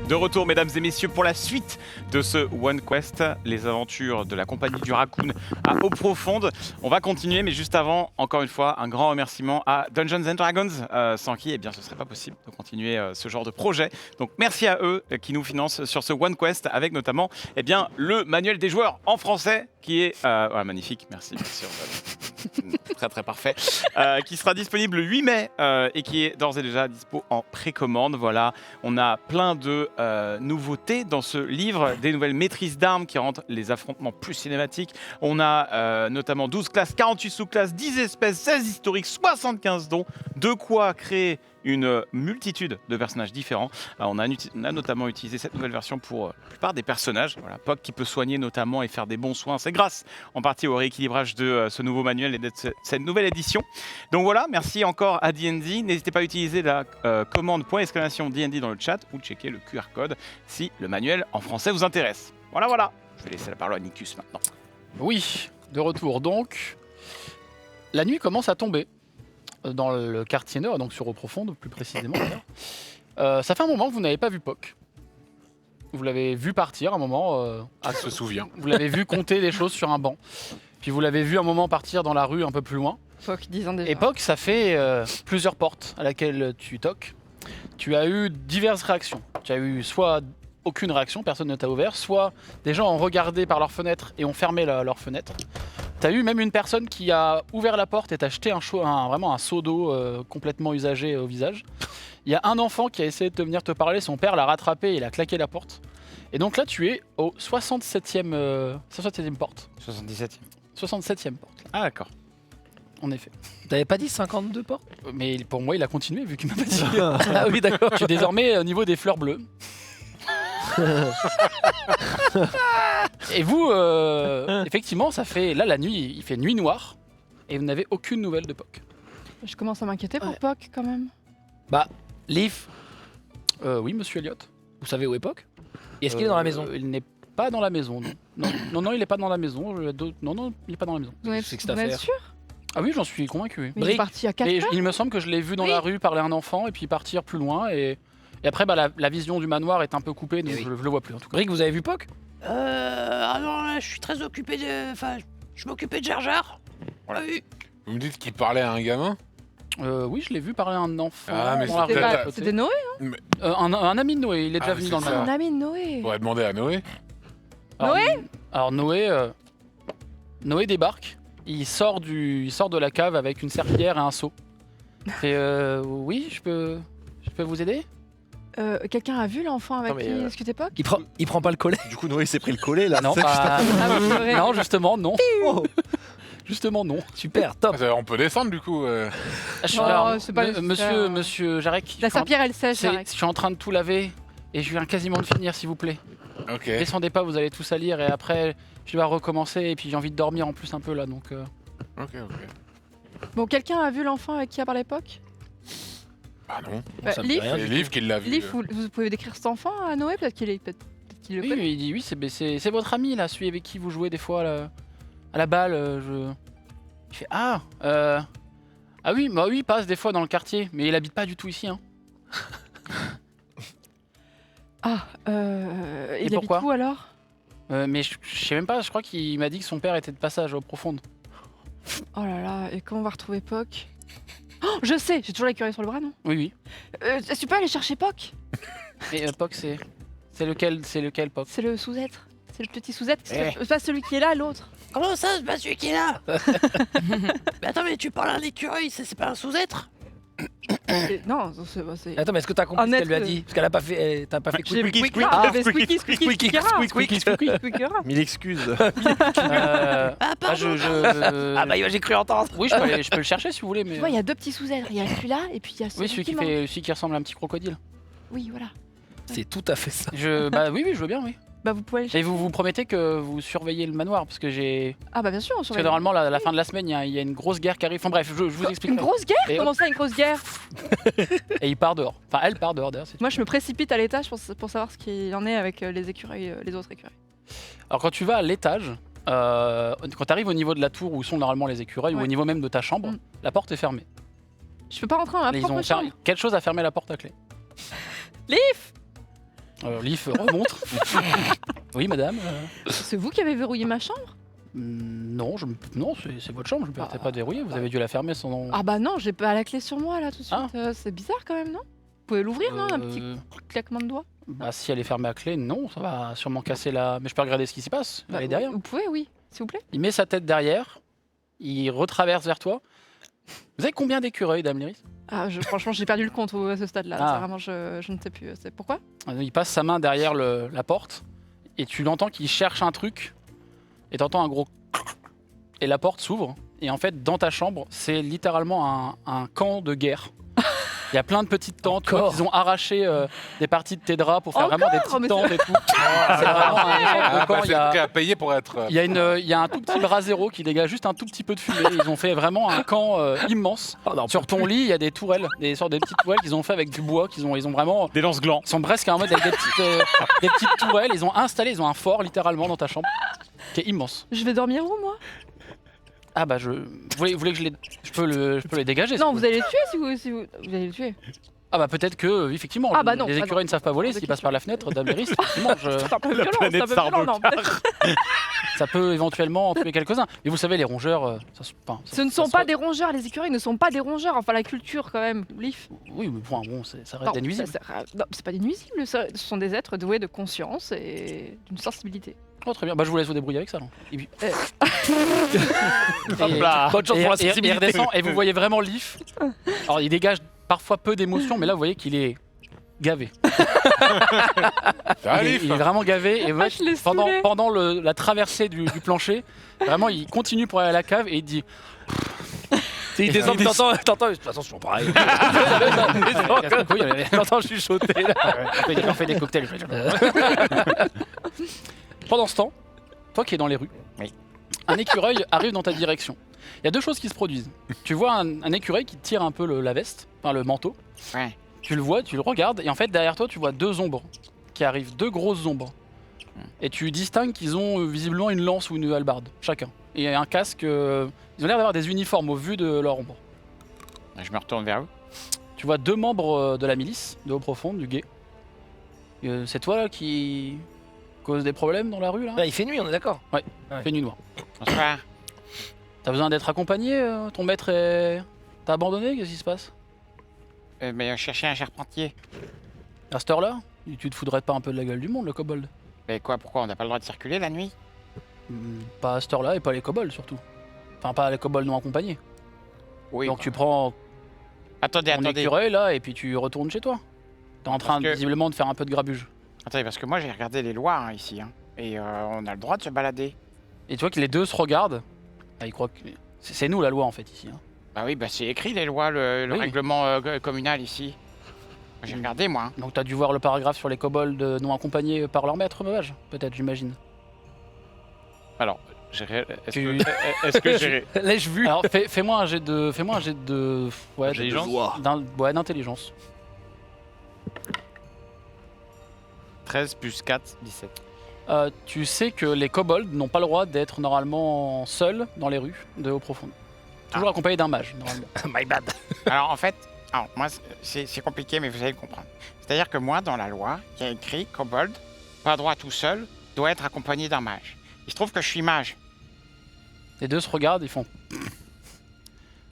De retour, mesdames et messieurs, pour la suite de ce One Quest, les aventures de la compagnie du Raccoon à eau profonde. On va continuer, mais juste avant, encore une fois, un grand remerciement à Dungeons and Dragons, sans qui, eh bien, ce ne serait pas possible de continuer ce genre de projet. Donc, merci à eux qui nous financent sur ce One Quest, avec notamment, eh bien, le manuel des joueurs en français, qui est magnifique. Merci. Très très parfait. Qui sera disponible le 8 mai et qui est d'ores et déjà dispo en précommande. Voilà, on a plein de nouveautés dans ce livre, des nouvelles maîtrises d'armes qui rendent les affrontements plus cinématiques. On a notamment 12 classes, 48 sous-classes, 10 espèces, 16 historiques, 75 dons, de quoi créer une multitude de personnages différents. On a notamment utilisé cette nouvelle version pour la plupart des personnages. Voilà, Puck qui peut soigner notamment et faire des bons soins. C'est grâce en partie au rééquilibrage de ce nouveau manuel et de cette nouvelle édition. Donc voilà, merci encore à D&D. N'hésitez pas à utiliser la commande !D&D dans le chat ou checker le QR code si le manuel en français vous intéresse. Voilà. Je vais laisser la parole à Nicus maintenant. Oui, de retour donc. La nuit commence à tomber dans le quartier nord, donc sur eau profonde plus précisément. Ça fait un moment que vous n'avez pas vu Puck. Vous l'avez vu partir un moment. Je me souviens. Vous l'avez vu compter des choses sur un banc. Puis vous l'avez vu un moment partir dans la rue un peu plus loin. Puck, 10 ans déjà. Et Puck, ça fait plusieurs portes à laquelle tu toques. Tu as eu diverses réactions. Tu as eu soit aucune réaction, personne ne t'a ouvert, soit des gens ont regardé par leur fenêtre et ont fermé leur fenêtre. Tu as eu même une personne qui a ouvert la porte et t'a jeté vraiment un seau d'eau complètement usagé au visage. Il y a un enfant qui a essayé de venir te parler, son père l'a rattrapé et il a claqué la porte. Et donc là, tu es au 67e porte. 67e porte. Ah d'accord. En effet. T'avais pas dit 52 portes? Mais pour moi, il a continué vu qu'il m'a pas dit. Ah oui, d'accord. Tu es désormais au niveau des fleurs bleues. Et vous, effectivement, ça fait là la nuit, il fait nuit noire et vous n'avez aucune nouvelle de Puck. Je commence à m'inquiéter pour Ouais. Puck quand même. Bah, Leaf, Oui, monsieur Elliot. vous savez où est Puck? Et est-ce qu'il est dans la maison? Il n'est pas dans la maison. Non, il n'est pas dans la maison. Non, il n'est pas dans la maison. Vous êtes, C'est que vous cette êtes affaire. sûr? Ah oui, j'en suis convaincu. Oui. Mais il est parti à 4 Et heures. il me semble que je l'ai vu dans la rue parler à un enfant et puis partir plus loin. Et après, la vision du manoir est un peu coupée, donc Eh oui. je le vois plus en tout cas. Brick, vous avez vu Puck? Ah non, là, je suis très occupé de... Enfin, je m'occupais de Jar Jar. On l'a vu. Vous me dites qu'il parlait à un gamin? Oui, je l'ai vu parler à un enfant Ah, mais dans la rue. c'était à pas- côté. C'était Noé? Un ami de Noé, il est déjà Ah, venu c'est dans le ça. manoir. Un ami de Noé. On va demander à Noé. Alors Noé débarque, il sort de la cave avec une serpillière et un seau. Et oui, je peux vous aider? Quelqu'un a vu l'enfant avec Attends, mais, qui discutait Puck? Il prend pas le collet. Du coup, Noé s'est pris le collet là. Non, c'est ça que pas- Ah oui, c'est vrai. non, justement non. Oh. Justement non. Super, top. On peut descendre du coup. Non, c'est pas nécessaire. Monsieur Jarek, La serpillière, elle sèche, Jarek. je suis en train de tout laver et je viens quasiment de finir, s'il vous plaît. Ok. Descendez pas, vous allez tout salir et après je vais recommencer et puis j'ai envie de dormir en plus un peu là donc. Ok. Bon, quelqu'un a vu l'enfant avec qui a parlé Puck? Ah non. Ça me dit Leaf, rien. C'est Liv qui l'a vu. Leaf, vous pouvez décrire cet enfant à Noé? Peut-être qu'il le Oui, connaît. il dit oui, c'est votre ami là, celui avec qui vous jouez des fois à la balle. Il fait ah oui, bah oui, il passe des fois dans le quartier, mais il habite pas du tout ici. Hein. Ah, il habite pourquoi où alors? Mais je sais même pas, je crois qu'il m'a dit que son père était de passage au profonde. Oh là là, et comment on va retrouver Puck? Oh, je sais, j'ai toujours l'écureuil sur le bras, non? Oui. Est-ce que tu peux aller chercher Puck? Mais Puck, c'est lequel Puck? C'est le sous-être. C'est le petit sous-être. Eh. C'est pas celui qui est là, l'autre. Comment ça, c'est pas celui qui est là? Mais attends, mais tu parles à un écureuil, c'est pas un sous-être? Non, c'est... Attends, mais est-ce que t'as compris Un ce qu'elle lui a être- dit? Parce qu'elle a pas fait. T'as pas fait J'ai quick, quick, quick. Ah, Ah, mais Squeaky, Squeaky, Squeaky, Squeaky, Squeaky, Squeaky, Squeaky. Mille excuses. Ah, pardon. Ah bah j'ai cru entendre. Oui, je peux le chercher si vous voulez, mais. Tu vois, il y a deux petits sous-êtres. Il y a celui-là et puis il y a celui Oui, celui qui qui manque. celui qui ressemble à un petit crocodile. Oui, voilà. C'est tout à fait ça. Bah oui, je veux bien, oui. Bah, vous pouvez aller Et chercher. vous promettez que vous surveillez le manoir parce que j'ai. Ah, bah, bien sûr, on Parce que surveille. normalement, la fin de la semaine, il y a une grosse guerre qui arrive. Enfin bref, je vous explique. Une grosse guerre? Et Comment ça, une grosse guerre? Et il part dehors. Enfin, elle part dehors d'ailleurs. c'est tout. Moi, je me précipite à l'étage pour savoir ce qu'il en est avec les écureuils, les autres écureuils. Alors quand tu vas à l'étage, quand tu arrives au niveau de la tour où sont normalement les écureuils ou Ouais. au niveau même de ta chambre, Mm. la porte est fermée. Je peux pas rentrer dans ma Ils propre ont chambre. quelque chose à fermer la porte à clé. Leaf! Alors Leaf remonte. Oui, madame. C'est vous qui avez verrouillé ma chambre? Non, non, c'est votre chambre, je ne peux pas dérouiller. Vous avez dû la fermer sans. Ah bah non, j'ai pas la clé sur moi là tout de suite. Ah. C'est bizarre quand même, non? Vous pouvez l'ouvrir, non? Un petit claquement de doigts. Bah, si elle est fermée à clé, non, ça va sûrement casser la. Mais je peux regarder ce qui s'y passe. Bah, Elle est derrière. Vous pouvez, oui, s'il vous plaît. Il met sa tête derrière. Il retraverse vers toi. Vous avez combien d'écureuils, Dame Lyris? Ah, franchement, j'ai perdu le compte à ce stade-là. Ah. C'est vraiment, je ne sais plus. C'est pourquoi? Il passe sa main derrière la porte. Et tu l'entends qu'il cherche un truc. Et t'entends un gros. Et la porte s'ouvre. Et en fait, dans ta chambre, c'est littéralement un camp de guerre. Il y a plein de petites tentes. Tu vois qu'ils ont arraché des parties de tes draps pour faire vraiment des petites Mais tentes et tout. C'est vraiment un genre de camp. Il y C'est a- prêt à payer pour être. Il y a un tout petit brasero qui dégage juste un tout petit peu de fumée. Ils ont fait vraiment un camp immense. Sur ton lit, il y a des tourelles, des sortes de petites tourelles qu'ils ont fait avec du bois. Ils ont vraiment. Des lance-glands. Ils sont presque en mode avec des petites tourelles. Ils ont installé, ils ont un fort littéralement dans ta chambre qui est immense. Je vais dormir où, moi? Ah bah vous voulez que je peux les dégager. si Non, vous vous allez le tuer si vous allez le tuer. Ah bah peut-être que effectivement Ah bah non, les ah écureuils non. ne savent pas voler Hors de s'ils passent question. par la fenêtre. Dame Lyris, effectivement, C'est un peu violent, c'est un planète peu violent, non, peut-être. ça peut éventuellement en tuer quelques-uns. Mais vous savez, les rongeurs, Ce ne sont pas des rongeurs, les écureuils ne sont pas des rongeurs. Enfin, la culture, quand même, Leaf. Oui, mais bon, ça reste Non, des nuisibles. non, c'est pas des nuisibles, ce sont des êtres doués de conscience et d'une sensibilité. Oh, très bien, bah je vous laisse vous débrouiller avec ça. Non. Et puis... Hop là. Bonne chance pour la il sensibilité. redescend et vous voyez vraiment Leaf. Alors il dégage parfois peu d'émotions, mais là vous voyez qu'il est gavé. Ah, Il Leaf. est vraiment gavé et je l'ai saoulé. pendant la traversée du plancher, vraiment il continue pour aller à la cave et il dit Il descend, t'entends, de toute façon, c'est toujours pareil. T'entends chuchoter là. On fait des cocktails. Pendant ce temps, toi qui es dans les rues, Oui. un écureuil arrive dans ta direction. Il y a deux choses qui se produisent. Tu vois un écureuil qui tire un peu la veste, enfin le manteau. Ouais. Tu le vois, tu le regardes, et en fait derrière toi tu vois deux ombres qui arrivent, deux grosses ombres. Et tu distingues qu'ils ont visiblement une lance ou une hallebarde, chacun. Et un casque, ils ont l'air d'avoir des uniformes au vu de leur ombre. Je me retourne vers eux. Tu vois deux membres de la milice, de haut profond, du guet. C'est toi là qui cause des problèmes dans la rue là? Il fait nuit, on est d'accord. Fait nuit noire. Bonsoir. T'as besoin d'être accompagné? Ton maître t'a abandonné? Qu'est-ce qui se passe? Mais chercher un charpentier. À cette heure-là? Tu te foudrais pas un peu de la gueule du monde, le kobold? Mais quoi, pourquoi on n'a pas le droit de circuler la nuit? Pas à cette heure-là et pas les kobolds surtout. Enfin, pas les kobolds non accompagnés. Oui. Donc tu prends Attendez, ton attendez. écureuil là et puis tu retournes chez toi. T'es en train Parce que- visiblement de faire un peu de grabuge. Attendez, parce que moi j'ai regardé les lois ici. Et on a le droit de se balader. Et tu vois que les deux se regardent. Ah, ils croient que c'est nous la loi en fait ici. Bah oui, bah c'est écrit les lois, le Oui. règlement communal ici. J'ai regardé moi. Donc t'as dû voir le paragraphe sur les kobolds non accompagnés par leur maître mage, peut-être j'imagine. Alors, Tu- est-ce que j'ai... L'ai-je vu? Alors fais-moi un jet de ouais, Intelligence d'intelligence. 13 plus 4, 17. Tu sais que les kobolds n'ont pas le droit d'être normalement seuls dans les rues de haut profond. Toujours accompagnés d'un mage, normalement. My bad. Alors en fait, moi c'est compliqué mais vous allez le comprendre. C'est-à-dire que moi dans la loi, il y a écrit kobold, pas droit tout seul, doit être accompagné d'un mage. Il se trouve que je suis mage. Les deux se regardent, ils font.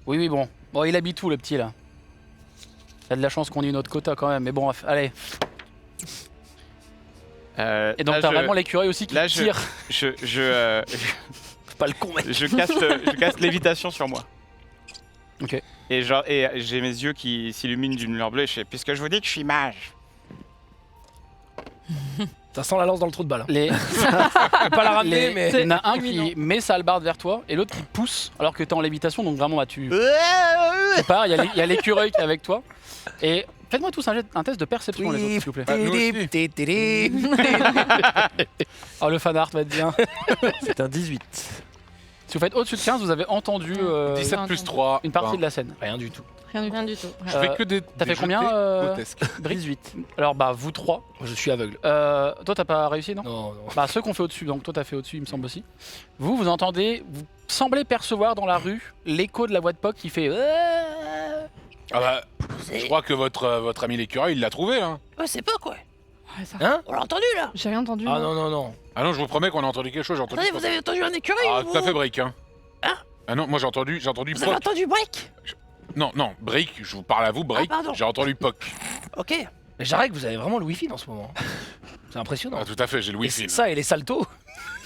Oui, bon. Bon, il habite où le petit là? Il a de la chance qu'on ait notre quota quand même, mais bon, allez. Et donc là, t'as vraiment l'écureuil aussi qui là, tire. je Pas le con, mec. je casse l'évitation sur moi. Ok. Et j'ai mes yeux qui s'illuminent d'une lueur bleue. Puisque je vous dis que je suis mage. Ça sent la lance dans le trou de balle. Les... Je peux pas la ramener, les- mais. Il y en a un qui met sa hallebarde vers toi et l'autre qui pousse alors que t'es en lévitation, donc vraiment bah, tu pars, il y a l'écureuil qui est avec toi. Et faites-moi tous un test de perception les autres, s'il vous plaît. nous aussi. Oh, le fan art va être bien. C'est un 18. Si vous faites au-dessus de 15, vous avez entendu 17 plus 3. une partie de la scène. Rien du tout. Rien du tout. Je fais que des. T'as des fait combien, jetés grotesques. 18. Alors bah vous trois. Moi, je suis aveugle. Toi t'as pas réussi non? Non, non. Bah ceux qu'on fait au-dessus, donc toi t'as fait au-dessus il me semble aussi. Vous entendez, vous semblez percevoir dans la rue l'écho de la voix de Poc qui fait Ah bah, je crois que votre ami l'écureuil, il l'a trouvé, hein. Ouais, c'est pas quoi. Ouais, ça. Hein? On l'a entendu là. J'ai rien entendu. Ah moi. non, non, non. Ah non, je vous promets qu'on a entendu quelque chose. J'ai entendu. Attendez, vous avez entendu un écureuil Ah, vous tout à fait, Brick. Hein. Hein Ah non, moi j'ai entendu Vous avez Poc. entendu Break? Non, non, Brick, je vous parle à vous, Brick. Ah, pardon. J'ai entendu Poc. Ok. Mais j'arrête que vous avez vraiment le wifi dans ce moment. C'est impressionnant. Ah, tout à fait, j'ai le Et wifi. là. ça et les saltos.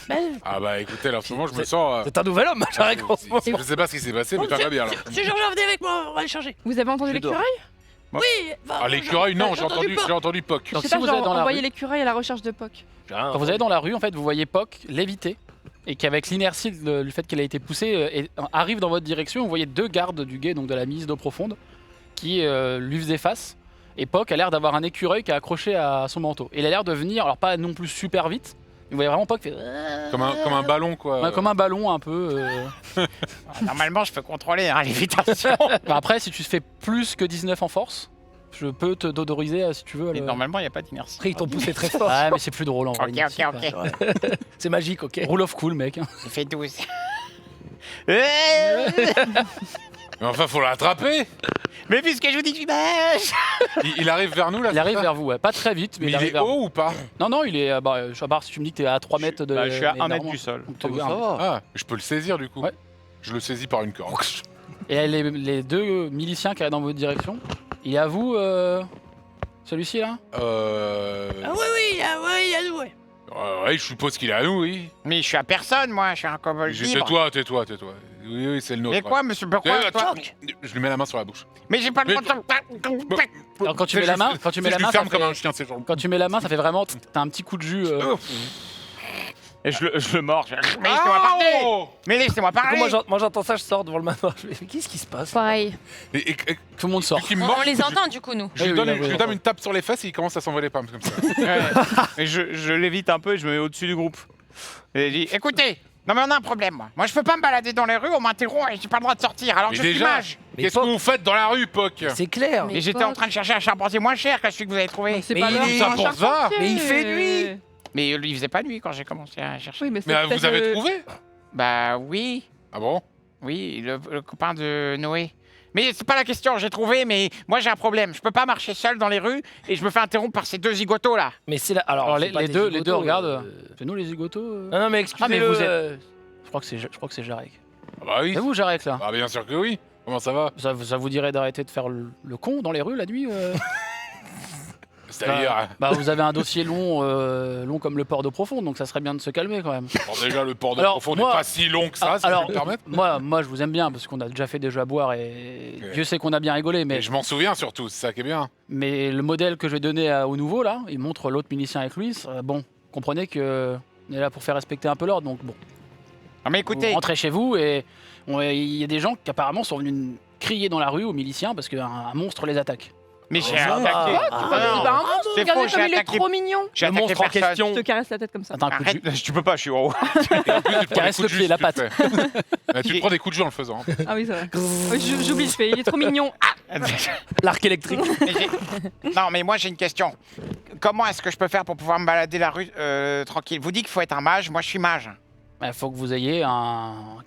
Ben, Ah bah écoutez, là en ce moment, je me sens. C'est un nouvel homme, j'arrête qu'en ce moment. Je sais pas ce qui s'est passé, mais bon, ça va bien là. Monsieur Georges, venez avec moi, on va aller changer. Vous avez entendu Je dors. l'écureuil? Oui. Ah, l'écureuil, non, j'ai entendu Poc. Donc, Je sais si pas, vous genre, êtes dans la envoyer rue, l'écureuil à la recherche de Poc. quand vous allez dans la rue, en fait, vous voyez Poc léviter et qu'avec l'inertie, le fait qu'elle a été poussée, arrive dans votre direction. Vous voyez 2 gardes du guet, donc de la milice d'eau profonde, qui lui faisaient face. Et Poc a l'air d'avoir un écureuil qui est accroché à son manteau. Et il a l'air de venir, alors pas non plus super vite, mais vous voyez vraiment Poc fait Comme un ballon, quoi. ouais, comme un ballon un peu. Normalement, je peux contrôler hein, l'évitation. Bah, après, si tu fais plus que 19 en force, je peux te dodoriser si tu veux. Mais normalement, il n'y a pas d'inertie. Après, ils t'ont poussé très fort. Ouais, mais c'est plus drôle en vrai. Ok, merci, ok, ok. quoi. C'est magique, ok. Rule of cool, mec. hein. Il fait 12. Mais enfin, faut l'attraper. Mais puisque je vous dis que je suis beige. Il arrive vers nous là. Il c'est arrive ça vers vous, ouais. Pas très vite, mais, Mais il arrive est vers vous. haut ou pas? Non, non, il est. À part si tu me dis que t'es à 3 mètres de. Bah, je suis à mais 1 mètre normalement. du sol. Donc, Ça t'es va, un- ça va. Ah, je peux le saisir du coup. Ouais. Je le saisis par une corde. Et les 2 miliciens qui arrivent dans votre direction, il est à vous, celui-ci là Ah oui, il y a nous, ouais. Ouais, je suppose qu'il est à nous, oui. Mais je suis à personne, moi. Je suis un kobold libre. Tais-toi. Oui, oui, c'est le nôtre. Mais quoi, monsieur? Pourquoi Eh, toi attends, je lui mets la main sur la bouche. Mais j'ai pas le Mais- droit de... Alors, quand tu mets la main, je lui ça ferme comme fait- un chien, c'est genre. Quand tu mets la main, ça fait vraiment. T'as un petit coup de jus. Et je le mords. Mais laissez-moi parler. Oh Mais laissez-moi Du coup, parler. moi j'entends ça, je sors devant le manoir. Je me dis, mais qu'est-ce qui se passe? Pareil. Et Tout le monde sort. qui me On mord, les entend du coup, nous. je lui Oui, donne, oui, je lui oui, donne oui. une tape sur les fesses et il commence à s'envoler les pommes comme ça. Ouais. Et je l'évite un peu et je me mets au-dessus du groupe. Et je dis, écoutez, non mais on a un problème, moi. Moi, je peux pas me balader dans les rues, on m'interrompt et j'ai pas le droit de sortir, alors que Mais je suis déjà, mage. Mais qu'est-ce que vous faites dans la rue, Poc? C'est clair. Mais Et j'étais Poc. en train de chercher un charpentier moins cher que celui que vous avez trouvé. C'est Mais pas il l'heure est d'un ça pour ça. charpentier. Mais il fait nuit. Mais il faisait pas nuit quand j'ai commencé à chercher. Oui, mais c'est Mais vous peut-être, avez trouvé? Bah oui, Ah bon? oui, le copain de Noé. Mais c'est pas la question, j'ai trouvé, mais moi j'ai un problème. Je peux pas marcher seul dans les rues et je me fais interrompre par ces 2 zigotos là. Mais c'est là. Alors, Alors, c'est les, pas les des deux, les zigotos, deux regardent. C'est nous les zigotos Non, non, mais excusez-le. vous êtes- Je crois que c'est Jarek. Ah bah oui. C'est vous, Jarek, là Ah bien sûr que oui. Comment ça va? ça vous dirait d'arrêter de faire le con dans les rues la nuit C'est-à-dire, Bah, vous avez un dossier long, long comme le port d'eau profonde, donc ça serait bien de se calmer quand même. bon, déjà le port de Alors, profond moi- n'est pas si long que ça, si alors, je peux me permettre. moi, je vous aime bien parce qu'on a déjà fait des jeux à boire et Ok. Dieu sait qu'on a bien rigolé, mais Et je m'en souviens surtout, c'est ça qui est bien. le modèle que je vais donner au nouveau là, il montre l'autre milicien avec lui. Bon, comprenez que on est là pour faire respecter un peu l'ordre, donc bon. Non mais Vous écoutez, rentrez chez vous et il y a des gens qui apparemment sont venus crier dans la rue aux miliciens parce qu'un monstre les attaque. mais j'ai ça va. attaqué. Ah, Non, C'est pas un non, monstre, c'est regardez faux, comme j'ai il est attaqué. trop mignon. J'ai Le attaqué monstre en personne. question. Je te caresse la tête comme ça. Attends, un coup de jus. Arrête, tu peux pas, je suis en haut. Et en plus, tu te prends Caresse des coups le de pied, jus, la tu patte. le fais. Tu te prends des coups de jus en le faisant. Ah oui, c'est vrai. Oui, j'oublie, je fais. Il est trop mignon. Ah, L'arc électrique. Mais non, mais moi j'ai une question. Comment est-ce que je peux faire pour pouvoir me balader la rue tranquille? Vous dites qu'il faut être un mage, moi je suis mage. Il faut que vous ayez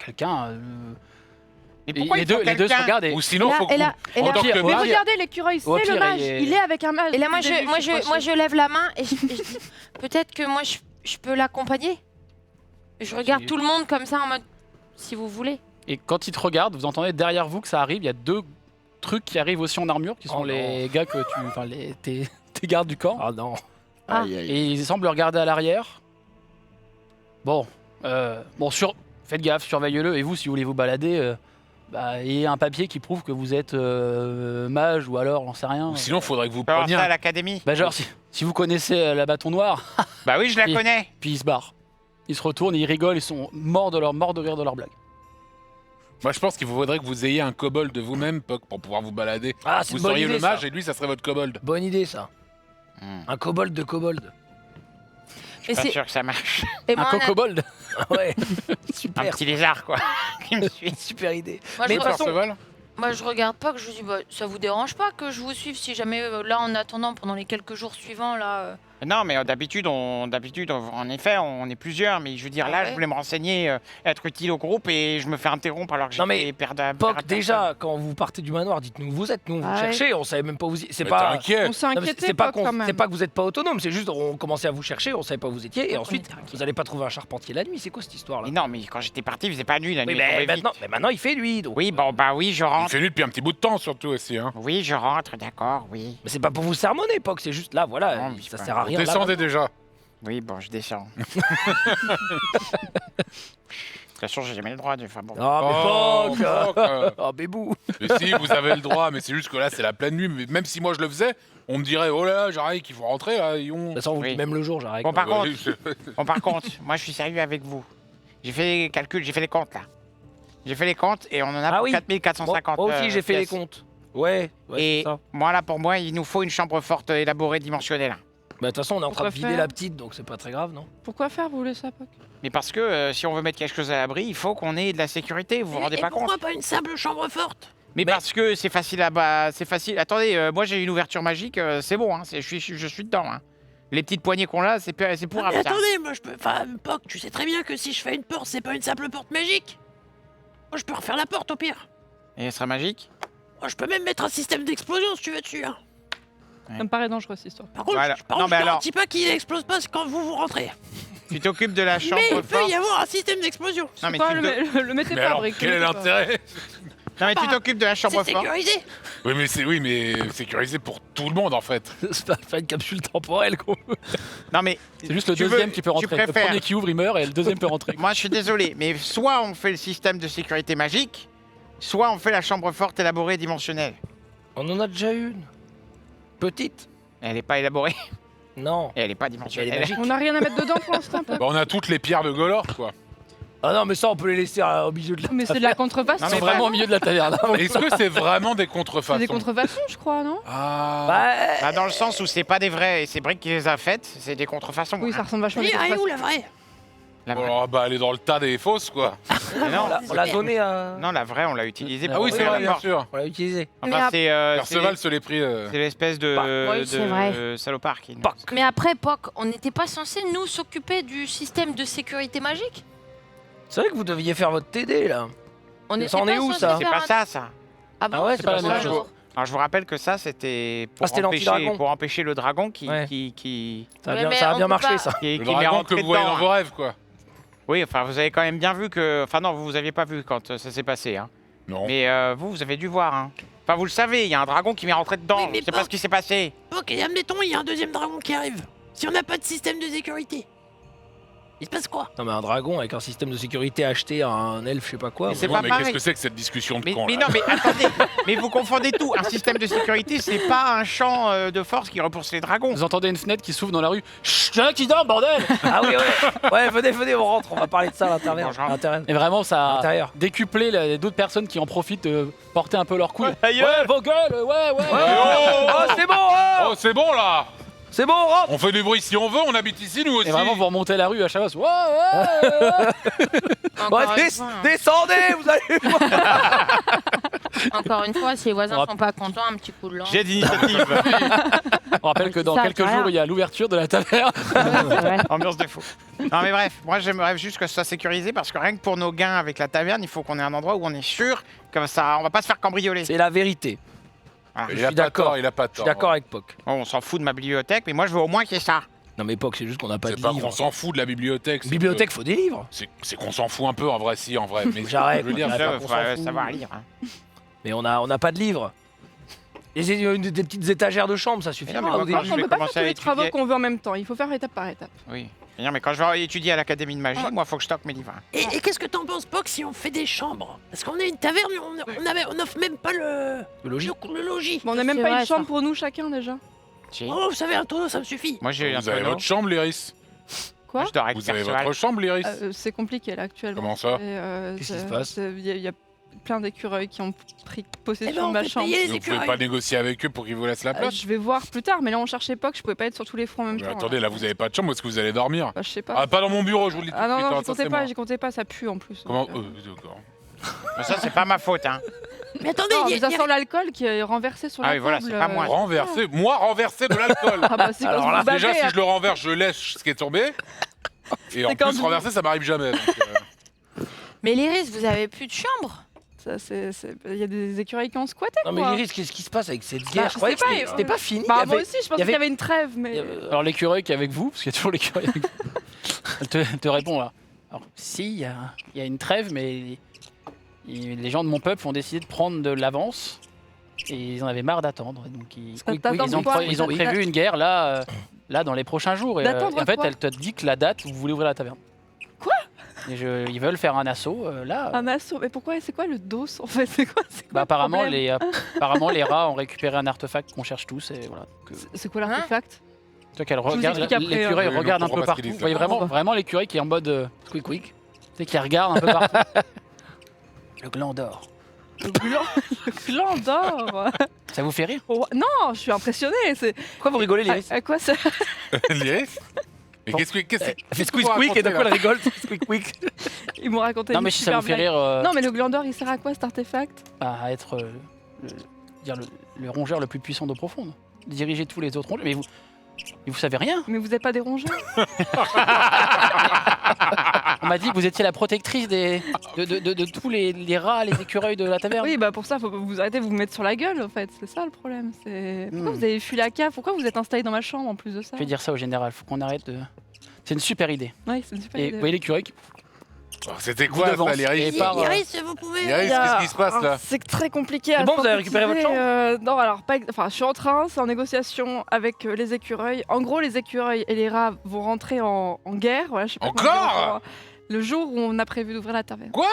quelqu'un. Mais pourquoi les il faut deux se quelqu'un? regardent et Ou sinon, faut que et là- vous, en tant pire, que au Mais pire- mage, regardez, l'écureuil, au c'est pire, le mage. il est- Il est avec un mage. Et là, moi, Depuis le début, suis moi, fâchée. je lève la main et je dis, peut-être que moi, je peux l'accompagner. Je regarde tout le monde comme ça en mode, si vous voulez. Et quand ils te regardent, vous entendez derrière vous que ça arrive. Il y a 2 trucs qui arrivent aussi en armure, qui sont Oh les gars que tes gardes du camp. Ah non. Ah. Et ils semblent regarder à l'arrière. Bon, faites gaffe, surveillez-le. Et vous, si vous voulez vous balader, ayez un papier qui prouve que vous êtes mage ou alors, j'en sais rien. ou sinon, faudrait que vous On peut avoir preniez ça à un... l'académie. Bah genre, si vous connaissez la bâton noir, Bah oui, je la Et- connais. puis ils se barrent. Ils se retournent, ils rigolent, ils sont morts de rire de leur blague. Moi, je pense qu'il faudrait que vous ayez un kobold de vous-même, Poc, pour pouvoir vous balader. Ah, c'est Vous une bonne seriez idée, le mage ça. et lui, ça serait votre kobold. Bonne idée, ça. Hmm. Un kobold de kobold. Mais Pas c'est- sûr que ça marche. et Un moi, on a- cocobold. Ah ouais. Un Super. petit lézard, quoi. Qui me suit. Super idée. moi, Mais je de re- toute façon- Perceval moi, je regarde pas, que je vous dis, bah, ça vous dérange pas que je vous suive si jamais, là, en attendant, pendant les quelques jours suivants, là, Non, mais d'habitude, en effet, on est plusieurs. Mais je veux dire, Ah là, ouais. je voulais me renseigner, être utile au groupe et je me fais interrompre alors que Non, mais j'étais père Poc, déjà, quand vous partez du manoir, dites-nous où vous êtes. Nous, on vous Ah ouais. cherchait, on savait même pas où vous y... C'est Mais pas... t'inquiète. On s'est Non, mais inquiété, c'est pas, Poc, quand même. c'est pas que vous êtes pas autonome, c'est juste on commençait à vous chercher, on savait pas où vous étiez, et Donc, on ensuite, était inquiets. vous allez pas trouver un charpentier la nuit. C'est quoi cette histoire-là? Mais non, mais quand j'étais parti, il faisait pas nuit la Oui, nuit. tombait vite. mais maintenant, il fait nuit, donc. Oui, bon, bah oui, je Il rentre. fait nuit depuis un petit bout de temps, surtout aussi. Hein. Oui, je rentre, d'accord, oui. Mais c'est pas pour vous sermonner, Poc, c'est juste là, voilà, Non, mais c'est ça pas- sert à rien. là, Descendez déjà. Oui, bon, je descends. De toute façon, j'ai jamais le droit de. Enfin bon. Oh, mais Poc Poc, Oh, bébou Mais si, vous avez le droit, mais c'est juste que là, c'est la pleine nuit. Mais même si moi je le faisais, on me dirait, oh là là, j'arrive qu'il faut rentrer, là, ils De ont... toute façon, on vous le Oui. dit même le jour, j'arrête. Bon, par contre, Ouais, bon, par contre, moi, je suis sérieux avec vous. J'ai fait les calculs, j'ai fait les comptes là. J'ai fait les comptes et on en a Ah pour oui. 4450. Moi aussi, j'ai fait les pièces. comptes. Ouais, Et c'est ça. moi, là, pour moi, il nous faut une chambre forte, élaborée, dimensionnelle. Bah, de toute façon, on est en train de Pourquoi vider faire la petite, donc c'est pas très grave, non? Pourquoi faire, vous voulez ça, Poc? Mais parce que si on veut mettre quelque chose à l'abri, il faut qu'on ait de la sécurité, vous vous rendez Et pas compte? pourquoi pas une simple chambre forte? Mais parce que c'est facile à bas, c'est facile. Attendez, moi j'ai une ouverture magique, c'est bon, hein, je suis dedans. Hein. Les petites poignées qu'on a, c'est pour Ah, mais ça. attendez, moi je peux. Enfin, Poc, tu sais très bien que si je fais une porte, c'est pas une simple porte magique. Moi je peux refaire la porte au pire. Et elle sera magique. Moi je peux même mettre un système d'explosion si tu veux dessus. Hein. Ça me paraît dangereux, cette histoire. Par contre, Voilà. par Non, contre, mais je alors- garantis pas qu'il explose pas quand vous rentrez. Tu t'occupes de la chambre Mais il peut forte. y avoir un système d'explosion. Non mais, Quoi, tu le mettez Mais pas à alors, brique. quel est le mettez pas. l'intérêt? non, mais tu t'occupes de la chambre C'est forte. sécurisé. Oui, mais sécurisé pour tout le monde, en fait. C'est pas une capsule temporelle, quoi. Non mais. C'est juste le tu deuxième veux- qui peut rentrer. Tu Le préfères. premier qui ouvre, il meurt, et le deuxième peut rentrer. Moi je suis désolé, mais soit on fait le système de sécurité magique, soit on fait la chambre forte élaborée dimensionnelle. On en a déjà une. Petite. Elle n'est pas élaborée Non. et elle n'est pas Elle est dimensionnelle. magique. On n'a rien à mettre dedans pour l'instant, Poc. Bah, on a toutes les pierres de Golor, quoi. Ah non, mais ça, on peut les laisser au milieu de la... Mais c'est de la contrefaçon. Non, Ils mais sont vraiment au milieu de la taverne. Est-ce que c'est vraiment des C'est contrefaçons? des contrefaçons, je crois, non? Ah. Bah, Bah, dans le sens où c'est pas des vrais, et c'est Brick qui les a faites, c'est des contrefaçons. Oui, ça hein. ressemble vachement à des Et contrefaçons. où la vraie? La vraie. Oh, bah, elle est dans le tas des fausses, quoi. Mais non, on l'a donné à... non, la vraie, on l'a utilisée. Ah Ah pour oui, c'est ouvrir vrai, la bien porte. sûr. On l'a utilisé. Mais Enfin, c'est Perceval se l'est pris. c'est l'espèce de, Bah, oui, c'est vrai. salopard qui. Poc. Mais après, Poc, on n'était pas censé nous s'occuper du système de sécurité magique? C'est vrai que vous deviez faire votre TD, là. On Mais était ça en est pas où, censé ça C'est faire pas un- ça. Ah bon, Ah ouais, c'est pas la même ça, chose. alors. Alors je vous rappelle que ça, c'était pour, Ah, c'était l'anti-dragon. pour empêcher le dragon qui, Ouais. qui, Ça a Ouais, bien, mais ça a on bien peut marché, pas- ça. qui Le m'est dragon rentré que vous voyez dedans, dans hein. vos rêves, quoi. Oui, enfin, vous avez quand même bien vu que. Enfin, non, vous aviez pas vu quand ça s'est passé. Hein. Non. Mais vous avez dû voir. Hein. Enfin, vous le savez, il y a un dragon qui m'est rentré dedans. Oui, mais Je sais pas- pas ce qui s'est passé. Poc, et admettons, il y a un deuxième dragon qui arrive. Si on n'a pas de système de sécurité, il se passe quoi? Non, mais un dragon avec un système de sécurité acheté à un elfe, je sais pas quoi. Mais c'est Ouais, pas mais pareil. qu'est-ce que c'est que cette discussion de Mais, con, mais là non, mais attendez, mais vous confondez tout. Un système de sécurité, c'est pas un champ de force qui repousse les dragons. Vous entendez une fenêtre qui s'ouvre dans la rue. Chut, il y en a qui dorment, bordel! Ah oui, ouais. Ouais, venez, on rentre. On va parler de ça à l'intérieur. Bonjour. À l'intérieur. Et vraiment, ça À a l'intérieur. décuplé d'autres personnes qui en profitent de porter un peu leur couille. Ouais, Ouais, vos gueules, ouais. Oh, c'est bon, Oh, c'est bon, là. c'est bon, on rentre. On fait du bruit si on veut, on habite ici, nous aussi. Et vraiment, vous remontez la rue à chaque fois. Ouais. Encore Ouais, une fois, hein. descendez, vous allez. Encore une fois, si les voisins On sont pas contents, un petit coup de langue. J'ai d'initiative. On rappelle que dans Ça, quelques voilà. jours, il y a l'ouverture de la taverne. Ambiance de fou. Non, mais bref, moi j'aimerais juste que ce soit sécurisé parce que rien que pour nos gains avec la taverne, il faut qu'on ait un endroit où on est sûr que ça, on va pas se faire cambrioler. C'est la vérité. Voilà. Il Je a suis pas d'accord. tort, il a pas Je suis tort. d'accord avec Poc. Bon, on s'en fout de ma bibliothèque, mais moi je veux au moins qu'il y ait ça. Non, mais Poc, c'est juste qu'on n'a pas C'est de pas livres. qu'on s'en fout de la bibliothèque. c'est Bibliothèque, faut des livres. que- C'est qu'on s'en fout un peu, en vrai, si, en vrai. Mais J'arrête. je veux dire, Ah, Là, pas il qu'on faudrait s'en fout. savoir lire. Hein. Mais on n'a pas de livres. Des petites étagères de chambre, ça suffit. Mais non, mais pas, moi, ou des- quand On je vais peut pas commencer faire tous à les travaux étudier- qu'on veut en même temps. Il faut faire étape par étape. Oui. Non, mais quand je vais étudier à l'Académie de magie, moi, faut que je stocke mes livres. Et qu'est-ce que t'en penses, Poc, si on fait des chambres? Parce qu'on est une taverne, mais on offre même pas le logis. le logis. Bon, on n'a même C'est pas vrai, une chambre ça. pour nous chacun déjà. Si. Oh, vous savez, un tonneau, ça me suffit. Moi, j'ai un vous avez tonneau. votre chambre, Lyris. Quoi? Je dors avec Vous avez Perceval. votre chambre, Lyris. C'est compliqué là actuellement. Comment ça Qu'est-ce qui se passe Il y a plein d'écureuils qui ont pris Eh possession ben, de on ma fait chambre. payer les Vous pouvez écureuils. pas négocier avec eux pour qu'ils vous laissent la place Je vais voir plus tard, mais là on cherchait pas que je pouvais pas être sur tous les fronts en même Mais temps. attendez, là, vous avez pas de chambre, où est-ce que vous allez dormir Bah, je sais pas. Ah, pas dans mon bureau, je vous le dis tout Ah de non, suite. non, hein, j'y ça, comptais c'est pas, moi. j'y comptais pas, ça pue en plus. Comment donc, D'accord. Mais ça, c'est pas ma faute, hein. Mais attendez, Non, il y mais a- ça sent l'alcool qui est renversé sur Ah la oui, voilà, table. c'est pas moi. Renverser, moi renverser de l'alcool. Ah bah c'est quand Alors vous là, bavez, Déjà, si hein. je le renverse, je lèche ce qui est tombé. Et en quand plus, vous- renverser, ça m'arrive jamais. donc, Mais Lyris, vous avez plus de chambre? Il y a des écureuils qui ont squatté, Non mais quoi. Lyris, qu'est-ce qui se passe avec cette Bah, guerre? Je croyais je sais que pas, c'était pas fini. Bah Il y moi avait- aussi, je pensais il y avait- qu'il y avait une trêve, mais... Alors l'écureuil qui est avec vous, parce qu'il y a toujours l'écureuil avec vous, elle te répond là. Alors si, il y a une trêve, mais les gens de mon peuple ont décidé de prendre de l'avance et ils en avaient marre d'attendre. Donc T'attends quoi ils ont prévu une guerre là, dans les prochains jours. Et, D'attendre et en fait, quoi elle te dit que la date où vous voulez ouvrir la taverne. Quoi? Ils veulent faire un assaut là. Un assaut, mais pourquoi? C'est quoi le dos en fait? C'est quoi Bah, le apparemment, problème apparemment, les rats ont récupéré un artefact qu'on cherche tous. Et voilà. C'est quoi l'artefact? Tu vois qu'elle vous regarde, explique après, l'écureuil hein. regarde Je un peu comprends pas ce partout. qu'il Vous dit, voyez ça. vraiment l'écureuil qui est en mode squeak quick. Tu sais, qui regarde un peu partout. Le gland d'or. Le gland d'or. Ça vous fait rire? Oh, non, je suis impressionnée. Pourquoi vous rigolez, Lyris? À quoi ça? Lyris. Mais qu'est-ce que Elle qu'est-ce fait que squeak vous squeak et d'un coup racontez, elle rigole. Squeak squeak. Ils m'ont raconté Non, une mais si ça super vous fait blague. rire, Non, mais le gland d'or, il sert à quoi cet artefact? à être le rongeur le plus puissant d'eau profonde. Diriger tous les autres rongeurs. Mais vous savez rien. Mais vous n'êtes pas des rongeurs? On m'a dit que vous étiez la protectrice de tous les rats, les écureuils de la taverne. Oui, bah pour ça, faut que vous arrêtez de vous mettre sur la gueule en fait. C'est ça le problème. Pourquoi vous avez fui la cave? Pourquoi vous êtes installé dans ma chambre en plus de ça? Je vais dire ça au général. Faut qu'on arrête de. C'est une super idée. Ouais, c'est une super Et idée. vous voyez l'écureuil qui là C'était vous quoi devance ça, Lyris et part, Lyris, vous pouvez... Lyris, qu'est-ce qui se passe là? C'est très compliqué à C'est bon, vous avez récupéré votre synthétiser, Non, alors, enfin, je suis en train, c'est en négociation avec les écureuils. En gros, les écureuils et les rats vont rentrer en guerre. Voilà, je sais pas comment Encore dire, le jour où on a prévu d'ouvrir la taverne. Quoi?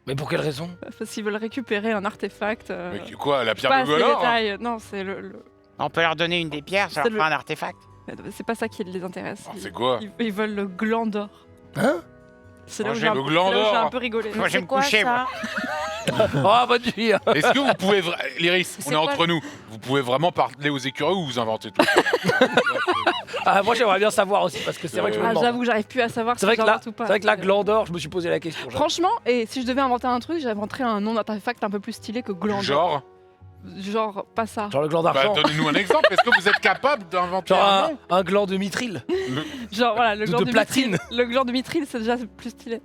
Mais pour quelle raison? Parce qu'ils veulent récupérer un artefact. Mais quoi, la pas pierre de assez Golor? détails. Non, c'est le... On peut leur donner une des pierres, ça C'est leur fera un artefact. C'est pas ça qui les intéresse. Ah, c'est quoi? Ils veulent le gland d'or. Hein? C'est Moi, là où j'ai j'ai un, le peu- gland c'est là où j'ai d'or. un peu rigolé. Moi, je vais me quoi, coucher, ça? Oh, bonne nuit. Est-ce que vous pouvez... Lyris, on C'est est quoi entre nous. Vous pouvez vraiment parler aux écureuils ou vous inventez tout? Ah, moi j'aimerais bien savoir aussi parce que c'est vrai que je me Ah, demande. j'avoue, j'arrive plus à savoir C'est vrai si que là, j'invente ou pas. c'est vrai que là, gland d'or, je me suis posé la question. genre. Franchement, et si je devais inventer un truc, j'inventerais un nom d'artefact un peu plus stylé que gland d'or. Genre, Pas ça. Genre le gland bah, d'argent. donnez-nous un exemple. Est-ce que vous êtes capable d'inventer Genre un nom? un gland de mithril. Genre voilà, le de gland de platine. mithril. Le gland de mithril, c'est déjà plus stylé.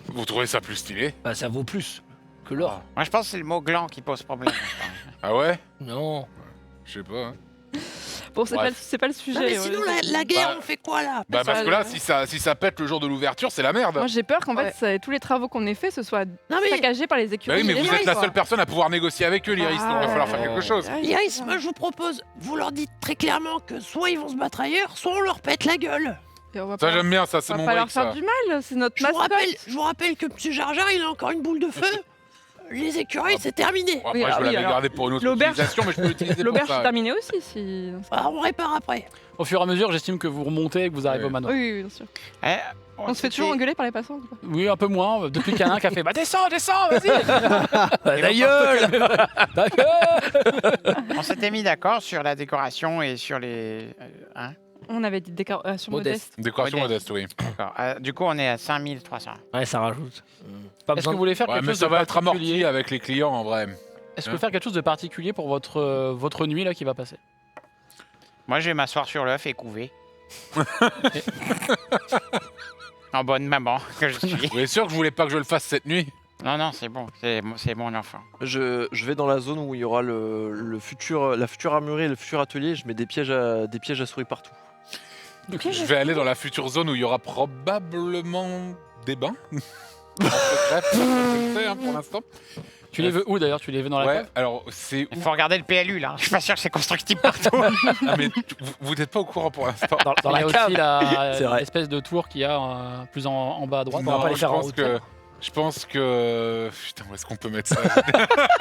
Vous trouvez ça plus stylé? Bah ça vaut plus que l'or. Moi, je pense que c'est le mot gland qui pose problème. Ah ouais? Non. Je sais pas. Hein. Bon, c'est Bref. pas le sujet. Non, mais sinon, la guerre, Bah, on fait quoi là? Bah parce Ça, que là, le- si ça pète le jour de l'ouverture, c'est la merde. Moi, j'ai peur qu'en Ouais. fait, tous les travaux qu'on ait fait, ce soit Non mais saccagés par les Bah écureuils. oui, mais et les vous êtes la rats, seule personne à pouvoir négocier avec eux, Lyris, donc il va falloir faire quelque chose. Lyris, moi je vous propose, vous leur dites très clairement que soit ils vont se battre ailleurs, soit on leur pète la gueule. Et on va Ça pas, j'aime bien, ça c'est on va mon pas leur break faire ça. du mal, c'est notre Je vous, mascotte. je vous rappelle que Monsieur Jar Jar, il a encore une boule de feu. Les écureuils, c'est terminé. Bon, Oui, après je ah vais oui, l'avais alors, gardé pour une autre l'auberge- utilisation, mais je peux l'utiliser pour L'auberge est ça. terminée aussi, si. Ah, on répare après. Au fur et à mesure, j'estime que vous remontez et que vous arrivez Ouais. au manoir. Oui, bien sûr. Eh, On se fait toujours engueuler par les passants. ou pas Oui, un peu moins. Depuis qu'il y en a un qui a fait bah descends, vas-y. Ta gueule. Ta gueule. On s'était mis d'accord sur la décoration et sur les. Hein, On avait dit décoration Modeste. modeste. Décoration modeste, oui. d'accord. Du coup, on est à 5300. Ouais, ça rajoute. Pas Est-ce besoin que de- vous voulez faire Ouais, quelque mais chose ça de va être amorti particulier? avec les clients en vrai. Est-ce que vous voulez faire quelque chose de particulier pour votre nuit là qui va passer? Moi, je vais m'asseoir sur l'œuf et couver. En bonne maman que je suis. Vous êtes sûr que je voulais pas que je le fasse cette nuit? Non, c'est bon. C'est mon enfant. Je vais dans la zone où il y aura la future armurerie et le futur atelier. Je mets des pièges à souris partout. Je vais aller dans la future zone où il y aura probablement des bains. Bref, je sais, hein, pour l'instant. Tu les veux où d'ailleurs? Tu les veux dans la Ouais, cave? alors c'est où? Il faut regarder le PLU là. Je suis pas sûr que c'est constructible partout. Ah, mais vous n'êtes pas au courant pour l'instant. Dans Il y la a cave. aussi C'est vrai. l'espèce de tour qu'il y a plus en bas à droite. On va pas les je faire en pense que. Je pense que. Putain, où est-ce qu'on peut mettre ça?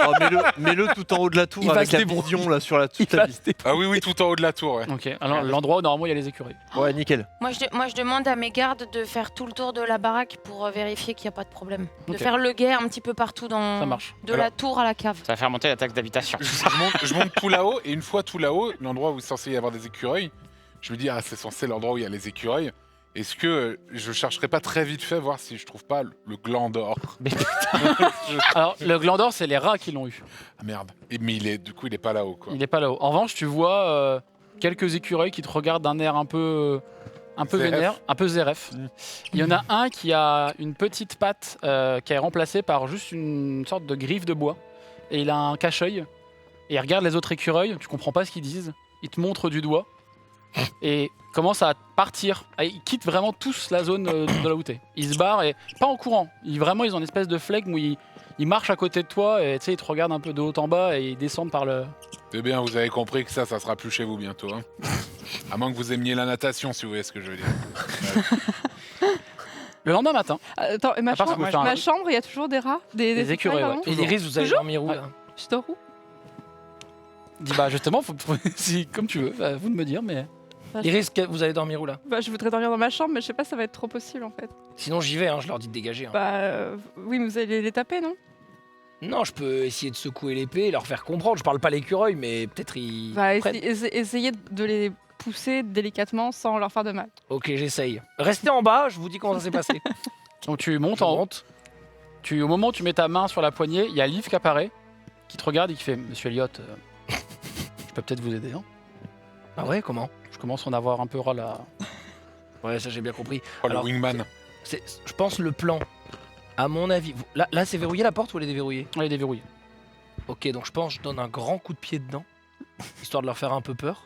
Oh, mets-le tout en haut de la tour Il va avec se la débrouiller. vision là sur toute Il la va piste. Ah oui, tout en haut de la tour, ouais. Ok, alors l'endroit où normalement il y a les écureuils. Ouais, nickel. Moi je demande à mes gardes de faire tout le tour de la baraque pour vérifier qu'il n'y a pas de problème. De Ok. faire le guet un petit peu partout dans. Ça marche. De la tour à la cave. Ça va faire monter la taxe d'habitation. Je monte tout là-haut, et une fois tout là-haut, l'endroit où il est censé y avoir des écureuils, je me dis, ah, c'est censé l'endroit où il y a les écureuils. Est-ce que je chercherai pas très vite fait voir si je trouve pas le gland d'or? Alors, le gland d'or, c'est les rats qui l'ont eu. Ah merde. Mais du coup, il est pas là-haut, quoi. Il est pas là-haut. En revanche, tu vois quelques écureuils qui te regardent d'un air un peu ZRF. vénère, un peu ZRF. Il y en a un qui a une petite patte qui est remplacée par juste une sorte de griffe de bois. Et il a un cache-œil. Et il regarde les autres écureuils, tu comprends pas ce qu'ils disent. Il te montre du doigt. Et commence à partir. Ils quittent vraiment tous la zone de là où t'es. Ils se barrent, et pas en courant. Ils ont une espèce de flegme où ils marchent à côté de toi et ils te regardent un peu de haut en bas et ils descendent par le... C'est bien, vous avez compris que ça sera plus chez vous bientôt. Hein. À moins que vous aimiez la natation, si vous voyez ce que je veux dire. Le lendemain matin, Attends, et ma À part chambre, ça, moi, j'ai un- il y a toujours des rats, Des écureuils, pardon ouais. Et Iris, vous allez Toujours dormir où là? Je dors où dis bah justement, comme tu veux, vous de me dire, mais... Iris, vous allez dormir où là? Bah, je voudrais dormir dans ma chambre, mais je sais pas, ça va être trop possible en fait. Sinon j'y vais, hein, je leur dis de dégager. Hein. Bah, oui, mais vous allez les taper, non Non, je peux essayer de secouer l'épée et leur faire comprendre. Je parle pas l'écureuil, mais peut-être ils. Bah, comprennent. essayez de les pousser délicatement sans leur faire de mal. Ok, j'essaye. Restez en bas, je vous dis comment ça s'est passé. Donc tu montes en haut. Au moment où tu mets ta main sur la poignée, il y a Liv qui apparaît, qui te regarde et qui fait « Monsieur Elliott, je peux peut-être vous aider, hein ?» Ah ouais, comment? Je commence à en avoir un peu ras là. Ouais, ça j'ai bien compris. Oh, Alors, le wingman. Je pense le plan, à mon avis. Là c'est verrouillé la porte ou elle est déverrouillée? Elle est déverrouillée. Ok, donc je pense que je donne un grand coup de pied dedans, histoire de leur faire un peu peur.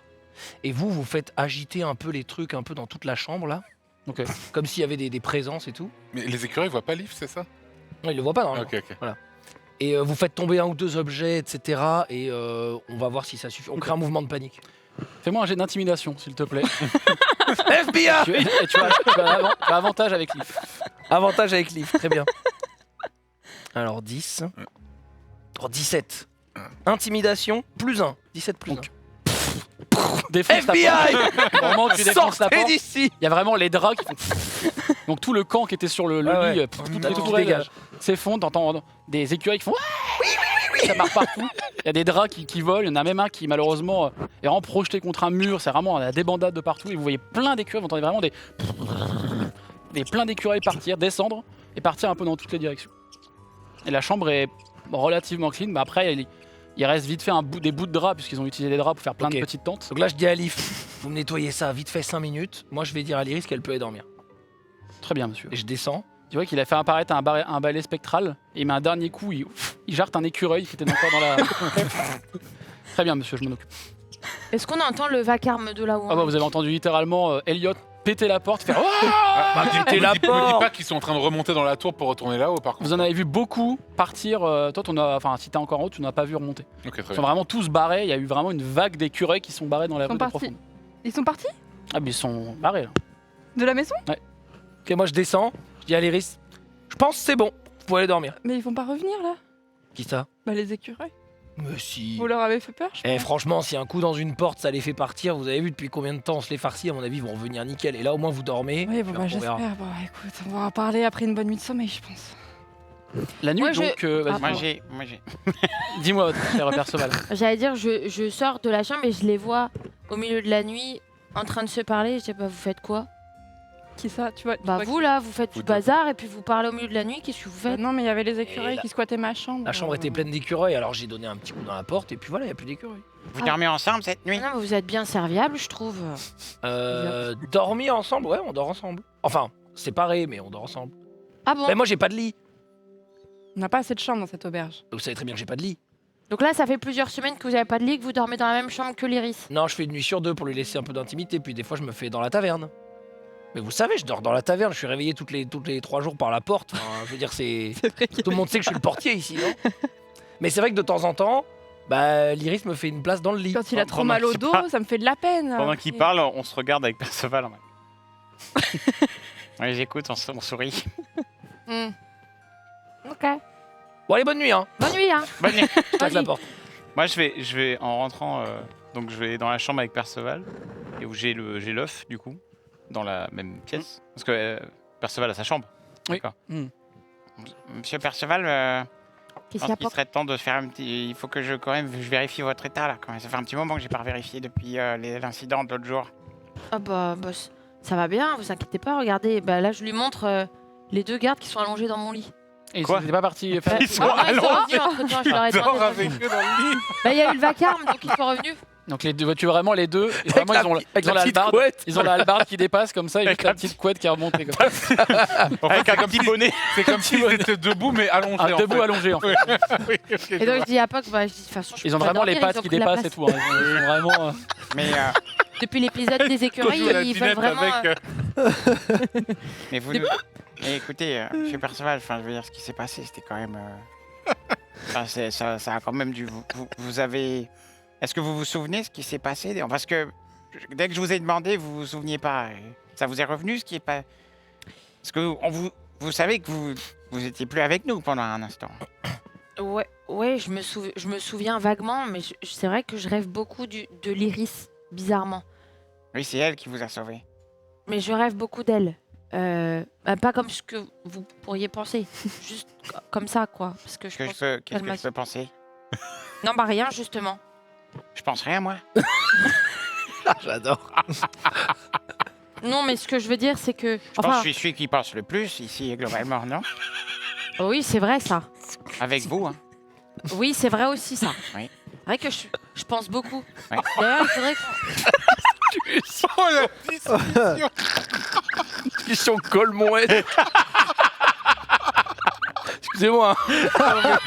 Et vous faites agiter un peu les trucs un peu dans toute la chambre là. Ok. Comme s'il y avait des présences et tout. Mais les écureuils voient pas Liv, c'est ça? Non, ils le voient pas normalement. Ok, ok. Et vous faites tomber un ou deux objets, etc. Et on va voir si ça suffit. On crée un mouvement de panique. Fais-moi un jet d'intimidation, s'il te plaît. FBI tu as avantage avec Liv. Avantage avec Liv, très bien. Alors 10. Oh, 17. Intimidation, plus 1. 17 plus Donc, Défonce ta FBI porte. Au moment où tu défonces la Sortez porte, d'ici il y a vraiment les draps qui font... Donc tout le camp qui était sur le Ah lit, ouais. toutes Là, les tout tourelles dégage. s'effondrent, t'entends des écureuils qui font oui. Ça part partout. Il y a des draps qui volent, il y en a même un qui malheureusement est vraiment projeté contre un mur, c'est vraiment la débandade de partout et vous voyez plein d'écureuils, vous entendez vraiment plein d'écureuils partir, descendre et partir un peu dans toutes les directions. Et la chambre est relativement clean, mais après il reste vite fait des bouts de draps puisqu'ils ont utilisé des draps pour faire plein Ok. de petites tentes. Donc là je dis à Liv, vous me nettoyez ça vite fait 5 minutes. Moi je vais dire à l'Iris qu'elle peut aller dormir. Très bien monsieur. Et je descends. Tu vois qu'il a fait apparaître un balai spectral et il met un dernier coup, il jarte un écureuil qui était encore dans la... Très bien monsieur, je m'en occupe. Est-ce qu'on entend le vacarme de là où on Ah bah est vous avez entendu littéralement Elliot péter la porte, faire oh Bah Me la dis pas porte. qu'ils sont en train de remonter dans la tour pour retourner là-haut, par contre. Vous en avez vu beaucoup partir, toi si t'es encore en haut, tu n'as pas vu remonter. Ok, très Ils bien. sont vraiment tous barrés, il y a eu vraiment une vague d'écureuils qui sont barrés dans la Ils sont rue de partis. profonde. Ils sont partis Ah mais ils sont barrés là. de la maison Ok, moi je descends. Je dis à l'Iris, je pense que c'est bon. Vous pouvez aller dormir. Mais ils vont pas revenir là Qui ça? Bah, les écureuils. Mais si. Vous leur avez fait peur, je Eh pense. franchement, si un coup dans une porte, ça les fait partir, vous avez vu depuis combien de temps on se les farcit, à mon avis, ils vont revenir nickel. Et là, au moins, vous dormez. Oui, bon, puis bah, après, on verra. j'espère. Bon, écoute, on va en parler après une bonne nuit de sommeil, je pense. La nuit Moi, donc, vas-y, Ah, Moi j'ai. dis-moi cher Perceval. J'allais dire, je sors de la chambre et je les vois au milieu de la nuit en train de se parler. Je sais pas, vous faites quoi? Qui ça Tu vois Bah vois vous là, vous faites du Vous deux. bazar et puis vous parlez au milieu de la nuit. Qu'est-ce que vous Bah, faites? non, mais il y avait les écureuils la- qui squattaient ma chambre. La chambre était pleine d'écureuils, alors j'ai donné un petit coup dans la porte, et puis voilà, il n'y a plus d'écureuils. Vous dormez ensemble cette nuit? Non, mais vous êtes bien serviables, je trouve. Dormir ensemble, ouais, on dort ensemble. Enfin, séparés, mais on dort ensemble. Ah bon? Mais moi, j'ai pas de lit. On n'a pas assez de chambres dans cette auberge. Vous savez très bien que j'ai pas de lit. Donc là, ça fait plusieurs semaines que vous avez pas de lit, que vous dormez dans la même chambre que l'Iris. Non, je fais une nuit sur deux pour lui laisser un peu d'intimité, puis des fois, je me fais dans la taverne. Mais vous savez, je dors dans la taverne, je suis réveillé toutes les 3 jours par la porte. Enfin, je veux dire, c'est. C'est vrai Tout le monde sait que je suis le portier ici, non? Mais c'est vrai que de temps en temps, bah, l'Iris me fait une place dans le lit. Quand il a trop Pendant mal au qu'il dos, parle- ça me fait de la peine. Pendant qu'il parle, on se regarde avec Perceval. En mode. Oui, j'écoute, on sourit. Hmm. Ok. Bon, allez, bonne nuit, hein. Bonne nuit, hein. Bonne nuit. Claque la porte. Moi, je vais en rentrant, donc je vais dans la chambre avec Perceval, et où j'ai l'œuf, du coup, dans la même pièce. Parce que Perceval a sa chambre. Oui. D'accord. Hmm. Monsieur Perceval, je Qu'est-ce pense qu'il y a qu'il pas? serait temps de faire un petit. Il faut que je vérifie votre état là. Quand même. Ça fait un petit moment que j'ai pas vérifié depuis l'incident de l'autre jour. Ah bah, Ça va bien, vous inquiétez pas, regardez. Bah là, je lui montre les 2 gardes qui sont allongés dans mon lit. Et Quoi ils étaient pas partis faire. Ils sont Non, ils sont allongés. revenus entre-temps, je leur ai Dors demandé de avec revenir. eux dans le lit. Bah, il y a eu le vacarme, donc ils sont revenus. Donc les deux, tu vois vraiment les deux. Et vraiment, la ils ont petite- avec la la petite hallebarde. couette. Ils ont la hallebarde qui dépasse comme ça et Avec juste la la petite couette qui est remontée comme ça. Avec un petit bonnet. C'est comme s'ils étaient debout mais allongés. en Debout fait. allongé en fait. Oui, ok, je Et donc vois. je dis à Puck, bah, je dis, de toute façon, je Ils ont peux pas vraiment les dormir, pattes ils ont qui pris la dépassent et place. tout. Hein. Ils sont vraiment. Mais, Depuis l'épisode des On écureuils, joue à la ils veulent dinette vraiment. avec. mais vous nous... Mais écoutez, monsieur Perceval, enfin, je veux dire, ce qui s'est passé, c'était quand même... Enfin, ça a quand même dû... Vous avez... Est-ce que vous vous souvenez ce qui s'est passé? Parce que dès que je vous ai demandé, vous vous souveniez pas. Ça vous est revenu ce qui est pas... Parce que vous savez que vous étiez plus avec nous pendant un instant. Ouais, je me souviens vaguement, mais c'est vrai que je rêve beaucoup de l'Iris, bizarrement. Oui, c'est elle qui vous a sauvé. Mais je rêve beaucoup d'elle. Pas comme ce que vous pourriez penser. Juste comme ça, quoi. Parce que je pense... Qu'est-ce qu'elle que m'a- je peux penser? Non, bah rien, justement. Je pense rien, moi. J'adore. Non, mais ce que je veux dire, c'est que... Je pense que je suis celui qui pense le plus ici, globalement, non? Oui, c'est vrai, ça. Avec vous, hein. Oui, c'est vrai aussi, ça. Oui. C'est vrai que je pense beaucoup. Oui. D'ailleurs, il faudrait qu'on... Oh la discussion. Discussion Colmouette. Excusez-moi. Hein.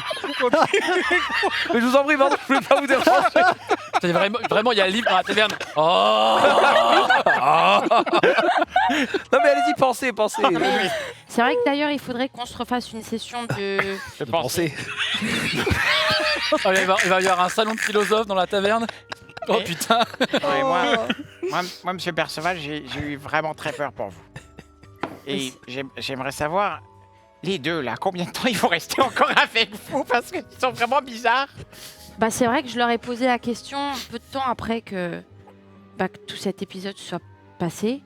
Mais je vous en prie, pardon, je voulais pas vous déranger. C'est vraiment, il y a le livre dans la taverne. Oh. Non mais allez-y, pensez. C'est vrai que d'ailleurs, il faudrait qu'on se refasse une session de... Je pense. Oh, il va y avoir un salon de philosophes dans la taverne. Oh Et- putain. Ouais, moi, monsieur Perceval, j'ai eu vraiment très peur pour vous. Et j'aimerais savoir, les deux, là, combien de temps ils vont rester encore avec vous? Parce qu'ils sont vraiment bizarres. Bah, c'est vrai que je leur ai posé la question peu de temps après que tout cet épisode soit passé.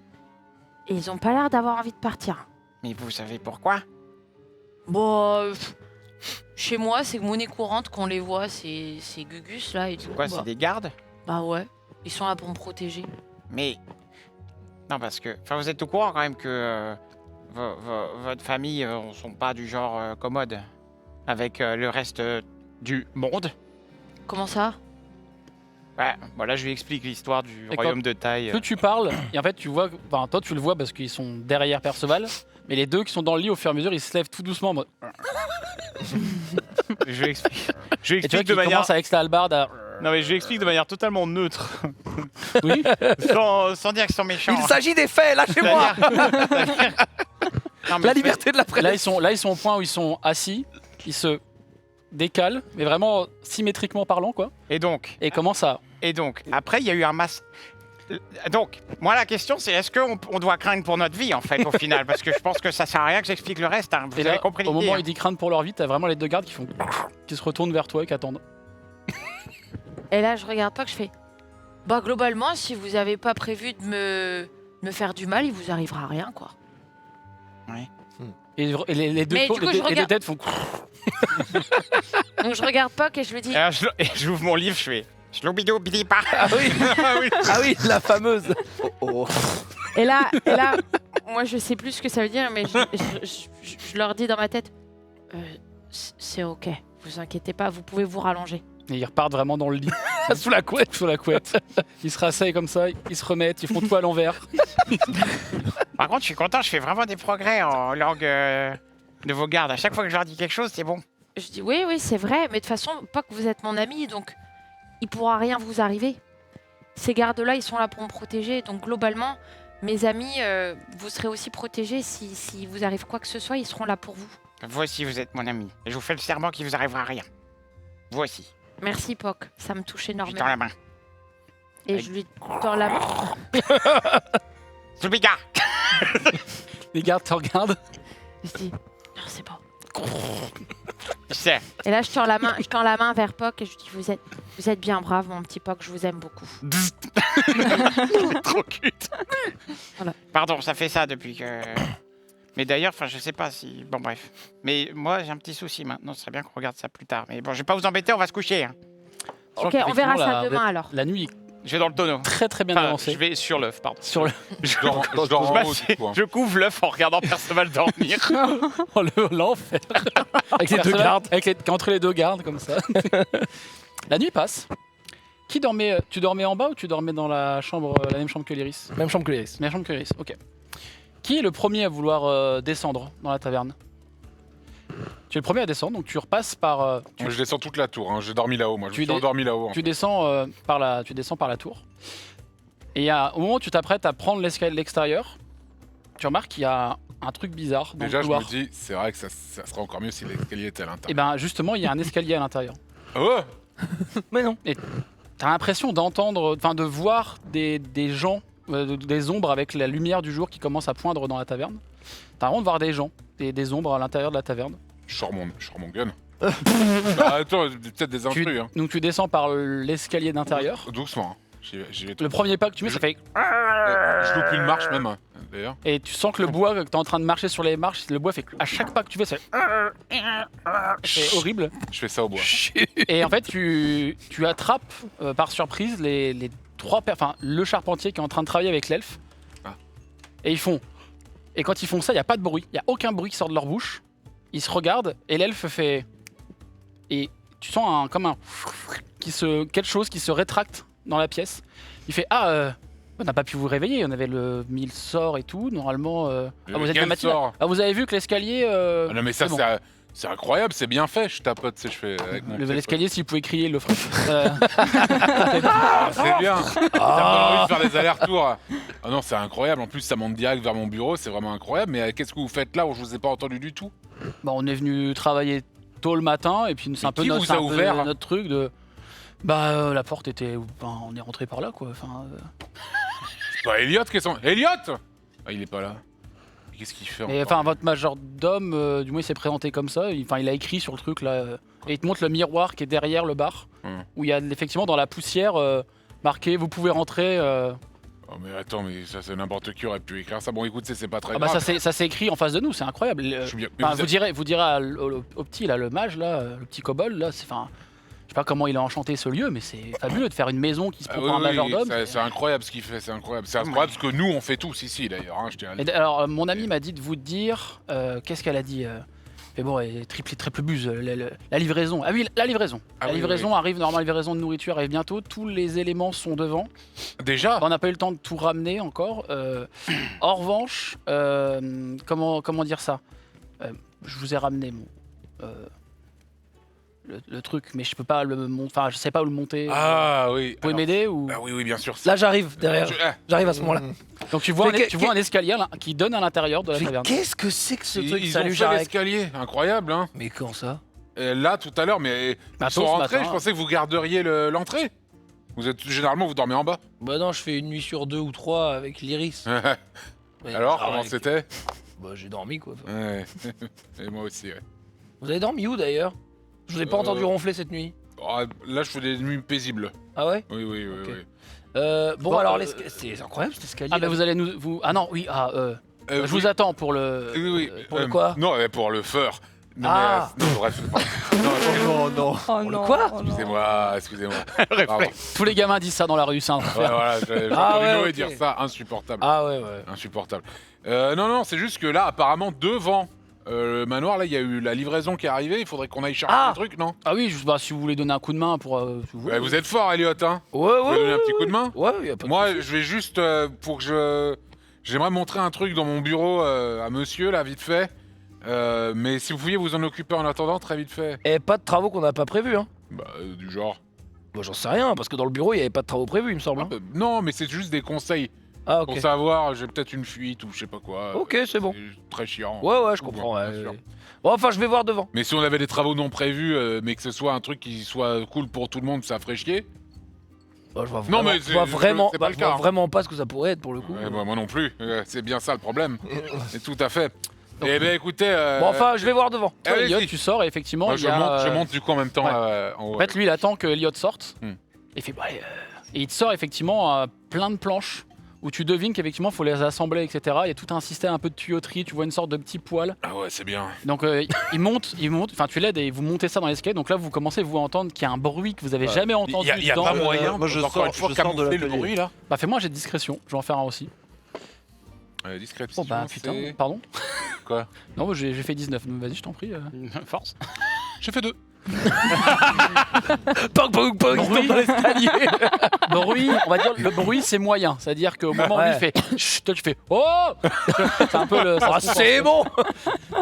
Et ils ont pas l'air d'avoir envie de partir. Mais vous savez pourquoi? Bon, chez moi, c'est monnaie courante qu'on les voit, c'est Gugus, là. Et tout. Quoi, c'est des gardes? Bah ouais, ils sont là pour me protéger. Mais... Non, parce que... Enfin, vous êtes au courant quand même que votre famille ne sont pas du genre commode avec le reste du monde. Comment ça? Ouais, voilà, je lui explique l'histoire du Et royaume de taille. Plus tu parles, et en fait tu vois, enfin toi tu le vois parce qu'ils sont derrière Perceval, mais les deux qui sont dans le lit au fur et à mesure ils se lèvent tout doucement en mode... Je lui explique, je lui Et tu vois explique de qu'ils manière... commencent avec la hallebarde à... Non, mais je lui explique de manière totalement neutre. Oui. sans dire qu'ils sont méchants. Il s'agit des faits, lâchez-moi. Non, mais La liberté de la presse. Là ils sont au point où ils sont assis, ils se décalent, mais vraiment symétriquement parlant quoi, Et donc, et commencent à... après, il y a eu un masse... Donc, moi, la question, c'est est-ce qu'on doit craindre pour notre vie, en fait, au final? Parce que je pense que ça sert à rien que j'explique le reste. Hein. Vous Et avez là, compris au l'idée. moment où Hein. il dit craindre pour leur vie, t'as vraiment les deux gardes qui se retournent vers toi et qui attendent. Et là, je regarde pas que je fais... Bah globalement, si vous avez pas prévu de me faire du mal, il vous arrivera rien, quoi. Et les deux, Mais du coup, je les deux regarde- têtes font... Donc je regarde pas et je lui dis... Et là, j'ouvre mon livre, je fais... Shloubidou bidi pa. Ah oui, la fameuse. Et là, moi je sais plus ce que ça veut dire, mais je leur dis dans ma tête, c'est ok, vous inquiétez pas, vous pouvez vous rallonger. Et ils repartent vraiment dans le lit, sous la couette. Ils se rasseyent comme ça, ils se remettent, ils font tout à l'envers. Par contre, je suis content, je fais vraiment des progrès en langue de vos gardes. À chaque fois que je leur dis quelque chose, c'est bon. Je dis oui, c'est vrai, mais de toute façon, pas que vous êtes mon ami, donc il pourra rien vous arriver. Ces gardes-là, ils sont là pour me protéger, donc globalement, mes amis, vous serez aussi protégés si vous arrive quoi que ce soit, ils seront là pour vous. Vous aussi, vous êtes mon ami. Et je vous fais le serment qu'il vous arrivera rien. Vous aussi. Merci, Poc, ça me touche Je tends énormément. la main. Et je lui tends la main. Zoubiga. Les gardes te regardent. Je dis, non, c'est bon. Je sais. Et là, je tends la main vers Poc et je dis, vous êtes bien brave, mon petit Poc, je vous aime beaucoup. Trop cute. Voilà. Pardon, ça fait ça depuis que... Mais d'ailleurs, enfin, je sais pas si... Bon, bref. Mais moi, j'ai un petit souci maintenant. Ce serait bien qu'on regarde ça plus tard. Mais bon, je vais pas vous embêter, on va se coucher. Hein. Ok, Sachant on verra qu'effectivement, ça demain alors. La nuit Je vais dans le tonneau. Très bien Enfin, avancé. je vais sur l'œuf, pardon. Sur le... Je dors en haut, m'assieds, du coup, hein. je couvre l'œuf en regardant Perceval dormir. Oh, l'enfer. Avec les deux gardes. Entre les deux gardes, comme ça. La nuit passe. Qui dormait Tu dormais en bas ou tu dormais dans la même chambre que l'Iris? Même chambre que les. Même chambre que l'Iris, ok. Qui est le premier à vouloir descendre dans la taverne? Tu es le premier à descendre, donc tu repasses par... Je descends toute la tour, hein. J'ai dormi là-haut, moi. Je Tu me suis endormi là-haut. en tu fait. descends par la tour. Et au moment où tu t'apprêtes à prendre l'escalier de l'extérieur, tu remarques qu'il y a un truc bizarre dans Déjà, le je couloir. me dis, c'est vrai que ça serait encore mieux si l'escalier était à Et l'intérieur. ben justement, il y a un escalier à l'intérieur. Oh Mais non. T'as l'impression de voir des gens, des ombres avec la lumière du jour qui commence à poindre dans la taverne. T'as vraiment de voir des gens, des ombres à l'intérieur de la taverne. Je sors mon gun. Bah, attends, peut-être des intrus. Hein. Donc tu descends par l'escalier d'intérieur. Doucement. Hein. J'y vais tout. Le premier pas que tu mets, ça fait... Je loupe une marche même, hein, d'ailleurs. Et tu sens que le bois, que t'es en train de marcher sur les marches, le bois fait... À chaque pas que tu fais, c'est horrible. Je fais ça au bois. Et en fait, tu attrapes par surprise les le charpentier qui est en train de travailler avec l'elfe. Ah. Et ils font... Et quand ils font ça, il n'y a pas de bruit. Il n'y a aucun bruit qui sort de leur bouche. Ils se regardent et l'elfe fait... Et tu sens quelque chose qui se rétracte dans la pièce. Il fait on n'a pas pu vous réveiller, on avait mis le sort et tout, normalement... vous êtes bien Quel matinal. sort vous avez vu que l'escalier... Ah non mais ça c'est bon. c'est incroyable, c'est bien fait, je tapote, tu sais, je fais avec mon pied, L'escalier, s'il pouvait crier, il le ferait. quoi. C'est bien. Ça me donne envie de faire des allers-retours. Ah non, c'est incroyable, en plus ça monte direct vers mon bureau, c'est vraiment incroyable, mais qu'est-ce que vous faites là où je vous ai pas entendu du tout? Bon, on est venu travailler tôt le matin et puis c'est un peu qui notre, vous a ouvert notre truc de... la porte était... on est rentré par là, quoi. Enfin, C'est pas Elliot qui est son... Elliot! Ah, il est pas là. Qu'est-ce qu'il fait et encore enfin, votre majordome, du moins, il s'est présenté comme ça. Il a écrit sur le truc, là. Et il te montre le miroir qui est derrière le bar. Où il y a effectivement dans la poussière marqué « Vous pouvez rentrer ». Oh mais attends, mais ça c'est n'importe qui aurait pu écrire ça. Bon écoute, c'est pas très Ah bah grave. ça s'est écrit en face de nous, c'est incroyable. Je suis bien. Mais Enfin, vous vous direz au petit, là, le mage, là, le petit kobold, là, c'est... Enfin, je sais pas comment il a enchanté ce lieu, mais c'est fabuleux de faire une maison qui se prend pour un majordome. c'est incroyable ce qu'il fait, c'est incroyable. C'est incroyable ce que nous on fait tous ici d'ailleurs. Hein, je tiens à le dire. Alors, mon ami m'a dit de vous dire... Qu'est-ce qu'elle a dit mais bon, triple buse, la livraison. Ah oui, la livraison. Ah la oui, livraison arrive, normalement, la livraison de nourriture arrive bientôt. Tous les éléments sont devant. Déjà. On n'a pas eu le temps de tout ramener encore. En revanche, comment dire ça je vous ai ramené le truc, mais je peux pas le monter. Enfin, je sais pas où le monter. Ah oui. Vous pouvez m'aider ou... Ah oui, bien sûr. Là, j'arrive derrière. J'arrive à ce moment-là. Donc tu vois, Mais tu vois un escalier là, qui donne à l'intérieur de la Mais taverne. qu'est-ce que c'est que ce truc? Ils Salut, ont fait Jarek. l'escalier, incroyable hein. Mais quand ça? Là tout à l'heure, mais ils Attends, sont ce rentrés. matin. Je pensais que vous garderiez l'entrée. Généralement vous dormez en bas. Bah non, je fais une nuit sur 2 ou 3 avec l'Iris. Mais Alors Jarek, comment c'était? Bah j'ai dormi quoi. Ouais. Et moi aussi. Ouais. Vous avez dormi où d'ailleurs? Je vous ai pas entendu ronfler cette nuit. Oh, là je fais des nuits paisibles. Ah ouais? Oui. Ok. oui. Bon, alors c'est incroyable cet escalier. Ah bah là. vous allez nous... Ah non, oui, je vous attends pour le... Oui. pour le quoi? Non, pour le fur. Non, Ah. mais, non, bref. Non, non. Oh le non, quoi oh non. excusez-moi. Pardon. Tous les gamins disent ça dans la rue, c'est un Ouais, enfer. voilà, j'ai Ah entendu ouais, Noé ok. dire ça, insupportable. Ah ouais. Insupportable. Non, c'est juste que là, apparemment, devant le manoir, là, il y a eu la livraison qui est arrivée. Il faudrait qu'on aille chercher Ah. un truc, non? Ah oui, si vous voulez donner un coup de main pour... si vous voulez. Ouais, vous êtes fort, Elliot, hein? Vous Ouais, pouvez donner un petit coup de main? Ouais, y a pas de Moi, souci. je vais juste pour que je. J'aimerais montrer un truc dans mon bureau à monsieur, là, vite fait. Mais si vous pouviez vous en occuper en attendant, très vite fait. Et pas de travaux qu'on n'a pas prévus, hein. Bah, du genre. Bah j'en sais rien, parce que dans le bureau, il y avait pas de travaux prévus, il me semble. Hein. Non, mais c'est juste des conseils. Ah ok. Pour savoir, j'ai peut-être une fuite ou je sais pas quoi. Ok, c'est bon. Très chiant. Ouais, je comprends. Bien Ouais. sûr. Bon, enfin, je vais voir devant. Mais si on avait des travaux non prévus, mais que ce soit un truc qui soit cool pour tout le monde, ça ferait chier. Bah, je vois Non, vraiment, mais je vois vraiment, c'est pas le je vois cas, hein. vraiment pas ce que ça pourrait être pour le coup. Ouais, bah, moi non plus. C'est bien ça le problème. C'est tout à fait. Eh bien, écoutez. Bon, enfin, je vais voir devant. Toi, allez-y. Elliot, tu sors et effectivement, Moi, il y a... je monte du coup en même temps ouais. en haut. En fait, lui, il attend que Elliot sorte. Hmm. Et il fait... et il te sort effectivement plein de planches où tu devines qu'effectivement, il faut les assembler, etc. Il y a tout un système un peu de tuyauterie, tu vois une sorte de petit poêle. Ah ouais, c'est bien. Donc il monte, enfin tu l'aides et vous montez ça dans l'escalier. Donc là, vous commencez vous à entendre qu'il y a un bruit que vous avez jamais entendu. Il y a dans pas le- moyen. moi, je encore une sors fois de camoufler le l'atelier. bruit là. Bah fais-moi un jet de discrétion, je vais en faire un aussi. Discrétion. Oh bah putain, c'est- pardon. Quoi? Non, moi, j'ai fait 19, donc vas-y, je t'en prie. Force. J'ai fait 2. Pong, pong, pong, il tombe dans l'escalier. Bruit, on va dire le bruit c'est moyen, c'est-à-dire qu'au moment où il fait chut, toi tu fais oh. C'est un peu le. ça Ah, se compense. c'est bon.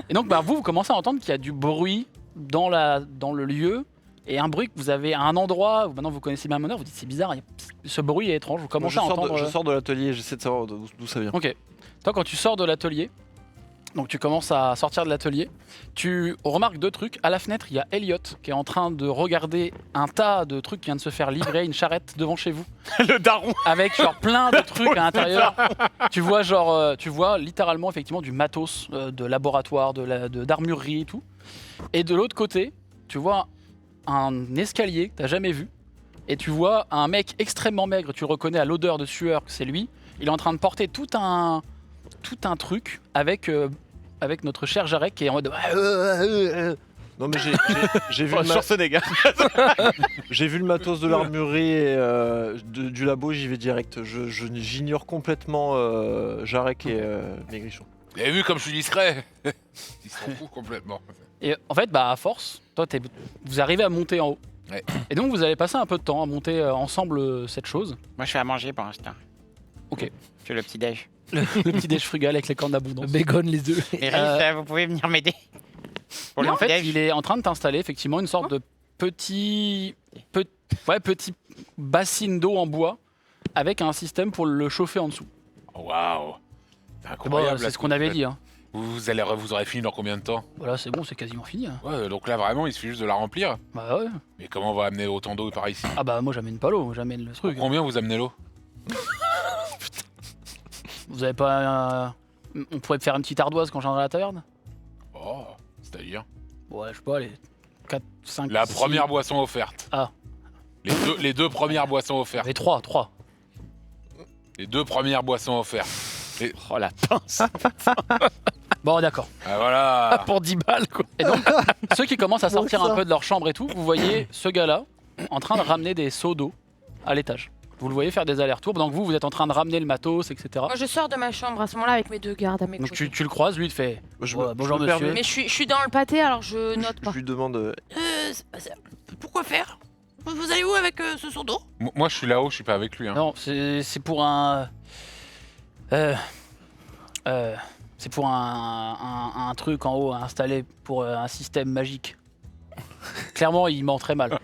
Et donc bah vous commencez à entendre qu'il y a du bruit dans le lieu et un bruit que vous avez à un endroit où maintenant vous connaissez bien Moneur, vous dites c'est bizarre, ce bruit est étrange, vous Moi, commencez je à sors entendre. je sors de l'atelier, j'essaie de savoir d'où ça vient. Ok. Toi, quand tu sors de l'atelier, donc tu commences à sortir de l'atelier, tu remarques deux trucs. À la fenêtre, il y a Elliot qui est en train de regarder un tas de trucs qui vient de se faire livrer, une charrette devant chez vous, Le daron. avec genre plein de trucs à l'intérieur. Tu vois genre, tu vois littéralement effectivement du matos de laboratoire, d'armurerie et tout. Et de l'autre côté, tu vois un escalier que t'as jamais vu. Et tu vois un mec extrêmement maigre, tu le reconnais à l'odeur de sueur que c'est lui. Il est en train de porter tout un truc avec notre cher Jarek qui est en mode. Non mais j'ai vu, Oh, sur ce dégât. j'ai vu le matos de l'armurerie et du labo, j'y vais direct. J'ignore complètement Jarek et Maigrichon. Vous avez vu comme je suis discret? Ils s'en foutent complètement. Et en fait, bah à force, toi, vous arrivez à monter en haut. Ouais. Et donc vous allez passer un peu de temps à monter ensemble cette chose. Moi, je fais à manger pour l'instant. Ok. Je fais le petit déj. Le petit déj frugal avec les cornes d'abondance. Bacon les œufs. Et Riff, vous pouvez venir m'aider. Pour Et le en fait, petit-déj. il est en train de t'installer effectivement une sorte de petit bassine d'eau en bois avec un système pour le chauffer en dessous. Waouh! C'est Bon, incroyable. c'est ce qu'on avait dit. Hein. Vous aurez fini dans combien de temps? Voilà, c'est bon, c'est quasiment fini. Hein. Ouais, donc là vraiment, il suffit juste de la remplir. Bah ouais. Mais comment on va amener autant d'eau par ici? Ah bah moi j'amène pas l'eau, j'amène le truc. Combien vous amenez l'eau? Vous avez pas. On pourrait faire une petite ardoise quand j'entrerai à la taverne? Oh, c'est-à-dire? Ouais, je sais pas, les 4, 5. La première boisson offerte. Ah. Les deux premières boissons offertes. Les 3. Les deux premières boissons offertes. Oh la pince. Bon, d'accord. Ah voilà. Pour 10 balles, quoi. Et donc, ceux qui commencent à sortir un peu de leur chambre et tout, vous voyez ce gars-là en train de ramener des seaux d'eau à l'étage. Vous le voyez faire des allers-retours, donc vous êtes en train de ramener le matos, etc. Moi, je sors de ma chambre à ce moment-là avec mes deux gardes à mes Donc côtés. tu le croises, lui il te fait Je bonjour me monsieur. permets. Mais je suis dans le pâté, alors je note pas. Je lui demande. Pourquoi faire? Vous allez où avec ce seau d'eau? Moi, je suis là-haut, je suis pas avec lui. Hein. Non, c'est pour un. C'est pour un truc en haut à installer pour un système magique. Clairement, il ment très mal.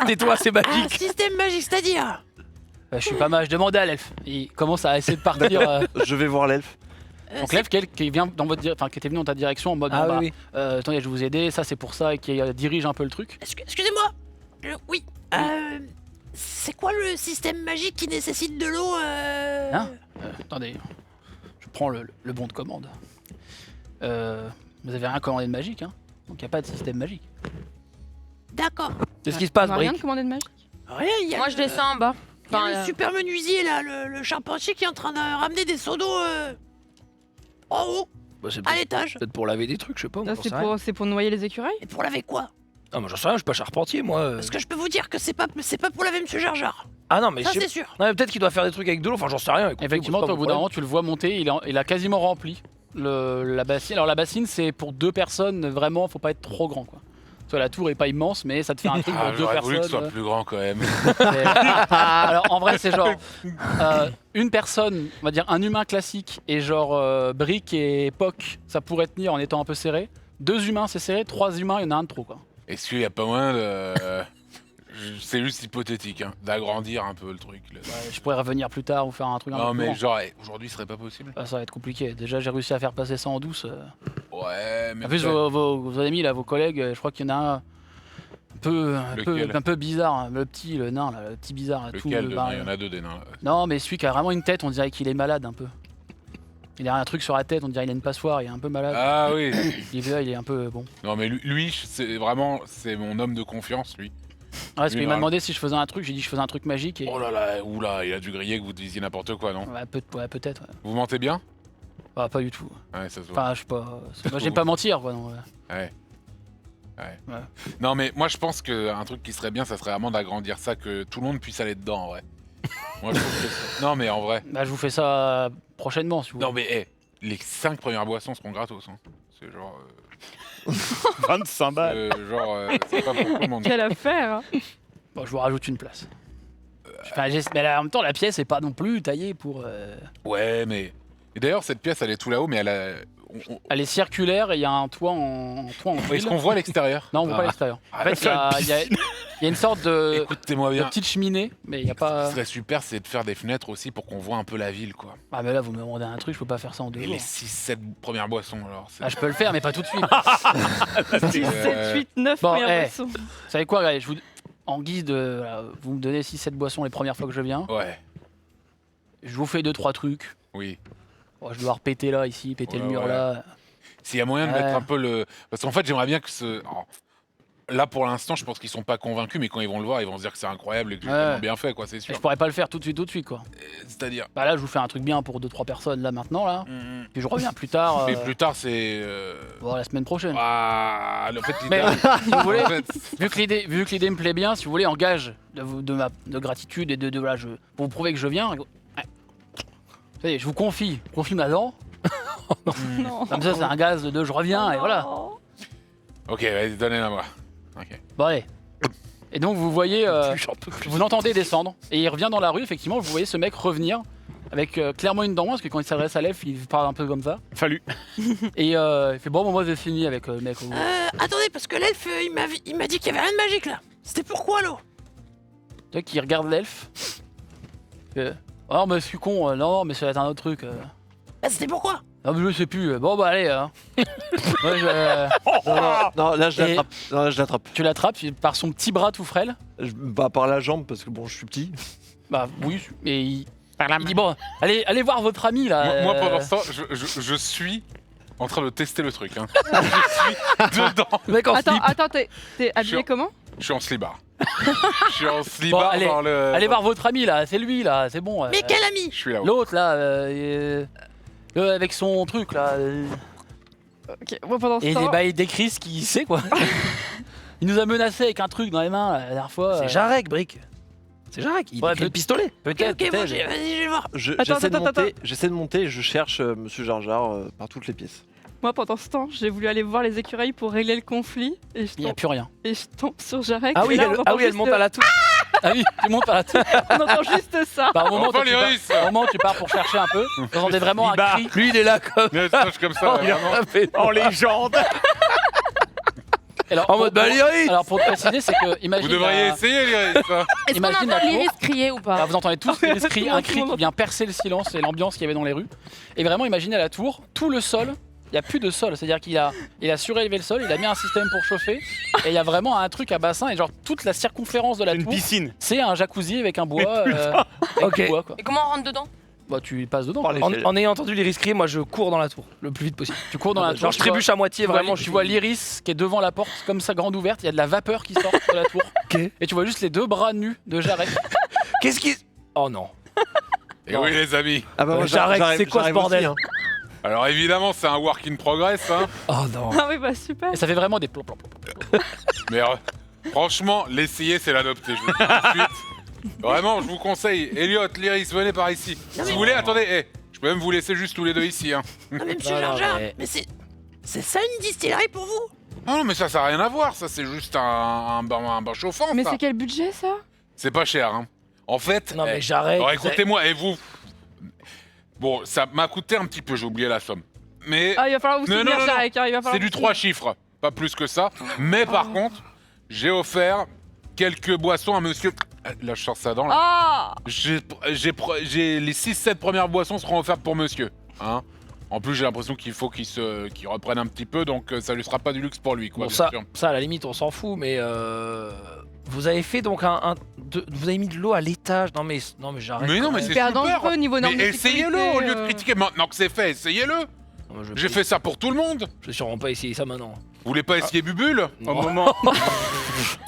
Tais-toi, c'est Ah, magique. système magique, c'est-à-dire? Je suis pas mal, je demandais à l'elfe. Il commence à essayer de partir. Je vais voir l'elfe. Donc l'elfe qui vient dans votre qui était venu dans ta direction en mode Ah bon, oui, attendez, je vais vous aider, ça c'est pour ça, et qui dirige un peu le truc. Excusez-moi. Oui. C'est quoi le système magique qui nécessite de l'eau Hein Attendez, je prends le bon de commande. Vous avez rien commandé de magique, hein? Donc il n'y a pas de système magique. D'accord. C'est ce qui se passe, On a rien Brick. de commandé de magie. Rien, il y a Moi, le- je descends en bas. il y a Enfin, le super menuisier là, le charpentier qui est en train de ramener des seaux d'eau en haut, Bah, c'est à peut-être l'étage. pour laver des trucs, je sais pas. Ça, J'en sais rien. c'est pour noyer les écureuils. Et pour laver quoi? Ah, moi j'en sais rien, je suis pas charpentier, moi. Parce que je peux vous dire que c'est pas pour laver Monsieur Jar Jar. Ah non, mais Ça je sais c'est sûr. Non, mais peut-être qu'il doit faire des trucs avec de l'eau, enfin j'en sais rien. écoutez, Effectivement, c'est pas toi, au mon bout d'un problème. moment, tu le vois monter, il a quasiment rempli la bassine. Alors la bassine, c'est pour 2 personnes, vraiment, faut pas être trop grand, quoi. Toi, la tour est pas immense, mais ça te fait un truc Ah, pour 2 j'aurais voulu que ce personnes. soit plus grand quand même. Alors en vrai, c'est genre une personne, on va dire un humain classique, et genre Brick et Poc, ça pourrait tenir en étant un peu serré. 2 humains, c'est serré. 3 humains, il y en a un de trop, quoi. Est-ce qu'il y a pas moyen de... C'est juste hypothétique, hein, d'agrandir un peu le truc. Là. Je pourrais revenir plus tard ou faire un truc un Non peu plus mais grand. genre, aujourd'hui ce serait pas possible. Ah, ça va être compliqué. Déjà, j'ai réussi à faire passer ça en douce. Ouais, mais... En plus, vos amis, là, vos collègues, je crois qu'il y en a un Lequel un peu bizarre, hein. Le nain, là, le petit bizarre. là, tout Lequel le de... barré. Il y en a deux des nains. Non, mais celui qui a vraiment une tête, on dirait qu'il est malade un peu. Il a un truc sur la tête, on dirait qu'il a une passoire, il est un peu malade. Ah oui. Il est un peu bon. Non mais lui c'est vraiment... C'est mon homme de confiance, lui. parce qu'il m'a heure. demandé si je faisais un truc, j'ai dit que je faisais un truc magique et. Oh là là, oula, il a dû griller que vous disiez n'importe quoi, non? Ouais, peut-être. Ouais. Vous mentez bien? Bah, pas du tout. Ouais, ça se voit. Enfin, je sais pas. Moi, j'aime pas mentir, quoi. Non, Ouais. Ouais. Non, mais moi, je pense qu'un truc qui serait bien, ça serait vraiment d'agrandir ça, que tout le monde puisse aller dedans, en vrai. Moi, je trouve que non, mais en vrai. Bah, je vous fais ça prochainement, si vous voulez. Non, mais les 5 premières boissons seront gratos. Hein. C'est genre. 25 balles. C'est pas pour tout le monde. Quelle affaire hein. Bon, je vous rajoute une place. Enfin, mais là, en même temps, la pièce est pas non plus taillée pour. Ouais, mais. Et d'ailleurs, cette pièce, elle est tout là-haut, mais elle a. Elle est circulaire et il y a un toit en Est-ce tuile. qu'on voit l'extérieur? Non, on voit pas l'extérieur. En fait, il y a une sorte de Écoutez-moi bien. petite cheminée, mais il y a Ce pas. qui serait super, c'est de faire des fenêtres aussi pour qu'on voit un peu la ville, quoi. Ah, mais là, vous me demandez un truc, je peux pas faire ça en 2 Et jours. les 6-7 premières boissons, alors. Ah, je peux le faire, mais pas tout de suite. 6, 7, 8, 9 Bon, premières eh. boissons. Vous savez quoi, regardez, en guise de. Voilà, vous me donnez 6-7 boissons les premières fois que je viens. Ouais, Je vous fais 2-3 trucs. oui. Bon, je dois repéter là, ici, péter le Ouais, mur ouais. là. S'il y a moyen de Ouais. mettre un peu le. Parce qu'en fait, j'aimerais bien que ce. Alors, là, pour l'instant, je pense qu'ils sont pas convaincus, mais quand ils vont le voir, ils vont se dire que c'est incroyable et que j'ai Ouais. tellement bien fait, quoi, c'est Et sûr. je pourrais pas le faire tout de suite, quoi. C'est-à-dire. Bah là, je vous fais un truc bien pour 2-3 personnes là maintenant, là. Mhm. Puis je reviens plus tard. Mais plus tard, c'est. Bon, la semaine prochaine. Ah, le fait, Mais si vous voulez, en fait, vu que l'idée me plaît bien, si vous voulez, en gage de gratitude et de voilà, pour vous prouver que je viens. Ouais. Vous savez, je vous confie ma dent. Non. Comme ça, c'est un gaz de je reviens et voilà. Oh. Ok, vas-y, donnez-la moi. Ok. Bon, allez. Et donc, vous voyez, vous l'entendez descendre. Et il revient dans la rue, effectivement, vous voyez ce mec revenir avec clairement une dent, parce que quand il s'adresse à l'elfe, il parle un peu comme ça. Fallu. Et il fait bon, moi j'ai fini avec le mec. Attendez, parce que l'elfe, il m'a dit qu'il y avait rien de magique là. C'était pourquoi l'eau? Tu vois, qui regarde l'elfe. Oh, mais je suis con, non, mais ça va être un autre truc. Bah, c'était pourquoi? Ah, mais je sais plus. Bon, bah, allez. Hein. Ouais, Non, là je Et- l'attrape. Non, là je l'attrape. tu l'attrapes par son petit bras tout frêle. Bah, par la jambe parce que bon, je suis petit. Bah, oui, et il dit bon, allez voir votre ami là. Moi, pendant ce temps, je suis en train de tester le truc. Hein. Je suis dedans. Le mec en Attends, slip. attends, t'es habillé Sur- comment? Je suis en slibard. Je suis en slibard allez, dans le. Allez voir votre ami là, c'est lui là, c'est bon. Mais quel ami? Je suis là-haut. L'autre là, avec son truc là. Ok, moi pendant ce Et temps. il décrit ce qu'il sait quoi. Il nous a menacé avec un truc dans les mains la dernière fois. C'est Jarek, Brick. C'est Jarek, il Ouais, a le pistolet. Peut-être. Ok, moi, peut-être. vas-y, je vais voir. Attends, J'essaie de monter et je cherche Monsieur Jar Jar par toutes les pièces. Moi pendant ce temps, j'ai voulu aller voir les écureuils pour régler le conflit et Il n'y a plus rien. je tombe sur Jarek. Ah et oui, là, on entend elle juste, monte à la tour. Ah oui, tu montes à la tour. on entend juste ça. Bah, au moment, Enfin, où tu l'Iris. pars, au moment où tu pars pour chercher un peu, vous entendez vraiment un Libar. cri. Lui, il est là comme. Mais je touche comme ça, vraiment. En légende. Alors, En mode bah, Iris. alors pour te préciser, c'est que Vous imagine. devriez essayer, l'Iris. hein. Est-ce qu'on Imagine la entend tour. l'Iris crier ou Bah, pas? vous entendez tous Ah oui, les cris, tout le un monde, cri tout le monde qui vient percer le silence et l'ambiance qu'il y avait dans les rues. Et vraiment, imaginez à la tour, tout le sol, il n'y a plus de sol. C'est-à-dire qu'il a surélevé le sol, il a mis un système pour chauffer, et il y a vraiment un truc à bassin, et genre toute la circonférence de la Une tour, piscine. c'est un jacuzzi avec un bois. Ok. Du bois, quoi. Et comment on rentre dedans? Bah, tu passes dedans. Par quoi. l'échelle. En ayant entendu l'Iris crier, moi je cours dans la tour le plus vite possible. Tu cours dans la tour. Genre je tu vois- trébuche à moitié, tu vois, vraiment. tu vois l'iris qui est devant la porte, comme ça grande ouverte, il y a de la vapeur qui sort de la tour. Ok. Et tu vois juste les deux bras nus de Jarek. Qu'est-ce qui. Oh non. Et oui, les amis. Ah bah moi, Jarek, j'arrive- c'est quoi ce j'arrive aussi, bordel hein. Alors, évidemment, c'est un work in progress. Hein. Oh non. Ah oui, bah super. Et ça fait vraiment des plop plop plop. Mais franchement, l'essayer, c'est l'adopter. Je vous le dis tout de suite. Vraiment, je vous conseille. Elliot, l'Iris, venez par ici. Si vous voulez, attendez. Je peux même vous laisser juste tous les deux ici. Hein. Non, mais monsieur Non, Jar Jar, mais- mais c'est ça une distillerie pour vous? Ah non, mais ça n'a rien à voir. Ça, c'est juste un bain chauffant. Mais ça. c'est quel budget ça? C'est pas cher. Hein. En fait, Non mais Jarek. alors écoutez-moi, et vous. Bon, ça m'a coûté un petit peu, j'ai oublié la somme. Mais Ah, il va falloir vous Non, soutenir, non, non, Jarek. hein, il va falloir c'est du vous 3 chiffres, pas plus que ça. Mais par contre, j'ai offert quelques boissons à monsieur. Là, je sors ça dans là. Ah J'ai les 6-7 premières boissons seront offertes pour monsieur. Hein. En plus, j'ai l'impression qu'il faut qu'il reprenne un petit peu, donc ça lui sera pas du luxe pour lui, quoi. Bon, bien sûr. ça à la limite on s'en fout, mais vous avez fait donc vous avez mis de l'eau à l'étage. Non mais Jarek. Mais non, quand mais même. c'est Hyper super. dangereux au niveau normes Mais de essayez-le sécurité, au lieu de critiquer. Maintenant que c'est fait, essayez-le. Non, mais J'ai fait ça pour tout le monde. Je vais sûrement pas essayer ça maintenant. Vous voulez pas essayer Bubule Au moment.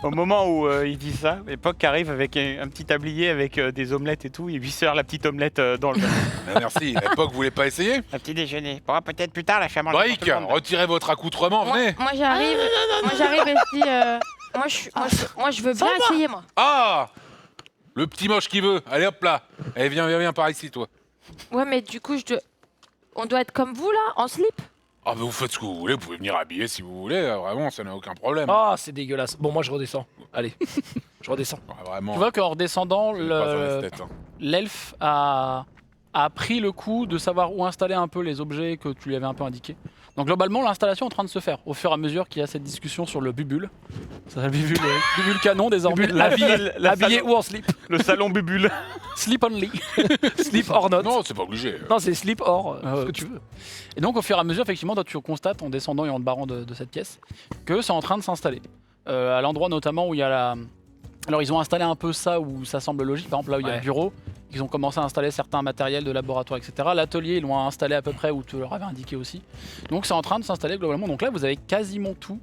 Au moment où il dit ça, Époque arrive avec un petit tablier avec des omelettes et tout, il lui sert la petite omelette dans le Ben, merci. Époque, vous voulez pas essayer? un petit déjeuner. Bon, peut-être plus tard, la chambre. Brick, retirez votre accoutrement, venez. Moi j'arrive et je dis moi je veux bien essayer moi. Ah, le petit moche qui veut. Allez hop là. Allez, viens par ici, toi. Ouais mais du coup on doit être comme vous là, en slip. Ah, mais vous faites ce que vous voulez, vous pouvez venir habiller si vous voulez, vraiment, ça n'a aucun problème. Ah, c'est dégueulasse. Bon, moi je redescends. Allez, je redescends. Ouais, vraiment. Tu vois qu'en redescendant, je vais pas faire les têtes, hein. l'elfe a pris le coup de savoir où installer un peu les objets que tu lui avais un peu indiqués. Donc globalement, l'installation est en train de se faire au fur et à mesure qu'il y a cette discussion sur le bubule. Ça s'appelle bubule canon désormais. Bubule, habillé ou en slip. Le salon bubule. Slip only. Slip or not. Non, c'est pas obligé. Non, c'est slip or ce que tu veux. Et donc au fur et à mesure, effectivement, toi, tu constates en descendant et en te barrant de cette pièce que c'est en train de s'installer. À l'endroit notamment où il y a la... Alors ils ont installé un peu ça où ça semble logique. Par exemple là où il y a le bureau, ils ont commencé à installer certains matériels de laboratoire, etc. L'atelier, ils l'ont installé à peu près où tu leur avais indiqué aussi. Donc c'est en train de s'installer globalement. Donc là, vous avez quasiment tout.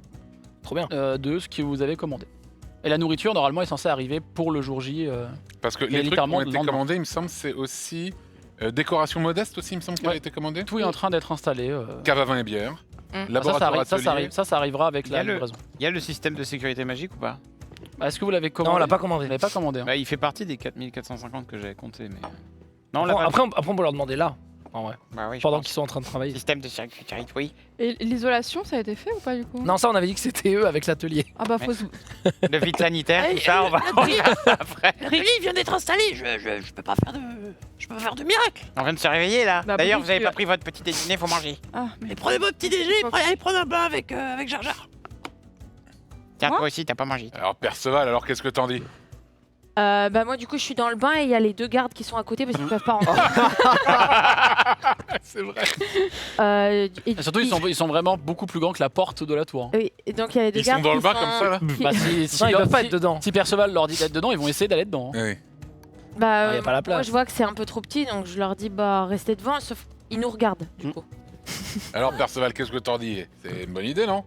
Trop bien. De ce que vous avez commandé. Et la nourriture, normalement, est censée arriver pour le jour J. Parce que il y a les trucs qui littéralement ont le été lendemain. commandés, il me semble, c'est aussi décoration modeste aussi, il me semble qu'elle a Ouais. été commandée. Tout est en train d'être installé. Cave à vin et bière. Mm. Laboratoire atelier. Ça arrivera avec Il y a la le- livraison. Il y a le système de sécurité magique ou pas? Est-ce que vous l'avez commandé? Non, on l'a pas Vous commandé. l'avez pas commandé. Hein. Bah, il fait partie des 4450 que j'avais compté, mais. Non, on l'a Après, pas. on peut leur demander là, en vrai. Bah oui, je Pendant pense. qu'ils sont en train de travailler. Système de sécurité, oui. Et l'isolation, ça a été fait ou pas du coup? Non, ça, on avait dit que c'était eux avec l'atelier. Ah bah faut se... Le vide sanitaire, Hey, tout ça, on va l'atelier- après. L'atelier vient d'être installé, je peux pas faire de miracle. On vient de se réveiller là. Bah, D'ailleurs, Brick, vous avez pas pris votre petit déjeuner, faut manger. Ah, mais... Et prenez votre petit déjeuner, allez prendre un bain avec Jar Jar. Tiens, Quoi toi aussi, t'as pas mangé. Alors Perceval, alors qu'est-ce que t'en dis? Bah moi du coup je suis dans le bain et il y a les deux gardes qui sont à côté parce qu'ils peuvent pas rentrer. C'est vrai. Et surtout, ils sont vraiment beaucoup plus grands que la porte de la tour. Hein. Oui, et donc il y a les deux Ils sont gardes dans qui le bain sont- comme ça là? Bah, si Non, ils leur- peuvent pas si- être dedans. Si Perceval leur dit d'être dedans, ils vont essayer d'aller dedans. hein. Oui. Bah, Ah, y a pas la moi place. je vois que c'est un peu trop petit donc je leur dis bah restez devant sauf ils nous regardent du Mm. coup. Alors Perceval, qu'est-ce que t'en dis? C'est une bonne idée, non?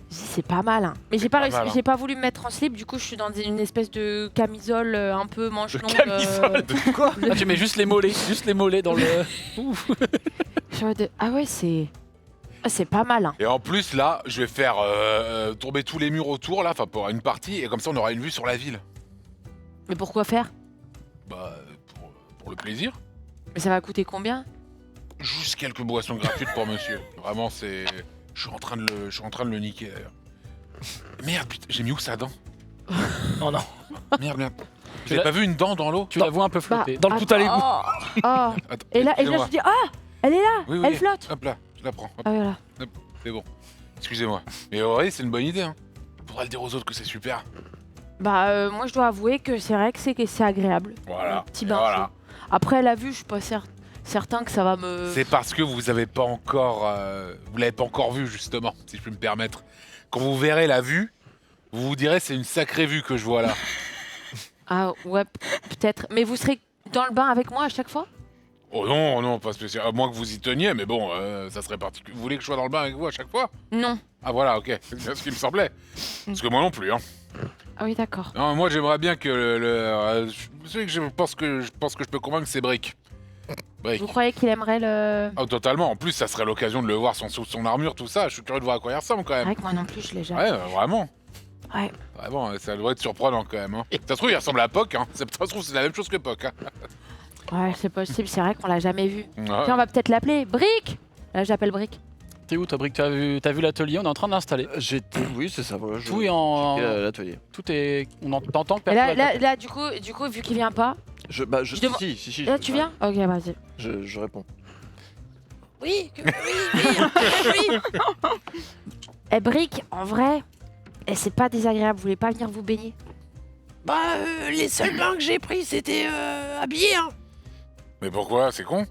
Je dis, c'est pas mal hein. Mais j'ai pas pas réussi, mal, hein. j'ai pas voulu me mettre en slip du coup je suis dans une espèce de camisole un peu manche De longue. camisole, quoi Ah, tu mets juste les mollets dans le. Ouf. Ah ouais c'est pas mal hein. Et en plus là, je vais faire tomber tous les murs autour là, enfin pour une partie, et comme ça on aura une vue sur la ville. Mais pourquoi faire? Bah pour le plaisir. Mais ça va coûter combien? Juste quelques boissons gratuites pour monsieur. Vraiment c'est. Je suis en train de le niquer d'ailleurs. Merde, putain, j'ai mis où sa dent? Oh non. Merde. Tu J'ai l'as- pas vu une dent dans l'eau? Tu la vois un peu flotter. Dans le tout à l'égout. Oh, oh. Attends, Et là excusez-moi. je dis ah elle est là, Oui, elle flotte. Hop là, je la prends. Hop, Ah voilà. c'est bon. Excusez-moi. Mais ouais, c'est une bonne idée. Hein. Faudra le dire aux autres que c'est super. Bah moi je dois avouer que c'est vrai que c'est agréable. Voilà. Un petit Et bain voilà. chaud. Après la vue je suis pas certain que ça va me... C'est parce que vous avez pas encore, vous l'avez pas encore vu justement, si je peux me permettre. Quand vous verrez la vue, vous vous direz c'est une sacrée vue que je vois là. Ah ouais peut-être. Mais vous serez dans le bain avec moi à chaque fois? Oh non, non, pas spécial. À moins que vous y teniez, mais bon, ça serait particulier. Vous voulez que je sois dans le bain avec vous à chaque fois? Non. Ah voilà, ok. C'est bien ce qui me semblait. Parce que moi non plus. Hein. Ah oui d'accord. Non, moi j'aimerais bien que celui que je pense que je peux convaincre, c'est Brick. Brick. Vous croyez qu'il aimerait le... Ah, totalement. En plus, ça serait l'occasion de le voir sous son armure, tout ça. Je suis curieux de voir à quoi il ressemble quand C'est même. vrai que moi non plus je l'ai jamais. Ouais, vraiment. Ouais. Vraiment, ça doit être surprenant quand même. Hein. Ça se trouve, il ressemble à Puck. Hein. Ça se trouve, c'est la même chose que Puck. Hein. Ouais c'est possible, c'est vrai qu'on l'a jamais vu. Ouais. Tiens on va peut-être l'appeler Brick. Là j'appelle Brick. T'es où toi, Brick? T'as vu l'atelier? On est en train d'installer. Oui, c'est ça. Voilà, Tout est en. j'étais à l'atelier. Tout est. T'entends que Et là, Perceval- là du coup vu qu'il vient pas... Je Je demande- si, Là tu viens? Ok vas-y. Je réponds. Oui, oui. Eh Brick, en vrai, c'est pas désagréable, vous voulez pas venir vous baigner? Bah, les seuls bains que j'ai pris, c'était habillé, hein. Mais pourquoi? C'est con.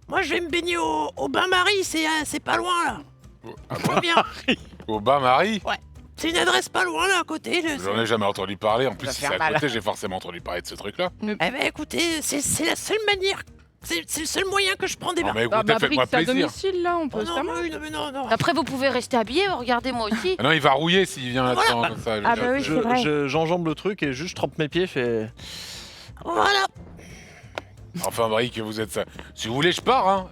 Moi, je vais me baigner au bain-marie, c'est pas loin, là. Ah Trop bien. Au bain-marie? C'est une adresse pas loin, là, à côté. J'en ai jamais entendu parler. En plus, Ça si fait c'est à mal. côté, j'ai forcément entendu parler de ce truc-là. Eh ben, écoutez, c'est la seule manière C'est le seul moyen que je prends des Non, bains. mais Ah, écoutez, bah, Brick, faites-moi c'est à plaisir. domicile, là, on Oh, peut se non, permettre. oui, non, mais non. Après, vous pouvez rester habillé, regardez moi aussi. Ah non, il va rouiller s'il vient là-dedans comme ça. je veux Ah dire. bah oui, c'est vrai. J'enjambe le truc et juste je trempe mes pieds, fait. Voilà. Enfin, Brick, vous êtes ça. Si vous voulez, je pars. Hein.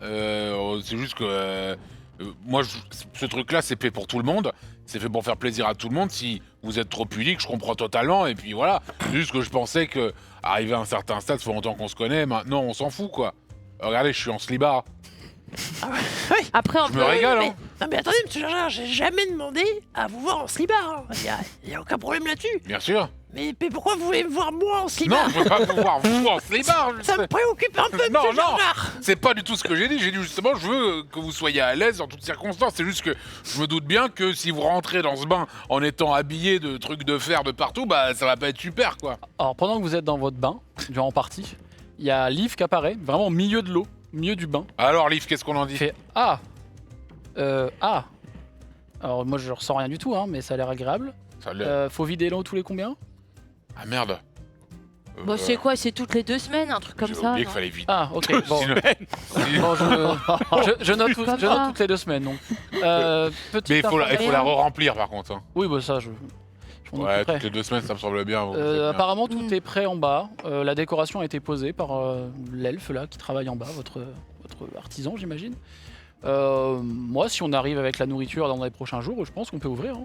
C'est juste que moi, ce truc-là, c'est fait pour tout le monde. C'est fait pour faire plaisir à tout le monde. Si vous êtes trop pudique, je comprends totalement. Et puis voilà. C'est juste que je pensais que arrivé à un certain stade, ça fait longtemps qu'on se connaît. Maintenant, on s'en fout, quoi. Regardez, je suis en slibard. Après, on Je peut... me régale, mais, hein. non mais attendez, monsieur Jar, j'ai jamais demandé à vous voir en slibard. Il y a aucun problème là-dessus. Bien sûr. Mais pourquoi vous voulez me voir moi en Non, slibard? je veux pas vous voir vous en slibard. Ça me préoccupe un peu, Non, monsieur non. Jar. C'est pas du tout ce que j'ai dit. J'ai dit justement, je veux que vous soyez à l'aise en toutes circonstances. C'est juste que je me doute bien que si vous rentrez dans ce bain en étant habillé de trucs de fer de partout, bah ça va pas être super, quoi. Alors, pendant que vous êtes dans votre bain, durant partie, il y a Liv qui apparaît, vraiment au milieu de l'eau, au milieu du bain. Alors, Liv, qu'est-ce qu'on en Il dit? fait Ah Ah Alors, moi, je ressens rien du tout, hein, mais ça a l'air agréable. Ça l'a- Faut vider l'eau tous les combien? Ah merde. Bon, c'est quoi? C'est toutes les 2 semaines, un truc comme J'ai ça oublié non qu'il fallait vite. Ah, ok. Bon, Sinon- bon, je note, Comme je note ça. toutes les 2 semaines. Donc. Petite Mais il faut la information. re-remplir par contre. Hein. Oui, bah ça, je m'en Ouais, occuperai. toutes les 2 semaines, ça me semble bien. vous faites bien. Apparemment, tout Mm. est prêt en bas. La décoration a été posée par l'elfe là qui travaille en bas, votre artisan, j'imagine. Moi, si on arrive avec la nourriture dans les prochains jours, je pense qu'on peut ouvrir. Hein.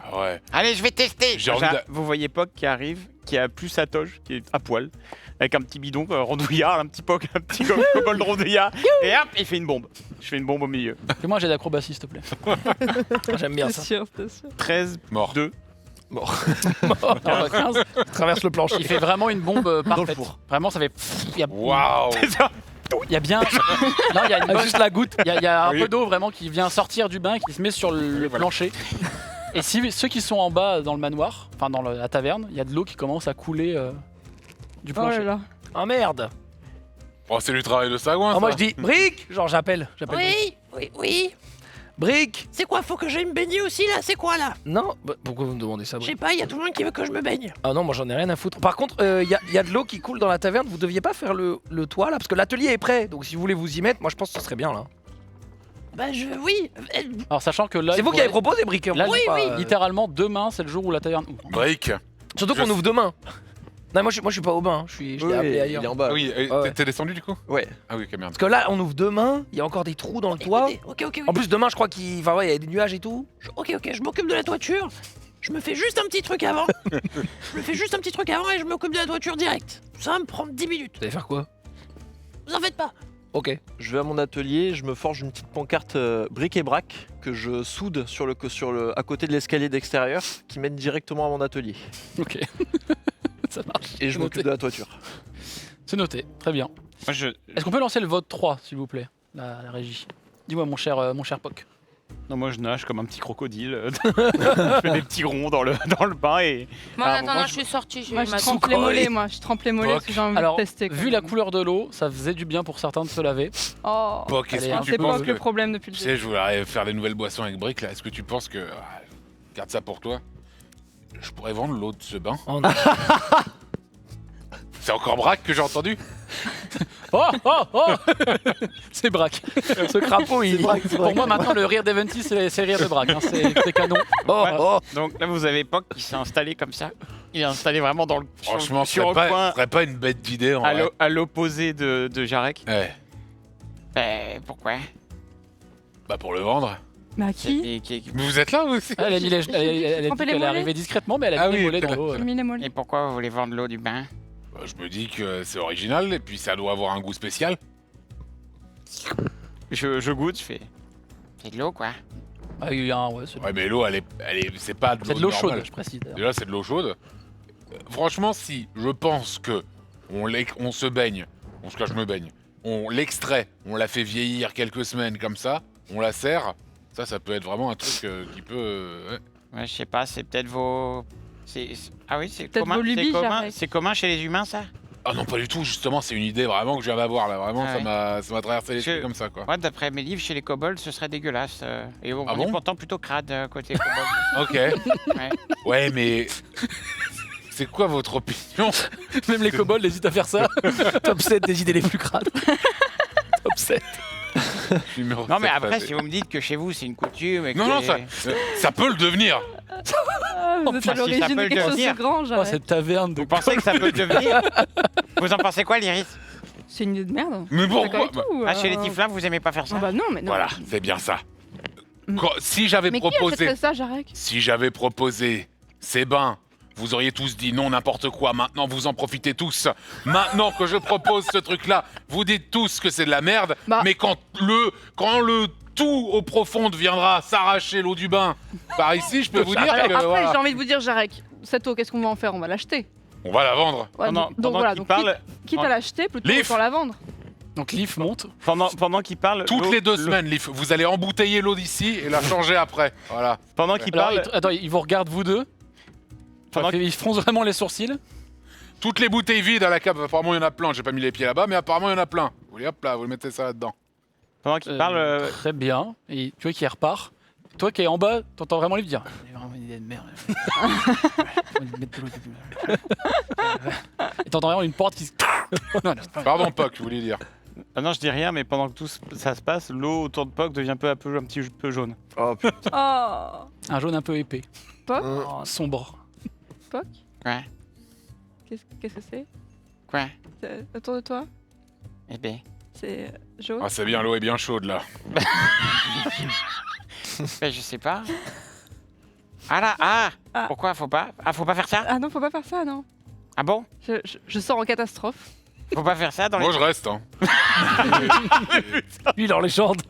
Ah ouais. Allez, je vais tester. J'ai envie Déjà, de- vous voyez Poc qui arrive, qui a plus sa toge, qui est à poil, avec un petit bidon rondouillard, un petit Poc, un petit kobold rondouillard, et hop, il fait une bombe. Je fais une bombe au milieu. Fais-moi un jet d'acrobatie, s'il te plaît. J'aime bien C'est ça. sûr, c'est sûr. 13, Mort. 2. Ah, bah, 15. Traverse le plancher. Il fait vraiment une bombe parfaite. four. Vraiment, ça fait. Il y a, Waouh. il y a bien. Non, il y a une bonne- Juste la goutte. Il y a un Oui. peu d'eau vraiment qui vient sortir du bain, qui se met sur le voilà. plancher. Et si ceux qui sont en bas dans le manoir, enfin dans la taverne, il y a de l'eau qui commence à couler du Oh là plancher. là. Ah merde. Oh, c'est du travail de sagouin. Ah, moi ça. je dis Brick. Genre j'appelle. Brick. Oui. Brick. C'est quoi, faut que j'aille me baigner aussi là? C'est quoi là? Non. Bah, pourquoi vous me demandez ça, Je Brick? sais pas, il y a tout le monde qui veut que je me baigne. Ah non, moi j'en ai rien à foutre. Par contre, il y a de l'eau qui coule dans la taverne. Vous deviez pas faire le toit là, parce que l'atelier est prêt. Donc si vous voulez vous y mettre, moi je pense que ce serait bien là. Bah oui. Alors sachant que là, C'est il vous qui avez faudrait- proposé, Brick. hein. Là, Moi, oui, c'est pas, oui. Littéralement demain, c'est le jour où la taverne ouvre. Brick. Surtout Je qu'on sais- ouvre demain. Non, moi je suis pas au bain. Je l'ai Oui, appelé il ailleurs. est en bas. Ah oui, ouais. t'es descendu du coup? Ouais. Ah oui, ok, merde. Parce que là, on ouvre demain. Il y a encore des trous dans le toit. Écoutez, ok. En plus, demain, je crois qu'il enfin, ouais, il y a des nuages et tout. Ok, je m'occupe de la toiture. Je me fais juste un petit truc avant. Je me fais juste un petit truc avant et je m'occupe de la toiture direct. Ça va me prendre 10 minutes. Vous allez faire quoi? Vous en faites pas. Ok. Je vais à mon atelier, je me forge une petite pancarte bric-et-brac que je soude à côté de l'escalier d'extérieur qui mène directement à mon atelier. Ok. Ça marche. Et je C'est m'occupe noté. de la toiture. C'est noté. Très bien. Moi, je... Est-ce qu'on peut lancer le vote 3, s'il vous plaît, la régie? Dis-moi, mon cher Poc. Non, moi, je nage comme un petit crocodile. Je fais des petits ronds dans le bain et... Moi, en Ah, attendant, moi, je suis sortie, j'ai Moi, eu je ma trempe les mollets, moi. Je trempe les mollets parce que j'ai envie Alors, de tester. vu la couleur de l'eau, ça faisait du bien pour certains de se laver. Oh. Poc, est-ce Allez, que hein, tu C'est penses pas que... le problème depuis le Tu début. sais, je voulais faire des nouvelles boissons avec Brick là. Est-ce que tu penses que... garde ça pour toi. Je pourrais vendre l'eau de ce bain. Oh, non. C'est encore Braque que j'ai entendu? Oh, oh, oh C'est Braque. Ce crapaud, il. Pour moi, maintenant, le rire d'Eventy, c'est le rire de Braque. Hein. C'est canon. Oh, Ouais. oh. Donc là, vous avez Poc qui s'est installé comme ça. Il est installé vraiment dans le... Franchement, ce sur serait le coin, pas une bête d'idée en vrai. à l'opposé de Jarek. Ouais. Pourquoi? Bah pour le vendre. Mais à qui Mais vous êtes là vous aussi? Elle a dit elle a dit Tremper les qu'elle est mollets arrivée discrètement, mais elle a Ah mis les oui, mollets dans elle a- l'eau. J'ai mis les mollets. Et pourquoi vous voulez vendre l'eau du bain? Bah, je me dis que c'est original et puis ça doit avoir un goût spécial. Je goûte, je fais... C'est de l'eau, quoi. Ah, il y a un, ouais, c'est Ouais mais l'eau c'est pas de c'est de l'eau normale. chaude, je précise. d'ailleurs. Déjà c'est de l'eau chaude. Franchement si je pense que on se baigne, en tout cas je me baigne, on l'extrait, on la fait vieillir quelques semaines comme ça, on la sert, ça peut être vraiment un truc qui peut... ouais. Ouais, je sais pas, c'est peut-être vos... Ah oui, c'est Peut-être commun, vos lubies, Jarek. c'est commun chez les humains, ça? Ah non pas du tout, justement c'est une idée vraiment que je viens d'avoir là, vraiment Ah ça m'a traversé l'esprit Je- comme ça quoi. Ouais, d'après mes livres, chez les kobolds, ce serait dégueulasse. Et on Ah est bon pourtant plutôt crade côté kobold. Ok. Ouais. Ouais mais C'est quoi votre opinion? Même les kobolds hésitent à faire ça. Top 7 des idées les plus crades. Top 7. Numéro Non, mais 7, après, vas-y. si vous me dites que chez vous, c'est une coutume. Et que Non, non, c'est- ça peut le devenir. Ah, vous êtes putain, à si ça l'origine peut de le quelque chose devenir. de grand, Oh, j'arrête. cette taverne de. Vous pensez que ça peut le devenir? Vous en pensez quoi, l'Iris? C'est une idée de merde. Mais D'accord pourquoi avec tout, Ah, chez les Tiflins, vous aimez pas faire ça? Ah bah non, mais non. Voilà, c'est bien ça. Mm. Si j'avais Mais qui proposé, achèterait ça, Jarek? si j'avais proposé ces bains, vous auriez tous dit non, n'importe quoi. Maintenant, vous en profitez tous. Maintenant que je propose ce truc-là, vous dites tous que c'est de la merde. Bah. Mais quand le tout au profond viendra s'arracher l'eau du bain par ici, je peux vous dire que Après, voilà, j'ai envie de vous dire, Jarek, cette eau, qu'est-ce qu'on va en faire? On va l'acheter. on va la vendre. Ouais, Pendant, donc pendant voilà, qu'il donc parle, quitte à l'acheter, plutôt Leaf. autant la vendre. Donc Leaf monte. pendant qu'il parle, Toutes l'eau- les 2 l'eau- semaines, Leaf, vous allez embouteiller l'eau d'ici et la changer après. Voilà. Pendant qu'il Alors, parle, attends, ils vous regardent vous deux. Pendant Ils froncent vraiment les sourcils. Toutes les bouteilles vides à la cave, apparemment il y en a plein. J'ai pas mis les pieds là-bas, mais apparemment il y en a plein. Vous voulez, hop là, vous mettez ça là-dedans. pendant qu'il parle, Très bien. Et tu vois qu'il repart. Toi qui es en bas, t'entends vraiment Leaf dire c'est vraiment une idée de merde. Et t'entends vraiment une porte qui se. Non, non, Pardon, Puck, vous voulez dire. ah non, je dis rien, mais pendant que tout ça se passe, l'eau autour de Puck devient peu à peu un petit peu jaune. Oh putain. Oh. un jaune un peu épais. Puck Oh, sombre. Puck Quoi? Qu'est-ce que c'est? Quoi? C'est autour de toi? Eh ben, C'est jaune? Ah, c'est bien, l'eau est bien chaude là. ben, je sais pas. Ah là, ah, Ah. pourquoi faut pas? Ah, faut pas faire ça? Ah non, faut pas faire ça, non. Ah bon? Je sors en catastrophe. Faut pas faire ça dans les... Moi je reste, hein. Lui, il en légende.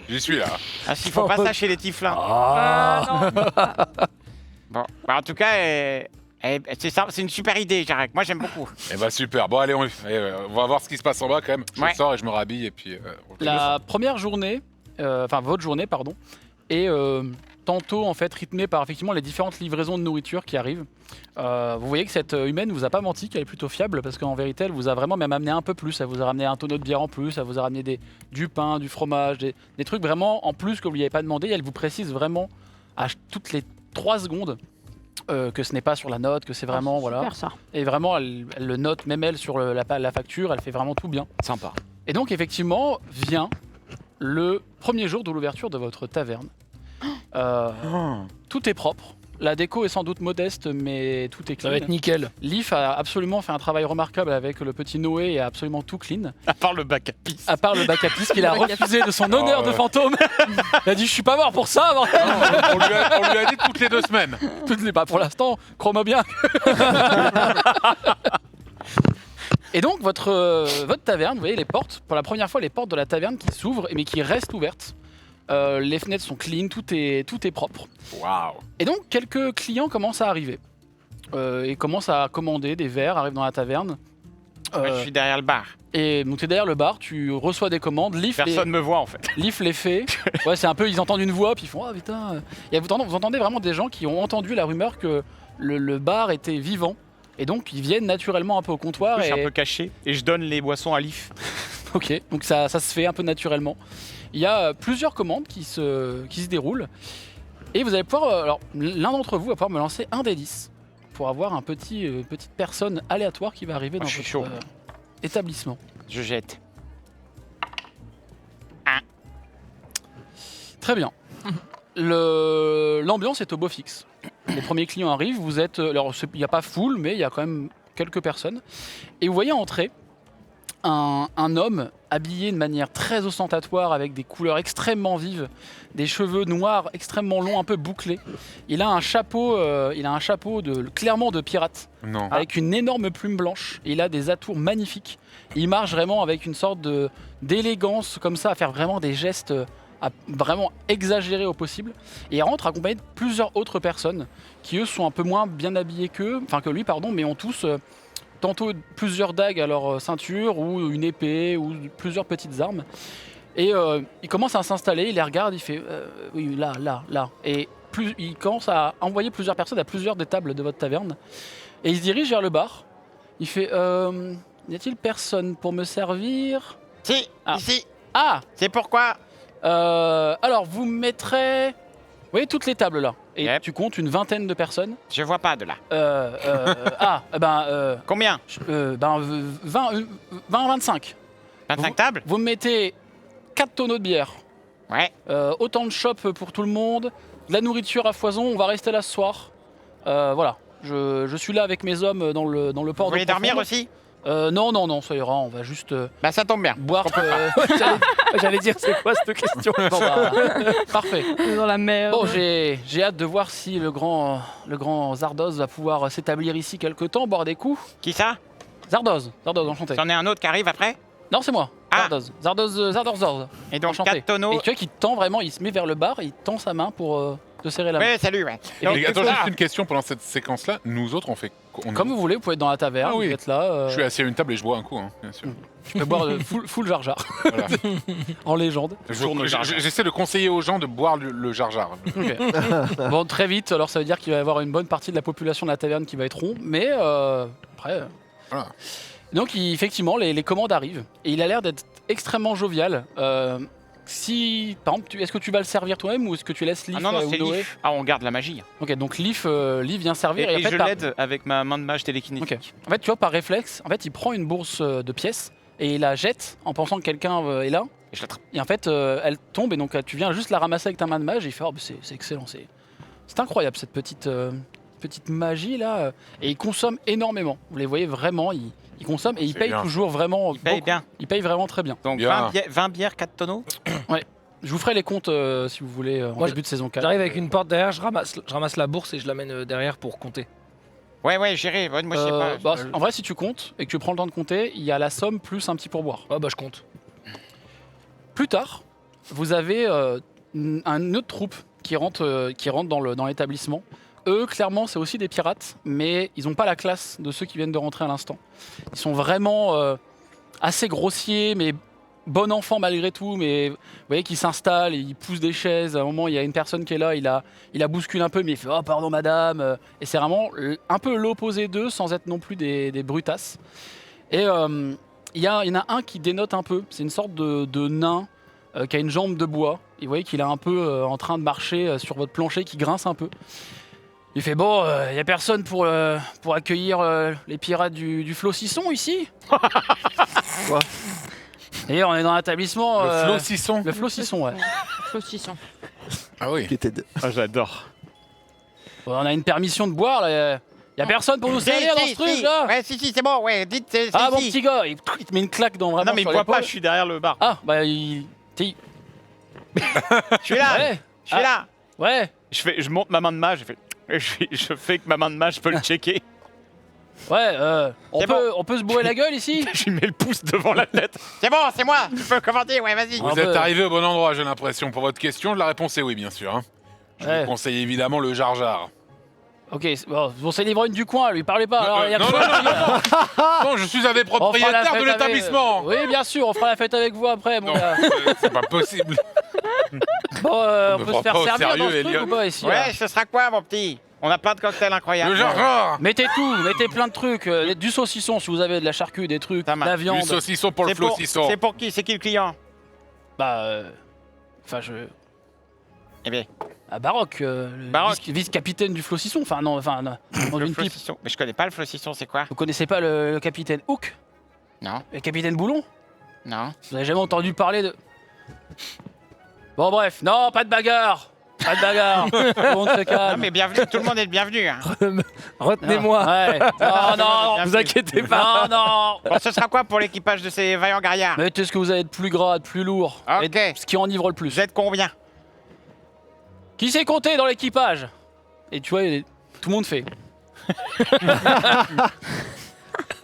J'y suis là. Ah si, faut pas ça chez les Tiflins. Ah non. Bon, bah en tout cas, c'est ça, c'est une super idée, Jarek. Moi, j'aime beaucoup. Eh bah super, bon allez, on va voir ce qui se passe en bas quand même. Je Ouais. sors et je me rhabille et puis... La première journée, enfin votre journée, pardon, est tantôt en fait rythmée par effectivement les différentes livraisons de nourriture qui arrivent. Vous voyez que cette humaine vous a pas menti, qu'elle est plutôt fiable parce qu'en vérité elle vous a vraiment même amené un peu plus. Elle vous a ramené un tonneau de bière en plus, elle vous a ramené du pain, du fromage, des trucs vraiment en plus que vous lui avez pas demandé. Et elle vous précise vraiment à toutes les 3 secondes que ce n'est pas sur la note, que c'est vraiment voilà. Super ça. Et vraiment elle le note même elle sur la facture, elle fait vraiment tout bien. Sympa. Et donc effectivement vient le premier jour de l'ouverture de votre taverne. Tout est propre. La déco est sans doute modeste, mais tout est clean. Ça va être nickel. Leaf a absolument fait un travail remarquable avec le petit Noé et a absolument tout clean. À part le bac à pisse. À part le bac à pisse qu'il a Le bac à refusé de son honneur Oh, de ouais. fantôme. Il a dit je suis pas mort pour ça, bordel. on lui a dit toutes les 2 semaines. Toutes les, bah, pour l'instant, crois-moi bien. Et donc votre taverne, vous voyez les portes, pour la première fois les portes de la taverne qui s'ouvrent mais qui restent ouvertes. Les fenêtres sont clean, tout est propre. Waouh. Et donc quelques clients commencent à arriver et commencent à commander des verres, arrivent dans la taverne. Moi, je suis derrière le bar. Et donc t'es derrière le bar, tu reçois des commandes, Leaf Personne me voit en fait. les fait. Ouais, c'est un peu, ils entendent une voix, puis ils font ah putain. Et vous entendez vraiment des gens qui ont entendu la rumeur que le bar était vivant. Et donc ils viennent naturellement un peu au comptoir. Je suis Et... un peu caché et je donne les boissons à Leaf. Ok, donc ça se fait un peu naturellement. Il y a plusieurs commandes qui se déroulent. Et vous allez pouvoir, alors l'un d'entre vous va pouvoir me lancer un des 10 pour avoir une petite personne aléatoire qui va arriver dans je suis votre chaud. établissement. Je jette. Très bien. L'ambiance est au beau fixe. Les premiers clients arrivent, vous êtes... Alors il n'y a pas full, mais il y a quand même quelques personnes. Et vous voyez entrer un homme habillé de manière très ostentatoire avec des couleurs extrêmement vives, des cheveux noirs extrêmement longs, un peu bouclés. Il a un chapeau, clairement de pirate, Non. avec une énorme plume blanche. Et il a des atours magnifiques. Il marche vraiment avec une sorte d'élégance comme ça, à faire vraiment des gestes vraiment exagérés au possible. Et il rentre accompagné de plusieurs autres personnes qui eux sont un peu moins bien habillées que lui, mais ont tous tantôt plusieurs dagues à leur ceinture ou une épée ou plusieurs petites armes. Et il commence à s'installer, il les regarde, il fait oui là. Et il commence à envoyer plusieurs personnes à plusieurs des tables de votre taverne. Et il se dirige vers le bar. Il fait y a-t-il personne pour me servir? Si, Ah. ici. Ah C'est pourquoi alors vous me mettrez Oui, toutes les tables là. Et Yep. tu comptes une vingtaine de personnes. Je vois pas de là. Combien 25. 25 tables? Vous me mettez 4 tonneaux de bière. Ouais. Autant de shops pour tout le monde. De la nourriture à foison. On va rester là ce soir. Voilà. Je suis là avec mes hommes dans le port Vous de voulez dormir aussi? Non, ça ira. On va juste Ça tombe bien. boire. J'allais dire, c'est quoi cette question? Bon, parfait. On est dans la merde. Bon, j'ai hâte de voir si le grand Zardoz va pouvoir s'établir ici quelque temps, boire des coups. Qui ça? Zardoz, enchanté. C'en est un autre qui arrive après? Non, c'est moi. Ah. Zardoz. Et donc Enchanté. 4 tonneaux. Et tu vois qu'il tend vraiment, il se met vers le bar, il tend sa main pour te serrer la main. Ouais, salut, ouais. Et Donc, les gars, attends, ah, juste une question pendant cette séquence-là. Nous autres, on fait. Comme vous voulez, vous pouvez être dans la taverne, Ah oui. vous êtes là. Je suis assis à une table et je bois un coup, hein, bien sûr. Tu peux boire full Jar Jar, Voilà. en légende. J'essaie de conseiller aux gens de boire le jar-jar. Ok. Bon, très vite, alors ça veut dire qu'il va y avoir une bonne partie de la population de la taverne qui va être rond, mais après. Voilà. Donc, effectivement, les commandes arrivent et il a l'air d'être extrêmement jovial. Si, par exemple, est-ce que tu vas le servir toi-même ou est-ce que tu laisses Leaf Ah non, ou c'est Noé Leaf. Ah, on garde la magie. Ok, donc Leaf vient servir Et en fait, je l'aide avec ma main de mage télékinétique. Ok. En fait, tu vois, par réflexe, en fait, il prend une bourse de pièces et il la jette en pensant que quelqu'un est là. Et je l'attrape. Et en fait, elle tombe et donc tu viens juste la ramasser avec ta main de mage et il fait oh, bah, c'est excellent, c'est incroyable cette petite magie là. Et il consomme énormément. Vous les voyez vraiment, il consomme et il C'est paye bien. toujours vraiment. Il paye beaucoup. bien. Il paye vraiment très bien. Donc Bien. 20 bières, 4 tonneaux. Je vous ferai les comptes si vous voulez en Moi, début de saison 4. J'arrive avec une porte derrière, je ramasse la bourse et je l'amène derrière pour compter. Ouais, j'irai. Ouais, moi, je sais pas. Bah, en vrai, si tu comptes et que tu prends le temps de compter, il y a la somme plus un petit pourboire. Ouais, bah je compte. Plus tard, vous avez une autre troupe qui rentre dans l'établissement. Eux, clairement, c'est aussi des pirates, mais ils n'ont pas la classe de ceux qui viennent de rentrer à l'instant. Ils sont vraiment assez grossiers, mais bon enfant malgré tout. Mais vous voyez qu'ils s'installent, ils poussent des chaises. À un moment, il y a une personne qui est là, il la bouscule un peu, mais il fait « Oh, pardon, madame !» Et c'est vraiment un peu l'opposé d'eux, sans être non plus des brutasses. Et il y en a un qui dénote un peu. C'est une sorte de nain qui a une jambe de bois. Et vous voyez qu'il est un peu en train de marcher sur votre plancher, qui grince un peu. Il fait bon, il n'y a personne pour accueillir les pirates du Flocisson ici. Quoi? Et on est dans l'établissement. Le Flocisson. Le Flocisson, ouais. Saucisson. Ah oui. Qui était Ah, j'adore. On a une permission de boire. Il n'y a personne pour nous servir dans ce truc là. Ouais, si, c'est bon. Ouais, dites, c'est Ah mon ici. petit gars, il te met une claque dans vraiment Non, mais il sur me voit pas, l'épaule. je suis derrière le bar. Ah bah Je suis là. ouais, Je suis là. ouais. Je monte ma main de mage. Je fais que ma main de mage, je peux le checker. Ouais, on C'est peut se bourrer la gueule ici. Je lui mets le pouce devant la tête. C'est bon, c'est moi. Tu peux commenter. Ouais, vas-y. Ouais. Vous êtes arrivé au bon endroit, j'ai l'impression. Pour votre question, la réponse est oui, bien sûr. Hein. Je Ouais. vous conseille évidemment le jar-jar. Ok, bon, c'est l'ivrogne du coin, lui parlez pas. Alors, il y a non, quoi non, je suis un des On fera la propriétaires fête de l'établissement. Oui, bien sûr, on fera la fête avec vous après, mon Non, gars. c'est pas possible. Bon, On on me peut prend se faire pas au servir sérieux, dans ce truc Elliot. ou pas ici là Ouais, ce sera quoi, mon petit? On a plein de cocktails incroyables. Le jar-jar. Mettez tout, mettez plein de trucs, du saucisson si vous avez de la charcuterie, des trucs, Ça de marche. la Du viande. saucisson pour le C'est pour, Flocisson. c'est pour qui? C'est qui le client? Bah, enfin Eh bien, Baroque, Baroque. vice-capitaine du Flocisson. Enfin non, dans le une pipe. Flocisson. Mais je connais pas le Flocisson, c'est quoi? Vous connaissez pas le capitaine Hook, Non, le capitaine Boulon? non. Vous avez jamais entendu parler de... Bon bref, non, pas de bagarre. Pas de bagarre. Tout le monde se Non, calme. mais bienvenue, tout le monde est le bienvenu. Hein. Retenez-moi. Ouais. Non, non, Vous inquiétez pas. non, non. Bon, ce sera quoi pour l'équipage de ces vaillants gaillards? Mettez ce que vous avez de plus gras, de plus lourd. Ok. Et ce qui enivre le plus. Vous êtes combien? Qui s'est compté dans l'équipage? Et tu vois, tout le monde fait.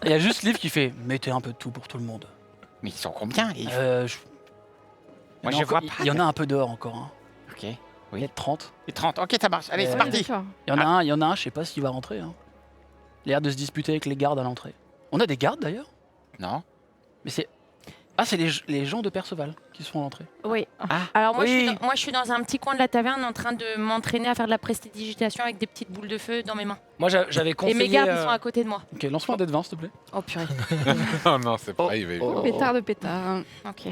Il y a juste Liv qui fait mettez un peu de tout pour tout le monde. Mais ils sont combien? Il y Moi, en a je encore- vois pas. il y en a un peu dehors encore. Hein. Ok. Il y a 30. Et 30. Ok, ça marche. Allez, c'est Ouais. parti. D'accord. Il y en a un, je sais pas s'il va rentrer. Hein. Il a l'air de se disputer avec les gardes à l'entrée. On a des gardes d'ailleurs? Non. Mais c'est. Ah, c'est les gens de Perceval qui sont à l'entrée. Oui. Ah. Alors moi, Oui. je suis dans un petit coin de la taverne en train de m'entraîner à faire de la prestidigitation avec des petites boules de feu dans mes mains. Moi, j'avais Et conseillé. mes gardes, ils sont à côté de moi. Ok, lance-moi un dé de 20 s'il te plaît. Oh purée. Non, non, c'est pas arrivé. Oh. Pétard de pétard. Ok.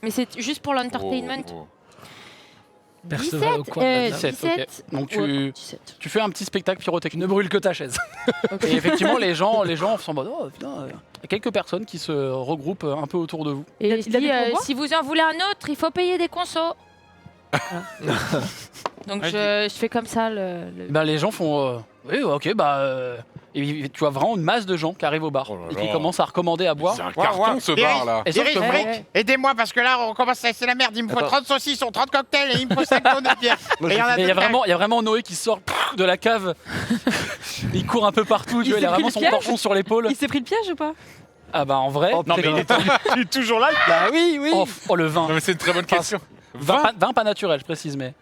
Mais c'est juste pour l'entertainment. Oh, oh. Perceval au coin de la table. 17, ok. Donc Ouais, tu fais un petit spectacle pyrotechnique. Ne brûle que ta chaise. Et effectivement, les gens sont en mode oh putain, il y a quelques personnes qui se regroupent un peu autour de vous. Et Il a je des dis, pourboires si vous en voulez un autre, il faut payer des consos. Voilà. Donc je fais comme ça Ben, les gens font oui, ok, et tu vois vraiment une masse de gens qui arrivent au bar Oh là et qui là. commencent à recommander à boire. C'est un carton ce bar là. Et sauf Iris, que Brick, moi- aidez-moi parce que là on commence à c'est la merde. Il me faut Attends. 30 saucissons, 30 cocktails et il me faut 5 tonnes de bière. Moi, Et il y en a mais il y a deux vraiment, il y a vraiment Noé qui sort de la cave. Il court un peu partout, tu Il vois, il s'est a pris vraiment le son piège torchon sur l'épaule. Il s'est pris le piège ou pas? Ah bah en vrai, Oh, Non mais il est toujours là. Bah oui, oui. oh, le vin. Non mais c'est une très bonne question. 20 pas naturel, je précise, mais.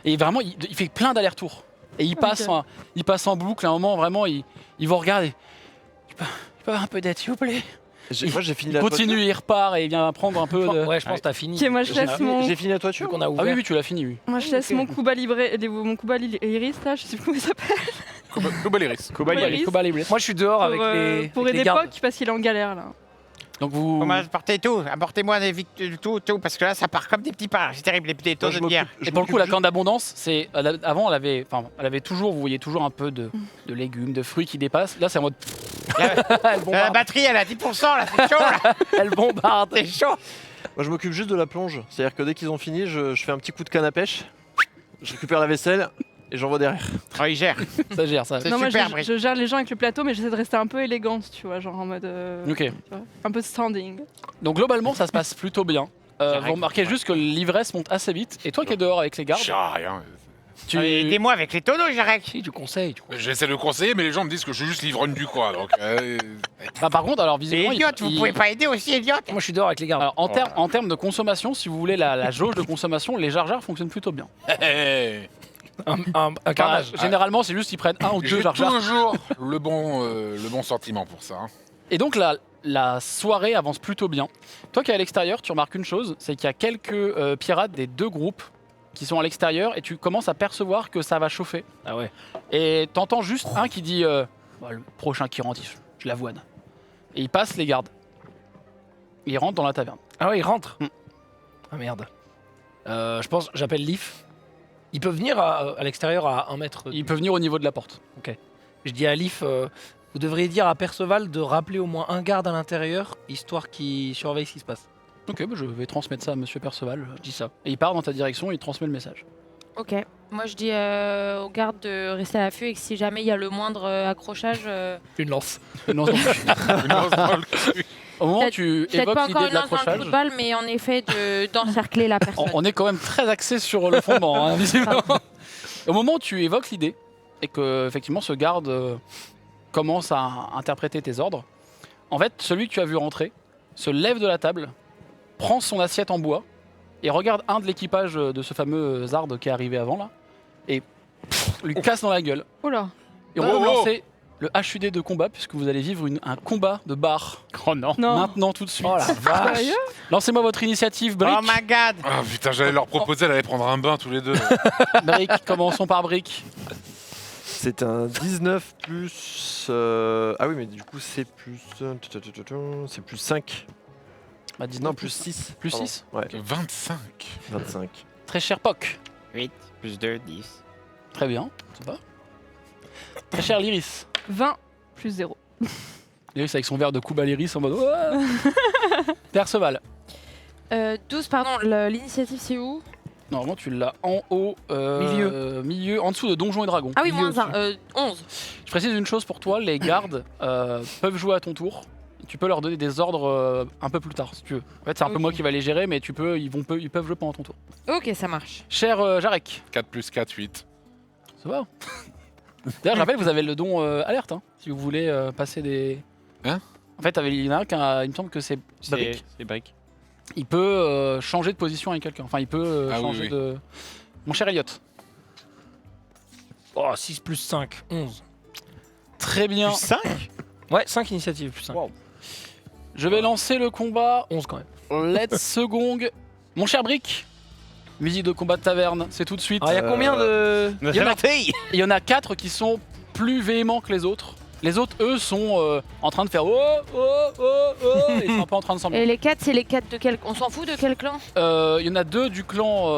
Et vraiment, il fait plein d'allers-retours. Et il passe, Ok. il passe en boucle, à un moment, vraiment, il vous regarde et. Il peut avoir un peu d'aide, s'il vous plaît. Moi j'ai fini Il la continue, il repart et il vient prendre un peu de. Ouais, je pense que t'as fini. Ok, moi je laisse mon. J'ai fini la Vu toiture. qu'on a Ah ouvert. oui, oui, tu l'as fini, oui. Moi je laisse mon Cuba Libre, mon Cuba Iris là, je sais plus comment il s'appelle. Cobaliris. Iris. Coba Libre. Moi, je suis dehors avec les. Pour avec les aider gardes. Poc parce qu'il est en galère là. Donc vous. Apportez tout, apportez-moi des tout, parce que là ça part comme des petits pains. C'est terrible, des tonnes de bière. Et pour le coup, la corne d'abondance, c'est avant, elle avait toujours, vous voyez toujours un peu de légumes, de fruits qui dépassent. Là, c'est en mode. Elle La bombarde. batterie elle a 10% là, c'est chaud là. Elle bombarde. C'est chaud. Moi je m'occupe juste de la plonge. C'est-à-dire que dès qu'ils ont fini, je fais un petit coup de canne à pêche. Je récupère la vaisselle et j'envoie derrière. Oh, il gère. Ça gère ça. C'est Non, moi super, Brick. je gère les gens avec le plateau, mais j'essaie de rester un peu élégante, tu vois, genre en mode. Ok. Tu vois, un peu standing. Donc globalement, ça se passe plutôt bien. J'arrête. Vous remarquez juste que l'ivresse monte assez vite. Et toi qui es dehors avec les gardes, Ah, rien. tu. Aidez-moi avec les tonneaux, Jarek. Si, tu conseilles. J'essaie de le conseiller, mais les gens me disent que je suis juste l'ivrogne du coin. Donc, Bah, par contre, alors Et visiblement, Elliot, vous pouvez pas aider aussi, Elliot? Moi, je suis dehors avec les gardes. Alors, en termes de consommation, si vous voulez la jauge de consommation, les jar-jars fonctionnent plutôt bien. Un carnage. Généralement, c'est juste qu'ils prennent un ou deux J'ai jar-jars. toujours le bon sentiment pour ça. hein. Et donc la soirée avance plutôt bien. Toi qui es à l'extérieur, tu remarques une chose, c'est qu'il y a quelques pirates des deux groupes qui sont à l'extérieur et tu commences à percevoir que ça va chauffer. Ah ouais. Et t'entends juste un qui dit Bah, le prochain qui rentre, je l'avoine. Et il passe les gardes. Il rentre dans la taverne. Ah ouais, il rentre. Hmm. Ah merde. Je pense, j'appelle Leaf. Il peut venir à l'extérieur à 1 mètre. Il peut venir au niveau de la porte. Je dis à Leaf, vous devriez dire à Perceval de rappeler au moins un garde à l'intérieur, histoire qu'il surveille ce qui se passe. Ok, bah, je vais transmettre ça à Monsieur Perceval. Je dis ça. Et il part dans ta direction et il transmet le message. Ok. Moi, je dis aux gardes de rester à l'affût et que si jamais il y a le moindre accrochage, Une lance. Non, non. Une lance dans le cul. Au moment où Peut-être- tu peut-être évoques pas encore l'idée une de lance dans le l'accrochage, trou de balle, mais en effet d'encercler la personne. on est quand même très axé sur le fondement, hein, visiblement. Au moment où tu évoques l'idée et que effectivement ce garde commence à interpréter tes ordres, en fait, celui que tu as vu rentrer se lève de la table, prend son assiette en bois et regarde un de l'équipage de ce fameux Zard qui est arrivé avant là et lui casse dans la gueule. Oh là. Et on va lancer le HUD de combat puisque vous allez vivre un combat de bar Oh non. Non. maintenant tout de suite. Oh la vache. Sérieux? Lancez-moi votre initiative, Brick. Oh my god. Ah putain, j'allais leur proposer d'aller prendre un bain tous les deux. Brick, commençons par Brick. C'est un 19 plus. Ah oui, mais du coup, c'est plus. C'est plus 5. Bah, 19 Non, plus 6. Plus 6. Ouais, 25. 25. Très cher Poc. 8 plus 2, 10. Très bien, ça va. Très cher Lyris. 20 plus 0. Lyris avec son verre de Cuba Lyris en mode. Ouais. Perceval. 12, pardon, l'initiative c'est où? Normalement, tu l'as en haut. Milieu, en dessous de Donjons et Dragons. Ah oui, Milieu moins au-dessus. 1, 11. Je précise une chose pour toi les gardes peuvent jouer à ton tour. Tu peux leur donner des ordres un peu plus tard si tu veux. En fait, c'est un peu Ok. moi qui va les gérer, mais ils peuvent jouer pendant ton tour. Ok, ça marche. Cher Jarek. 4 plus 4, 8. Ça va. D'ailleurs, je rappelle, vous avez le don alerte, hein, si vous voulez passer des. Hein? En fait, il y en a un qui il me semble que c'est Brick. C'est Brick. Il peut changer de position avec quelqu'un. Enfin, il peut Ah oui, changer oui. de. Mon cher Elliot. Oh, 6 plus 5, 11. Très bien. 5. Ouais, 5 initiatives plus 5. Wow. Je vais lancer le combat. 11 quand même. Let's gong. Mon cher Brick. Musique de combat de taverne, c'est tout de suite. Alors, il y a combien de. Il y en a 4 qui sont plus véhéments que les autres. Les autres, eux, sont en train de faire oh, oh, oh, oh, et ils sont un peu en train de s'embêter. Et les 4, c'est les 4 de quel... On s'en fout de quel clan? Il y en a 2 du clan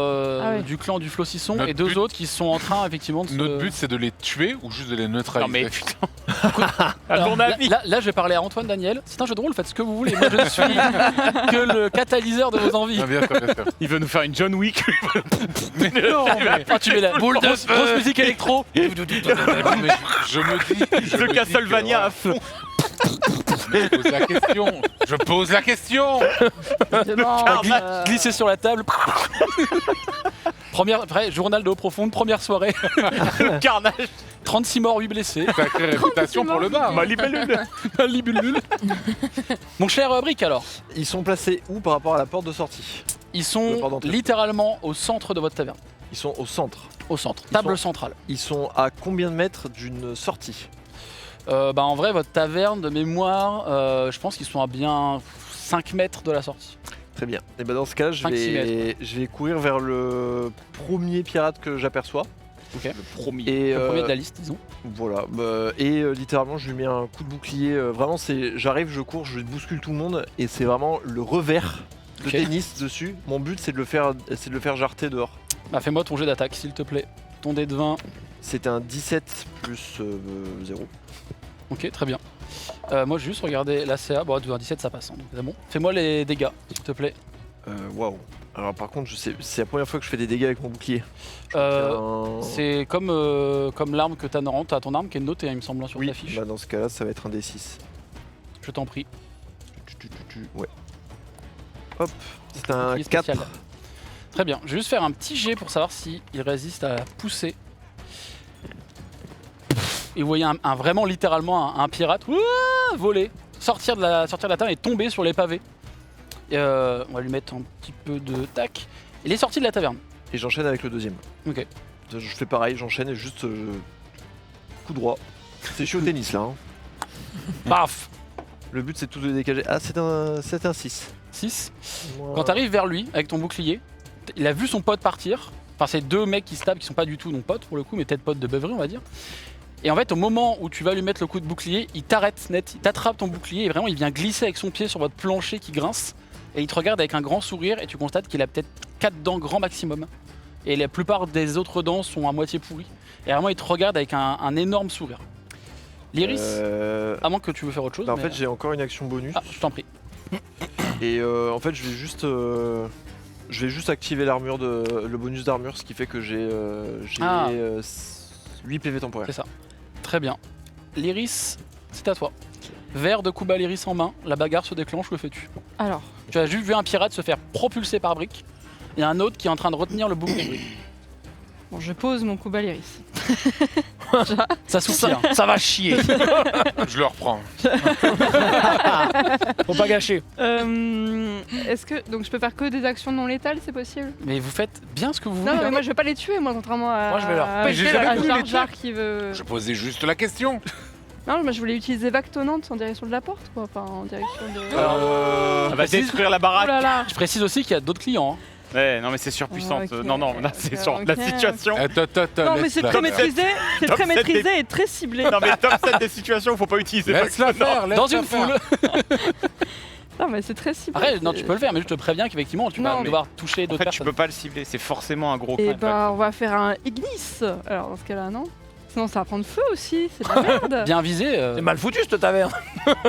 ouais. du Flocisson Notre et 2 but- autres qui sont en train effectivement de Notre but, c'est de les tuer ou juste de les neutraliser. Non mais putain. Alors, ton là, avis. là, je vais parler à Antoine Daniel. C'est un jeu de rôle, faites ce que vous voulez. Moi, je suis que le catalyseur de vos envies. Ah, bien sûr, bien sûr. Il veut nous faire une John Wick. Non, ah, tu mets la grosse musique électro. Mais je me dis. The Castlevania à fond. Je pose la question. Je pose la question. Glisser sur la table. Vrai journal de haut profonde, première soirée. Carnage. 36 morts, 8 blessés. Sacrée réputation pour le bar. Ma libellule. Libellule. Mon cher Brick, alors. Ils sont placés où par rapport à la porte de sortie? Ils Le sont port d'entrée. littéralement au centre de votre taverne. Ils sont au centre. Au centre. Ils Table sont- centrale. Ils sont à combien de mètres d'une sortie? En vrai, votre taverne de mémoire, je pense qu'ils sont à bien 5 mètres de la sortie. Très bien. Et ben dans ce cas, je 5-6 vais courir vers le premier pirate que j'aperçois. Ok. Le premier. Et Le premier de la liste, disons. voilà. Littéralement, je lui mets un coup de bouclier. Vraiment, j'arrive, je cours, je bouscule tout le monde, et c'est vraiment le revers de Ok. tennis dessus. Mon but, c'est de le faire jarter dehors. Bah, fais-moi ton jet d'attaque, s'il te plaît. Ton dé de 20. C'était un 17 plus 0. Ok, très bien. Moi, je vais juste regarder la CA. Bon, 17, ça passe. Hein, donc c'est bon. Fais-moi les dégâts, s'il te plaît. Waouh. Alors par contre, c'est la première fois que je fais des dégâts avec mon bouclier. C'est comme l'arme que t'as dans ton arme qui est notée, il me semble, sur Oui, ta fiche. bah dans ce cas-là, ça va être un D6. Je t'en prie. Ouais. Hop, c'est un Bouclier 4. spécial. Très bien. Je vais juste faire un petit jet pour savoir s'il résiste à la poussée. Et vous voyez vraiment littéralement un pirate voler, sortir de la taverne et tomber sur les pavés. Et, on va lui mettre un petit peu de tac. Il est sorti de la taverne. Et j'enchaîne avec le deuxième. Ok. Je fais pareil, j'enchaîne et juste coup droit. C'est chiant au tennis là. Hein. Paf. Le but c'est tout de dégager. Ah, c'est un 6. 6. Quand t'arrives vers lui avec ton bouclier, il a vu son pote partir. Enfin, c'est 2 mecs qui se tapent qui sont pas du tout non potes pour le coup, mais peut-être potes de beuverie, on va dire. Et en fait, au moment où tu vas lui mettre le coup de bouclier, il t'arrête net, il t'attrape ton bouclier et vraiment il vient glisser avec son pied sur votre plancher qui grince. Et il te regarde avec un grand sourire et tu constates qu'il a peut-être 4 dents grand maximum. Et la plupart des autres dents sont à moitié pourries. Et vraiment, il te regarde avec un énorme sourire. L'iris, à moins que tu veux faire autre chose. En mais- fait, j'ai encore une action bonus. Ah, je t'en prie. Et en fait, je vais juste activer l'armure le bonus d'armure, ce qui fait que j'ai 8 PV temporaires. C'est ça. Très bien. L'iris, c'est à toi. Verre de Kuba l'iris en main, la bagarre se déclenche, que fais-tu? Alors, Tu as juste vu un pirate se faire propulser par Brick. Il y a un autre qui est en train de retenir le bouclier de Brick. bon, je pose mon coup Iris. Ça suffit. Hein. Ça va chier. Je le reprends. Faut pas gâcher. Est-ce que donc je peux faire que des actions non létales, c'est possible? Mais vous faites bien ce que vous voulez. Non, mais hein. moi je vais pas les tuer, moi, contrairement à. Moi, je vais leur à- péter la à gueule, Jar les Jar qui veut. Je posais juste la question. Non, moi je voulais utiliser vague tonnante en direction de la porte, quoi. Enfin, en direction de. On va détruire la Oh baraque. là là. Je précise aussi qu'il y a d'autres clients. Hein. Ouais, non mais c'est surpuissante. Ok, Non, non, là c'est sur ok. la situation. Attends, Non, mais c'est très maîtrisé, c'est Top très 7 maîtrisé et très ciblé. Non mais top 7 des situations où faut pas utiliser. Laisse-la faire, Dans laisse-la une faire. foule. Non, mais c'est très ciblé. Après, non, tu peux le faire, mais je te préviens qu'effectivement, tu Non, vas mais- devoir toucher En d'autres fait, tu personnes. peux pas le cibler, c'est forcément un gros Et clan. bah, on va faire un Ignis. Alors, dans ce cas-là, non? Sinon, ça va prendre feu aussi, c'est de la merde. Bien visé. C'est mal foutu cette taverne.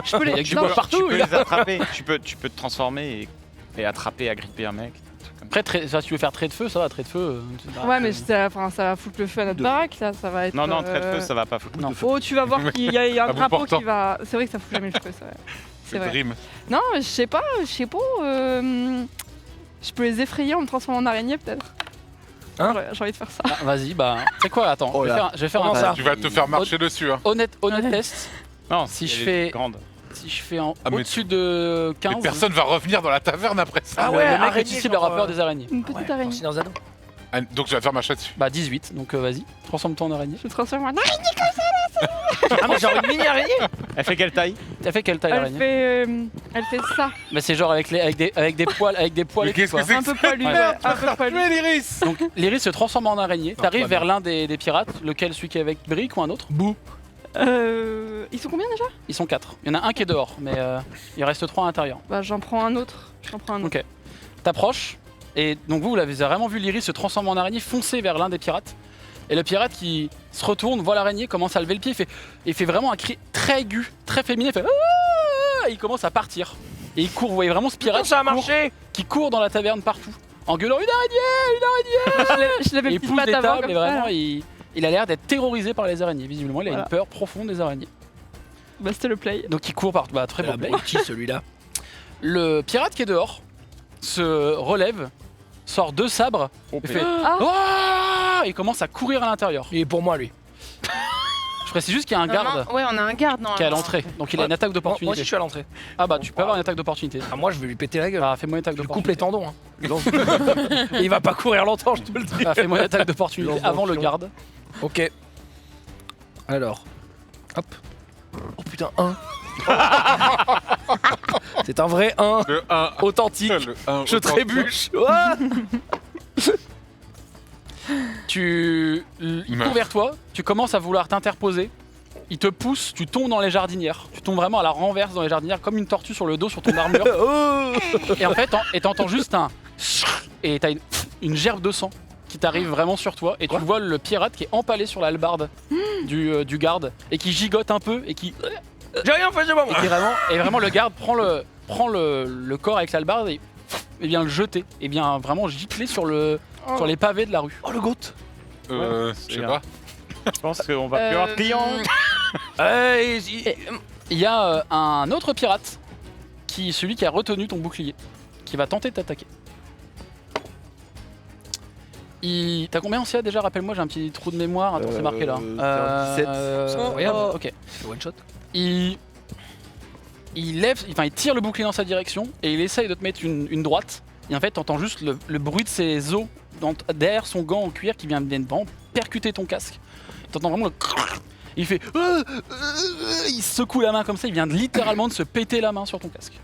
Je peux Il y a les. que du Non, bois partout. Tu peux là. les attraper, tu peux te transformer et attraper, agripper un mec. Après, si tu veux faire trait de feu, ça va, trait de feu. Ouais, mais ça va foutre le feu à notre De- baraque là, ça va être. Non, non, trait de feu, ça va pas foutre. Non. Oh, tu vas voir qu'il y a un À bout drapeau portant. qui va. C'est vrai que ça fout jamais le feu, c'est vrai. C'est vrai. Dream. Non, mais je sais pas. Je peux les effrayer en me transformant en araignée peut-être. Hein? Ouais, j'ai envie de faire ça. Ah, vas-y, bah. C'est quoi? Attends, Oh là. je vais faire Comment un ça Tu vas te faire marcher dessus. Hein. honnête test. Non, Si je elle est fais- grande. Si je fais en Ah, mais au-dessus de 15. Mais personne va revenir dans la taverne après ça. Ah ouais, le mec araignée, est ici, il genre, aura peur des araignées. Une petite araignée. Merci dans un dos. Ah, donc tu vas faire marcher dessus. Bah 18, donc vas-y, transforme-toi en araignée. Je me transforme en araignée. Ah, mais genre une mini araignée. Elle fait quelle taille? T'as fait quelle taille l'araignée? Elle fait ça. Mais c'est genre avec des poils, avec des poils. Mais et qu'est-ce tout, que quoi. c'est Un peu poilu, Ouais. ouais, un peu poilu. l'iris. Donc l'iris se transforme en araignée. Non, T'arrives pas vers l'un des pirates, lequel, celui qui est avec Brick ou un autre? Bou. Ils sont combien déjà? Ils sont 4. Il y en a un qui est dehors, mais il reste 3 à l'intérieur. Bah j'en prends un autre. Ok. T'approches, et donc vous l'avez vraiment vu l'Iris se transformer en araignée, foncer vers l'un des pirates. Et le pirate qui se retourne, voit l'araignée, commence à lever le pied, il fait vraiment un cri très aigu, très féminin, il fait ah, et il commence à partir. Et il court, vous voyez vraiment ce pirate Ça a marché. qui court dans la taverne partout, en gueulant une araignée. Je l'avais Et il petite pousse patte des avant tables comme et ça, vraiment là. il a l'air d'être terrorisé par les araignées. Visiblement, il a Voilà. une peur profonde des araignées. Bah c'était le play. Donc il court partout. Bah, très bon. Abruti celui-là. Le pirate qui est dehors se relève, sort 2 sabres, et fait Ah. Ouah et commence à courir à l'intérieur. Il est pour moi lui. Je précise juste qu'il y a un garde Ouais, on a un garde non. qui est à l'entrée, donc il a une attaque Moi aussi d'opportunité. je suis à l'entrée. Ah bah tu peux avoir une attaque d'opportunité. Ah, moi je vais lui péter la gueule. Ah, fais-moi une attaque Je lui coupe les d'opportunité. tendons. Hein. Et il va pas courir longtemps, je te le dis. Ah, fais-moi une attaque d'opportunité Lance avant le d'enfion. garde. Ok. Alors. Hop. Oh putain, 1. C'est un vrai 1. Le 1. Authentique. Le 1. Je trébuche. Ouah. Il court vers toi, tu commences à vouloir t'interposer. Il te pousse, tu tombes dans les jardinières. Tu tombes vraiment à la renverse dans les jardinières comme une tortue sur le dos sur ton armure. Et en fait, t'entends juste un et t'as une gerbe de sang qui t'arrive vraiment sur toi et tu vois le pirate qui est empalé sur la hallebarde du garde et qui gigote un peu et qui J'ai rien fait, c'est pas moi. et vraiment le garde prend le corps avec l'hallebarde et vient le jeter et vient vraiment gicler sur les pavés de la rue. Oh le goat. Je sais pas. Je pense qu'on va plus avoir de clients. Il y a un autre pirate celui qui a retenu ton bouclier qui va tenter de t'attaquer. T'as combien en CA déjà? Rappelle-moi, j'ai un petit trou de mémoire. Attends, c'est marqué là. 17. C'est incroyable. Ok. One shot. Il tire le bouclier dans sa direction et il essaye de te mettre une droite. Et en fait, t'entends juste le bruit de ses os derrière son gant en cuir qui vient vraiment percuter ton casque. T'entends vraiment le... Il fait... Il secoue la main comme ça, il vient littéralement de se péter la main sur ton casque.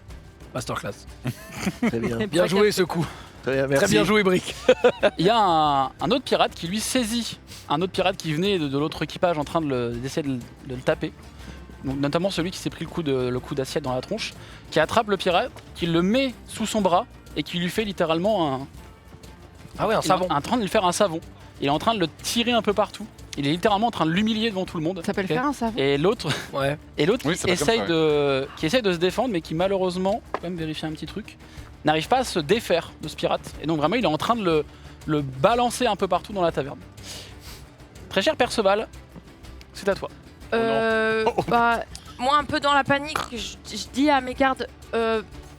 Masterclass. Très bien. Bien joué ce coup. Très bien, merci. Très bien joué Brick. Il y a un autre pirate qui lui saisit un autre pirate qui venait de l'autre équipage en train d'essayer de le taper. Donc, notamment celui qui s'est pris le coup d'assiette dans la tronche, qui attrape le pirate, qui le met sous son bras et qui lui fait littéralement Un savon. en train de lui faire un savon. Il est en train de le tirer un peu partout. Il est littéralement en train de l'humilier devant tout le monde. Ça s'appelle Ok. faire un savon. Et l'autre Ouais. qui, Oui, ça va comme essaye ça, qui essaye de se défendre, mais qui malheureusement, quand même vérifier un petit truc, n'arrive pas à se défaire de ce pirate. Et donc vraiment, il est en train de le balancer un peu partout dans la taverne. Très cher Perceval, c'est à toi. Bah, moi, un peu dans la panique, je dis à mes gardes,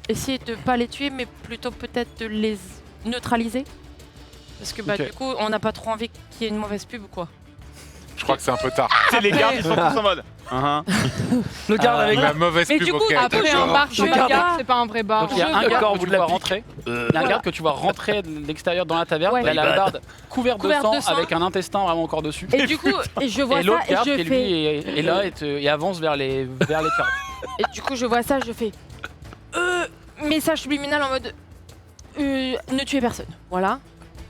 essayez de pas les tuer, mais plutôt peut-être de les neutraliser. Parce que bah, Ok. du coup, on n'a pas trop envie qu'il y ait une mauvaise pub ou quoi. Je crois que c'est un peu tard. C'est les gardes, ils sont tous en mode. Le garde avec La mauvaise Mais pub du coup, auquel Après un d'accord. bar, Je c'est garde- pas c'est pas un vrai bar. Donc il y a un d'accord, garde au que bout tu de la vois pique. rentrer. Il y a un garde que tu vois rentrer de l'extérieur dans la taverne. Ouais. Il a la hallebarde couverte Couverte de de sang sang. avec un intestin vraiment encore dessus. Et du coup, et je vois Et l'autre ça et garde je qui lui fais. est là et avance vers les pirates. Et du coup, je vois ça, je fais. Message subliminal en mode. Ne tuez personne. Voilà.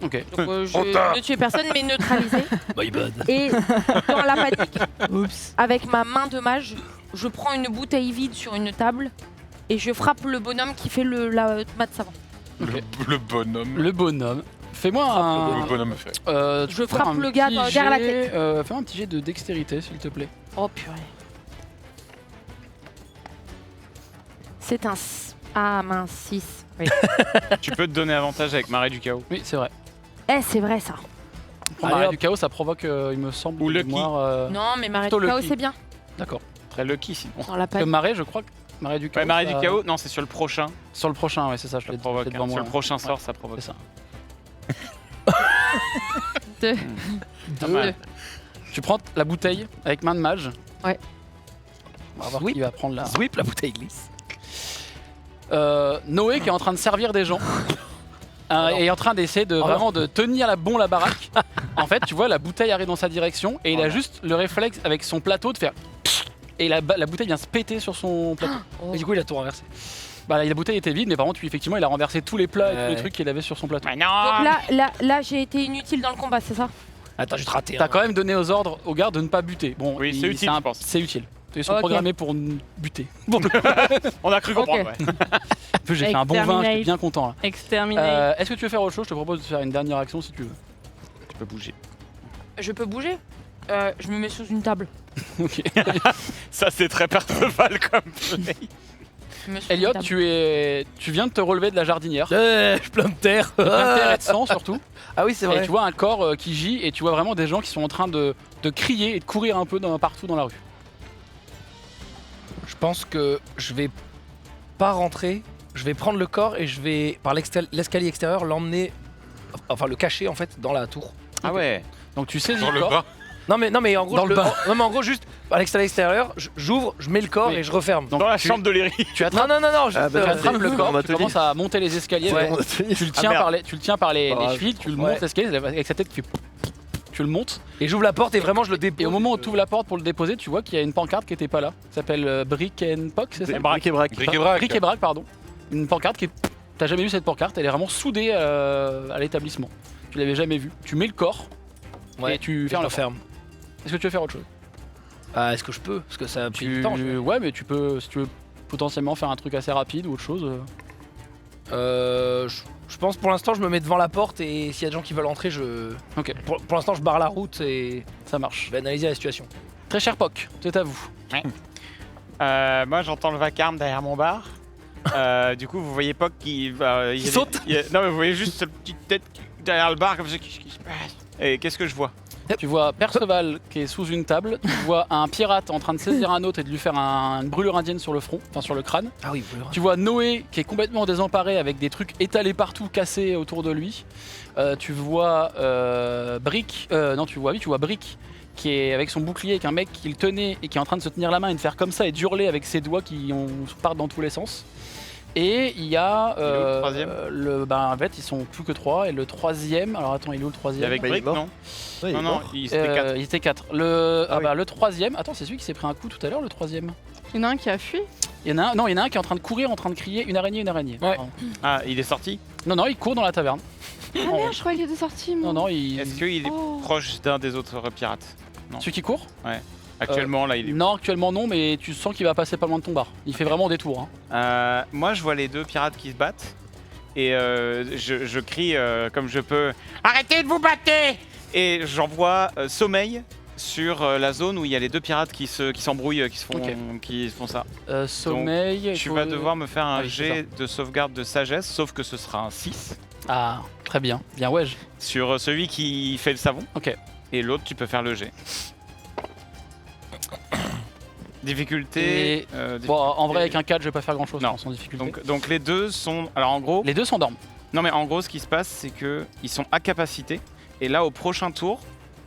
Ok. Donc, ne tuez personne, mais neutralisez. My bad. Et dans la panique, avec ma main de mage, je prends une bouteille vide sur une table et je frappe le bonhomme qui fait la mat savant. Le bonhomme. Le bonhomme. Fais-moi un. Le bonhomme fait. Je tu peux frappe faire un le gars petit derrière la jet, tête. fais-moi un petit jet de dextérité, s'il te plaît. Oh purée. C'est un. Ah mince, 6. Oui. Tu peux te donner avantage avec Marée du Chaos. Oui, c'est vrai. C'est vrai ça. Pour Allez, Marais hop. du chaos, ça provoque, il me semble, Ou de Lucky. mémoire, Non, mais Marais plutôt du chaos, Lucky. c'est bien. D'accord. Très lucky sinon. Dans la Le panique. Marais, je crois que Marais du chaos. Ouais, Marée du ça- Chaos, non, c'est sur le prochain. Sur le prochain, ouais, c'est ça, je Ça l'ai provoque. devant Sur moi. le prochain Ouais. sort, ça provoque. C'est ça. Deux. Pas mal. Tu prends la bouteille avec main de mage. Ouais. On va voir Oui. qui va prendre la. Zwip, la bouteille glisse. Noé qui est en train de servir des gens. Et est en train d'essayer de Alors. vraiment de tenir la baraque. En fait, tu vois, la bouteille arrive dans sa direction et il a juste le réflexe avec son plateau de faire. Et la bouteille vient se péter sur son plateau. Oh. Et du coup, il a tout renversé. Bah, la bouteille était vide, mais par contre, effectivement, il a renversé tous les plats et tous les Ouais. trucs qu'il avait sur son plateau. Mais non. Donc là, j'ai été inutile dans le combat, c'est ça? Attends, j'ai raté. T'as quand même donné aux ordres aux gardes de ne pas buter. Bon, Oui, c'est utile, je pense. C'est utile. Ils sont Ok. programmés pour buter. On a cru comprendre. Ok. Ouais. En plus, j'ai fait un bon vin, j'étais Exterminate. bien content là. Exterminé. Est-ce que tu veux faire autre chose? Je te propose de faire une dernière action si tu veux. Tu peux bouger. Je peux bouger Je me mets sous une table. Ok. Ça, c'est très Perceval comme play. Je me mets sous Elliot, une table. tu viens de te relever de la jardinière. Je plein de terre. Plein de terre et de sang surtout. Ah oui, c'est Et vrai. tu vois un corps qui gît et tu vois vraiment des gens qui sont en train de crier et de courir un peu partout dans la rue. Je pense que je vais pas rentrer. Je vais prendre le corps et je vais, par l'escalier extérieur, l'emmener. Enfin, le cacher en fait dans la tour. Ah ouais. Donc tu saisis Dans le le corps. bas. Non, mais en gros, Dans le bain. non, mais en gros, juste à l'extérieur extérieur, j'ouvre, je mets le corps Oui. et je referme. Donc, Dans la tu- chambre de Léry. Tu attrapes, Non, juste, Ah, bah, tu non, attrapes le c'est corps, mon tu atelier. commences à monter les escaliers. Ouais. Tu le tiens, merde. tu le tiens par les Ah, chevilles, tu le ouais. montes l'escalier avec sa tête qui fait. Tu le montes. Et j'ouvre la porte et vraiment je le dépose. Et au moment où tu ouvres la porte pour le déposer, tu vois qu'il y a une pancarte qui était pas là. Ça s'appelle Brick and Pock, c'est ça? Bric et brac. Bric-et-brac. Brick et brac, pardon. Une pancarte qui est. T'as jamais vu cette pancarte, elle est vraiment soudée à l'établissement. Tu l'avais jamais vue. Tu mets le corps Ouais, et tu je fermes le la porte. ferme. Est-ce que tu veux faire autre chose? Ah, est-ce que je peux? Parce que ça a pris du temps. Ouais, mais tu peux, si tu veux potentiellement faire un truc assez rapide ou autre chose. Je pense pour l'instant je me mets devant la porte et s'il y a des gens qui veulent entrer, je. Ok. Pour l'instant je barre la route et Ça marche. je vais analyser la situation. Très cher Poc, c'est à vous. Moi, j'entends le vacarme derrière mon bar. Du coup, vous voyez Poc qui saute. Non, mais vous voyez juste cette petite tête derrière le bar comme ça. Qu'est-ce qui se passe? Et qu'est-ce que je vois? Tu vois Perceval qui est sous une table, tu vois un pirate en train de saisir un autre et de lui faire une brûlure indienne sur le front, enfin sur le crâne. Ah oui, Tu vois Noé qui est complètement désemparé avec des trucs étalés partout, cassés autour de lui. Tu vois Brick, tu vois Brick qui est avec son bouclier, avec un mec qui le tenait et qui est en train de se tenir la main et de faire comme ça et d'hurler avec ses doigts qui partent dans tous les sens. Et il y a Il est où, le troisième en fait ils sont plus que 3 et le troisième, alors attends il est où le troisième? Avec il est Brick, mort. non? Ouais, il Non, est non, mort. il était 4. Il était 4. Le troisième, attends, c'est celui qui s'est pris un coup tout à l'heure, le troisième. Il y en a un qui a fui. Il y en a un qui est en train de courir, en train de crier une araignée. Ouais. Pardon. Ah, il est sorti? Non, il court dans la taverne. Ah merde, je croyais qu'il était sorti. moi. Non, il. Est-ce qu'il est Oh. proche d'un des autres pirates? Celui qui court? Actuellement, là, il est. Non, actuellement non, mais tu sens qu'il va passer pas loin de ton bar. Il fait vraiment des tours. Hein. Moi, je vois les deux pirates qui se battent. Et je crie comme je peux. Arrêtez de vous battre! Et j'envoie sommeil sur la zone où il y a les deux pirates qui s'embrouillent, qui font ça. Sommeil. Tu faut- vas devoir me faire un Ah oui, c'est jet de sauvegarde de sagesse, sauf que ce sera un 6 Ah, très bien. Bien, ouais. sur celui qui fait le savon. Ok. Et l'autre, tu peux faire le jet. Difficulté. Et- Bon, en vrai, avec un 4, je vais pas faire grand chose Non. sans difficulté. Donc les deux sont. Alors en gros. Les deux s'endorment. Non mais en gros, ce qui se passe, c'est que ils sont à capacité. Et là, au prochain tour,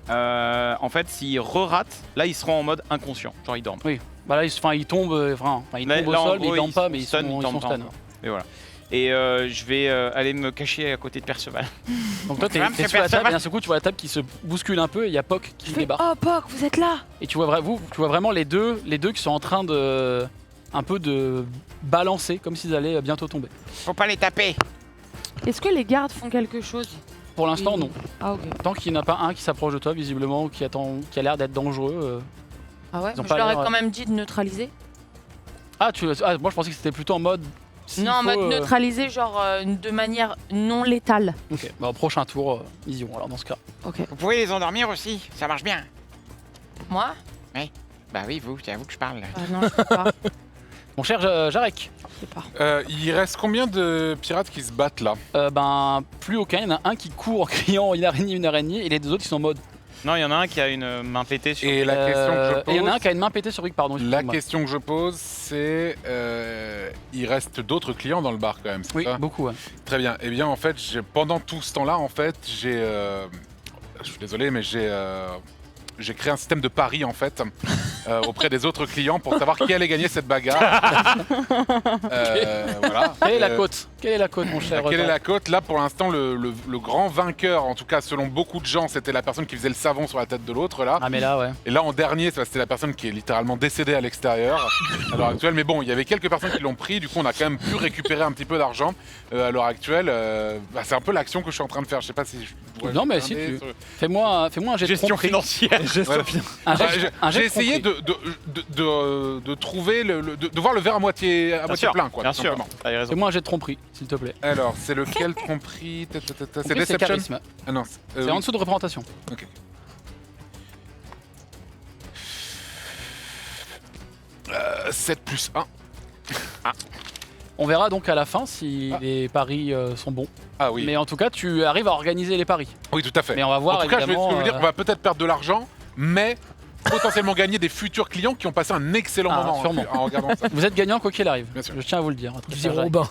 en fait, s'ils re-ratent, là, ils seront en mode inconscient. Genre, ils dorment. Bah là, ils tombent, ils Là, tombent au là, en sol, mais gros, ils dorment pas, mais ils stun, sont dorment pas stun. encore. Et voilà. Et je vais aller me cacher à côté de Perceval. Donc toi, t'es Madame, c'est sur la table, Perceval. et d'un seul coup, tu vois la table qui se bouscule un peu, et il y a Poc qui Je fais, débarque. oh Poc, vous êtes là. Et tu vois, tu vois vraiment les deux qui sont en train de un peu de balancer comme s'ils allaient bientôt tomber. Faut pas les taper. Est-ce que les gardes font quelque chose? Pour l'instant, non. Ah ok. Tant qu'il n'y en a pas un qui s'approche de toi, visiblement, ou qui a l'air d'être dangereux. Ah ouais. Ils ont Je pas leur ai l'air, quand même dit de neutraliser. Ah, moi je pensais que c'était plutôt en mode. s'il Non, en faut, mode neutraliser, genre de manière non létale. Ok, bah au prochain tour, ils y vont alors dans ce cas. Ok. Vous pouvez les endormir aussi, ça marche bien. Moi? Bah oui, c'est à vous que je parle. Ah non, je sais pas. Mon cher Jarek, Je sais pas. Il reste combien de pirates qui se battent là? plus aucun. Il y en a un qui court en criant une araignée, et les deux autres ils sont en mode. Non, il y en a un qui a une main pétée sur. Et la question que je pose, Et il y en a un qui a une main pétée sur Rick, pardon. la excuse-moi. question que je pose, c'est il reste d'autres clients dans le bar quand même, c'est Oui, ça? beaucoup. Ouais. Très bien. Eh bien, en fait, pendant tout ce temps-là, en fait, je suis désolé, mais j'ai créé un système de paris en fait auprès des autres clients pour savoir qui allait gagner cette bagarre. Voilà. Quelle est la côte? Quelle est la côte, mon cher? Quelle est la cote? Là, pour l'instant, le grand vainqueur, en tout cas selon beaucoup de gens, c'était la personne qui faisait le savon sur la tête de l'autre, là. Ah, mais là, ouais. Et là, en dernier, c'était la personne qui est littéralement décédée à l'extérieur à l'heure actuelle. Mais bon, il y avait quelques personnes qui l'ont pris, du coup, on a quand même pu récupérer un petit peu d'argent à l'heure actuelle. C'est un peu l'action que je suis en train de faire. Je sais pas si je pourrais Non, mais vous si, donner tu- sur- Fais-moi un jet de Gestion tromperie. financière. Ouais. Un jet- un jet J'ai de essayé tromperie. de trouver, de voir le verre à moitié sûr, plein, quoi, Bien tout sûr, simplement. t'as raison. Fais-moi un jet de tromperie, s'il te plaît. Alors, c'est lequel tromperie? C'est Tromperie, c'est Deception? charisme. Ah non, C'est oui. en dessous de représentation. Ok. 7 plus 1. On verra donc à la fin si Ah. les paris sont bons. Ah oui, Mais en tout cas, tu arrives à organiser les paris. oui, tout à fait. Mais on va voir En tout cas, ce que je évidemment. veux dire, on va peut-être perdre de l'argent, mais potentiellement gagner des futurs clients qui ont passé un excellent Ah, moment sûrement. en regardant ça. Vous êtes gagnant quoi qu'il arrive. Bien sûr. Je tiens à vous le dire. Du zéro au bain.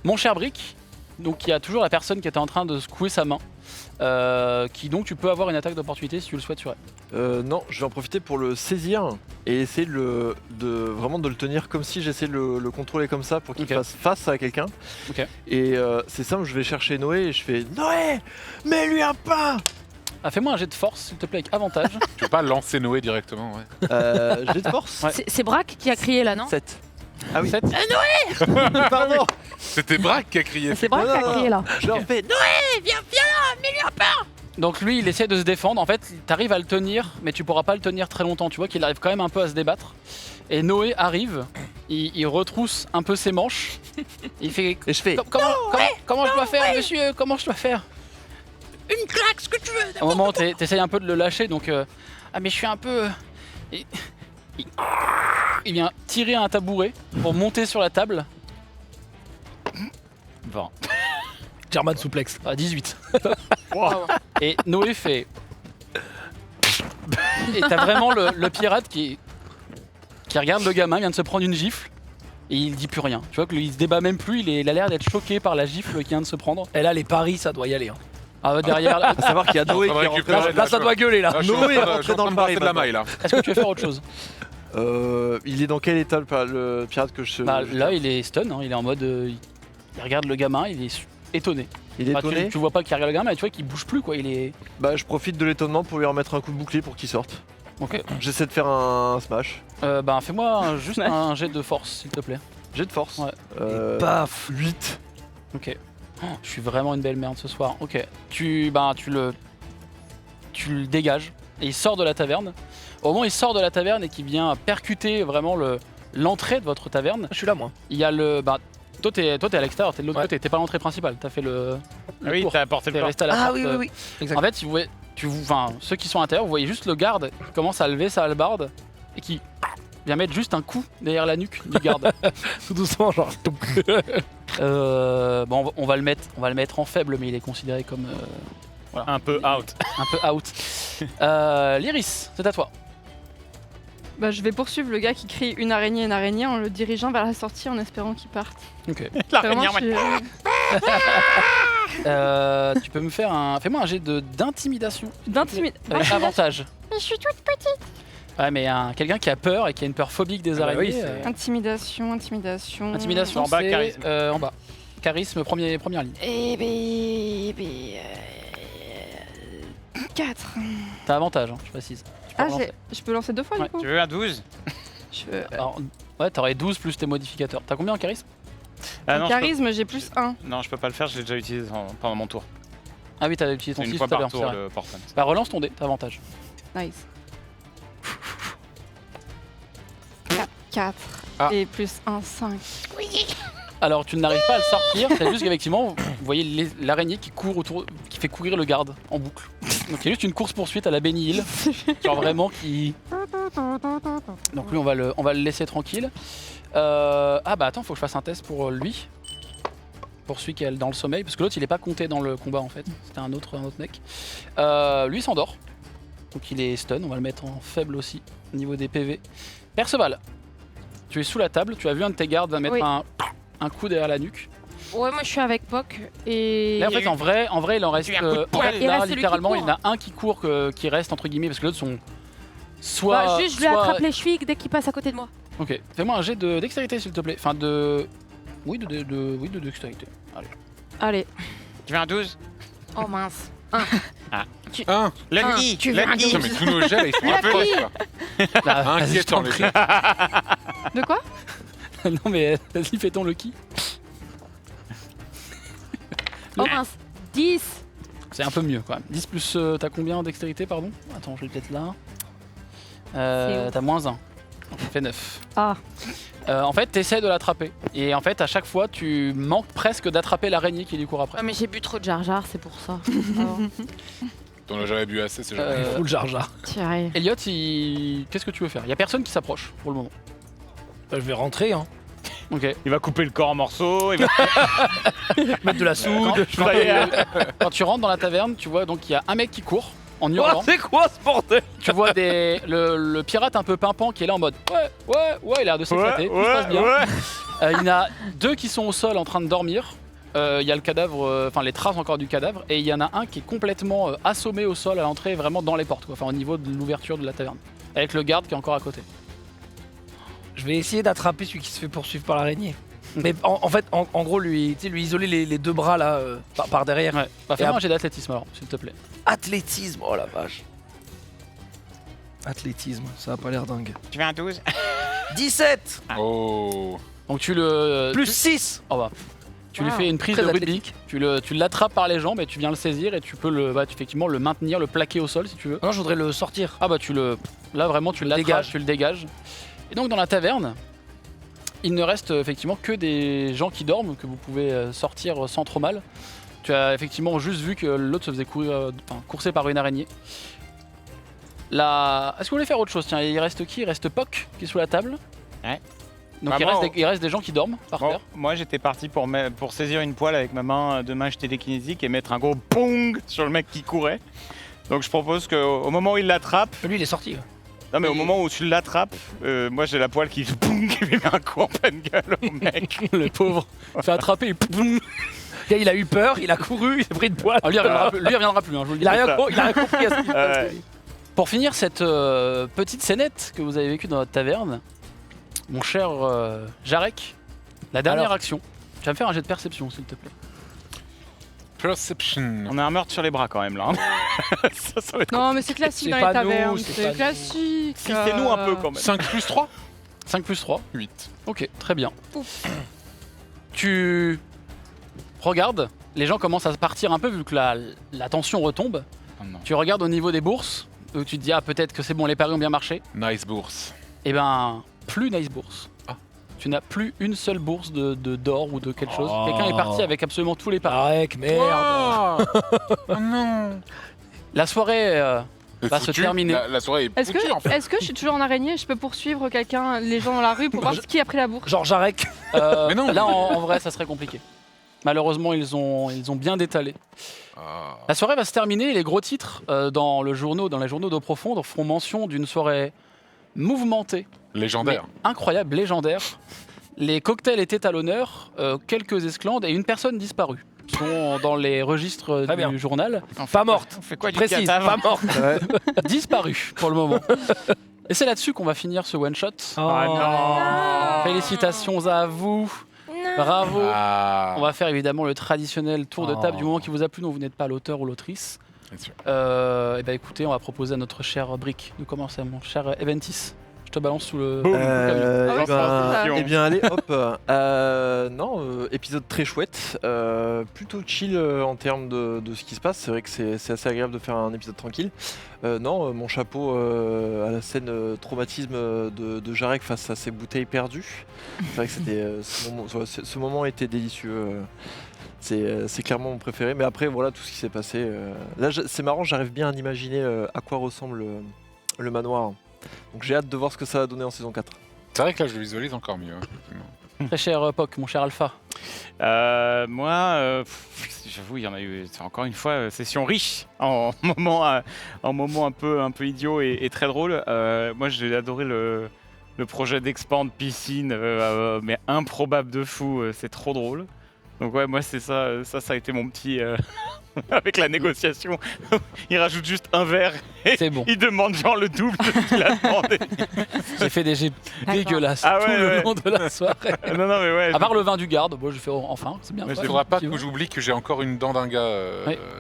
Mon cher Brick, donc il y a toujours la personne qui était en train de secouer sa main. Qui donc tu peux avoir une attaque d'opportunité si tu le souhaites sur elle. Non, je vais en profiter pour le saisir et essayer vraiment de le tenir comme si j'essayais de le contrôler comme ça pour qu'il Ok. fasse face à quelqu'un. Ok. Et c'est simple, je vais chercher Noé et je fais Noé, mets-lui un pain. Ah, fais-moi un jet de force s'il te plaît avec avantage. Je peux pas lancer Noé directement, ouais. J'ai de force. Ouais. C'est Braque qui a crié là, non 7. Ah oui. 7. Pardon. C'était Braque qui a crié. C'est Braque qui a Non, non, crié là. Je leur fais Donc lui, il essaie de se défendre. En fait, t'arrives à le tenir, mais tu pourras pas le tenir très longtemps. Tu vois qu'il arrive quand même un peu à se débattre. Et Noé arrive, il retrousse un peu ses manches. Il fait et je fais comment je dois faire, monsieur? Comment je dois faire? Une claque, ce que tu veux. Au moment où t'essayes un peu de le lâcher, donc ah mais je suis un peu. Il- il vient tirer un tabouret pour monter sur la table. 20. German souplex. À 18. Et Noé fait. Et t'as vraiment le pirate qui regarde le gamin, il vient de se prendre une gifle. Et il dit plus rien. Tu vois qu'il se débat même plus, il a l'air d'être choqué par la gifle qu'il vient de se prendre. Et là, les paris, ça doit y aller. Hein. Ah, derrière, à savoir qu'il y a Noé Ça va qui est rentré récupérer. dans Là, ça doit gueuler, là. Là, je suis en Noé est train de- rentré je suis en dans train le de brasser pari de la maintenant. maille, là. est-ce que tu veux faire autre chose? Il est dans quel état le pirate que je Bah, là, il est stun, hein, il est en mode. Il regarde le gamin, il est étonné. Il est Enfin, étonné. tu vois pas qu'il regarde le gamin, mais tu vois qu'il bouge plus, quoi. Il est. Bah je profite de l'étonnement pour lui remettre un coup de bouclier pour qu'il sorte. Ok. J'essaie de faire un smash. Bah, fais-moi juste un jet de force, s'il te plaît. J'ai de force. Ouais. Paf. 8. Ok. Oh, je suis vraiment une belle merde ce soir. Ok. Tu le dégages et il sort de la taverne. Au moment où il sort de la taverne et qu'il vient percuter vraiment l'entrée de votre taverne, Je suis là, moi. il y a le. Bah, toi t'es à l'extérieur, t'es de l'autre Ouais. côté, t'es pas à l'entrée principale, t'as fait le Oui, tour. t'as apporté le T'es pain. resté à la Ah porte, oui, oui, oui. Exact. En fait, si vous voyez, enfin, ceux qui sont à l'intérieur, vous voyez juste le garde qui commence à lever sa hallebarde et qui vient mettre juste un coup derrière la nuque du garde. Tout doucement, genre. Bon, on va le mettre en faible, mais il est considéré comme Un peu out. un peu out. Lyris, c'est à toi. Bah, je vais poursuivre le gars qui crie une araignée en le dirigeant vers la sortie en espérant qu'il parte. Ok. L'araignée Vraiment, en je suis- Tu peux me faire fais-moi un jet d'intimidation d'intimidation. avec avantage. Je suis toute petite. Ouais, mais quelqu'un qui a peur et qui a une peur phobique des Ah bah araignées. oui, c'est- Intimidation. Intimidation, En bas, c'est charisme. en bas. Charisme, première ligne. Eh 4. T'as avantage, hein, je précise. Tu peux Ah, relancer. je peux lancer 2 fois Ouais. du coup Tu veux un 12? Alors, ouais, t'aurais 12 plus tes modificateurs. T'as combien en charisme? Ah non, je peux... Charisme, j'ai plus 1. non, je peux pas le faire, je l'ai déjà utilisé pendant mon tour. Ah oui, t'as utilisé ton C'est une 6 fois tout à par l'heure, c'est tour vrai. le portman. Bah relance ton dé, t'as avantage. Nice. 4. Ah. Et plus 1, 5. Alors tu n'arrives pas à le sortir, c'est juste qu'effectivement, vous voyez l'araignée qui court autour, qui fait courir le garde en boucle. Donc il y a juste une course poursuite à la Benny Hill, genre vraiment qui. Donc lui on va le laisser tranquille. Ah bah attends, faut que je fasse un test pour lui. Pour celui qui est dans le sommeil, parce que l'autre il est pas compté dans le combat en fait. C'était un autre mec. Lui il s'endort. Donc il est stun, on va le mettre en faible aussi au niveau des PV. Perceval, tu es sous la table, tu as vu un de tes gardes va mettre Oui. un coup derrière la nuque. Ouais, moi je suis avec Poc et. Là en fait en vrai il en reste Tu as un coup de en poing. fait, Il là reste celui qui littéralement court. il y en a un qui court qui reste entre guillemets parce que l'autre soit. Bah, juste, je lui soit- attrape les chevilles dès qu'il passe à côté de moi. Ok, fais-moi un jet de dextérité s'il te plaît. Enfin de. Oui, oui, de dextérité. Allez. Allez. Tu veux un 12? Oh mince. Lucky. tu veux un Lucky. Putain, mais tous nos gels, ils sont un peu Là, inquiétants, les gars. De quoi? Non mais vas-y, fais ton Lucky. Oh mince. 10. C'est un peu mieux quand même. 10 plus. T'as combien en dextérité, pardon? Attends, je vais peut-être là. C'est T'as -1. Ça fait 9. Ah. En fait, t'essaies de l'attraper. Et en fait, à chaque fois, tu manques presque d'attraper l'araignée qui lui court après. Ah mais j'ai bu trop de Jar Jar, c'est pour ça. T'en as jamais bu assez, c'est jamais. Euh, Full Jar Jar. Thierry. Elliot, qu'est-ce que tu veux faire? Y a personne qui s'approche pour le moment. Bah, je vais rentrer, hein. Ok. Il va couper le corps en morceaux. Il va... Mettre de la soude. Quand tu rentres dans la taverne, tu vois donc il y a un mec qui court en hurlant. Oh, c'est quoi ce bordel? Tu vois le pirate un peu pimpant qui est là en mode ouais, il a l'air de s'éclater, tout se passe bien. Il y en a 2 qui sont au sol en train de dormir. Il y a le cadavre, enfin les traces encore du cadavre, et il y en a un qui est complètement assommé au sol à l'entrée, vraiment dans les portes, quoi. Enfin au niveau de l'ouverture de la taverne, avec le garde qui est encore à côté. Je vais essayer d'attraper celui qui se fait poursuivre par l'araignée. Mais en fait, en gros, lui isoler les 2 bras là par derrière. Ouais. Bah, Et fais-moi un après- jet d'athlétisme alors, s'il te plaît. Athlétisme, oh la vache. Athlétisme, ça a pas l'air dingue. Tu veux un 12? 17 Oh. Donc tu le plus tu- 6. Oh bah. Tu lui Wow. fais une prise Très de rugby, athlétique. tu l'attrapes par les jambes et tu viens le saisir et tu peux effectivement le maintenir, le plaquer au sol si tu veux. Non, je voudrais le sortir. Ah bah là vraiment tu l'attrapes, Dégage. tu le dégages. Et donc dans la taverne, il ne reste effectivement que des gens qui dorment, que vous pouvez sortir sans trop mal. Tu as effectivement juste vu que l'autre se faisait courser par une araignée. Est-ce que vous voulez faire autre chose? Tiens, il reste qui? Il reste Poc qui est sous la table. Ouais. Donc Bah, il reste des gens qui dorment par Bon, terre. moi j'étais parti pour saisir une poêle avec ma main de main jetée télékinésique et mettre un gros pong sur le mec qui courait. Donc je propose qu'au moment où il l'attrape, Lui, il est sorti. non mais au moment où tu l'attrapes, moi j'ai la poêle qui pong, qui lui met un coup en pleine gueule au mec. Le pauvre fait attraper et boum. Le gars, il a eu peur, il a couru, il s'est pris de poil. Ah, lui, il reviendra plus, hein, je vous le dis. Il a rien compris à ce qui se passe. Ouais. Pour finir cette petite scénette que vous avez vécue dans notre taverne, mon cher Jarek, la dernière Alors. action, tu vas me faire un jet de perception s'il te plaît. Perception. On a un meurtre sur les bras quand même là. hein. ça va être... Non, mais c'est classique C'est dans pas les tavernes. nous, c'est pas C'est nous. classique. Si c'est nous un peu quand même. 5 plus 3 5 plus 3. 8. Ok, très bien. Tu regardes, les gens commencent à partir un peu vu que la tension retombe. Oh non. Tu regardes au niveau des bourses, où tu te dis ah peut-être que c'est bon, les paris ont bien marché. Nice bourse. Eh ben, plus nice bourse. Ah. Tu n'as plus une seule bourse d'or ou de quelque chose. Oh. Quelqu'un est parti avec absolument tous les paris. Arrête, merde. Oh non. La soirée va se Foutu. terminer. La soirée est Est-ce foutue en fait. est-ce que je suis toujours en araignée? Je peux poursuivre quelqu'un, les gens dans la rue pour voir qui a pris la bourse? Genre Jarek. Mais non. Là, en vrai, ça serait compliqué. Malheureusement, ils ont bien détalé. Ah. La soirée va se terminer. Les gros titres dans les journaux d'eau profonde feront mention d'une soirée mouvementée, Légendaire. mais incroyable, légendaire. Les cocktails étaient à l'honneur, quelques esclandres et une personne disparue sont dans les registres Très bien. du journal. Pas morte. On fait quoi du Précise, cadavre pas morte. Disparue pour le moment. Et c'est là-dessus qu'on va finir ce one shot. Ah Félicitations à vous. Bravo. Ah. On va faire évidemment le traditionnel tour de table du moment qui vous a plu, dont vous n'êtes pas l'auteur ou l'autrice. Bien sûr. Et ben écoutez, on va proposer à notre cher Brick de commencer, mon cher Eventis. Je te balance sous le. Boum. Ah ouais, Eh bien, allez, hop. Épisode très chouette, plutôt chill en termes de ce qui se passe. C'est vrai que c'est assez agréable de faire un épisode tranquille. Mon chapeau à la scène traumatisme de Jarek face à ses bouteilles perdues. C'est vrai que c'était ce moment était délicieux. C'est clairement mon préféré. Mais après, voilà tout ce qui s'est passé. Là, c'est marrant, j'arrive bien à imaginer à quoi ressemble le manoir. Donc j'ai hâte de voir ce que ça va donner en saison 4. C'est vrai que là je le visualise encore mieux. Effectivement. Très cher Poc, mon cher Alpha. Moi, j'avoue, il y en a eu, c'est encore une fois, session riche en moments un peu idiot et très drôle. Moi, j'ai adoré le projet d'expand piscine, mais improbable de fou. C'est trop drôle. Donc ouais, moi c'est ça, ça a été mon petit... avec la négociation, il rajoute juste un verre et C'est bon. il demande genre le double de ce qu'il a demandé. J'ai fait des jets dégueulasses Ah ouais, tout le ouais. long de la soirée. Non, non, mais ouais. À part le vin du garde, bon, j'ai fait enfin, c'est bien. Ouais, Il c'est faudra pas Effectivement. que j'oublie que j'ai encore une dent d'un gars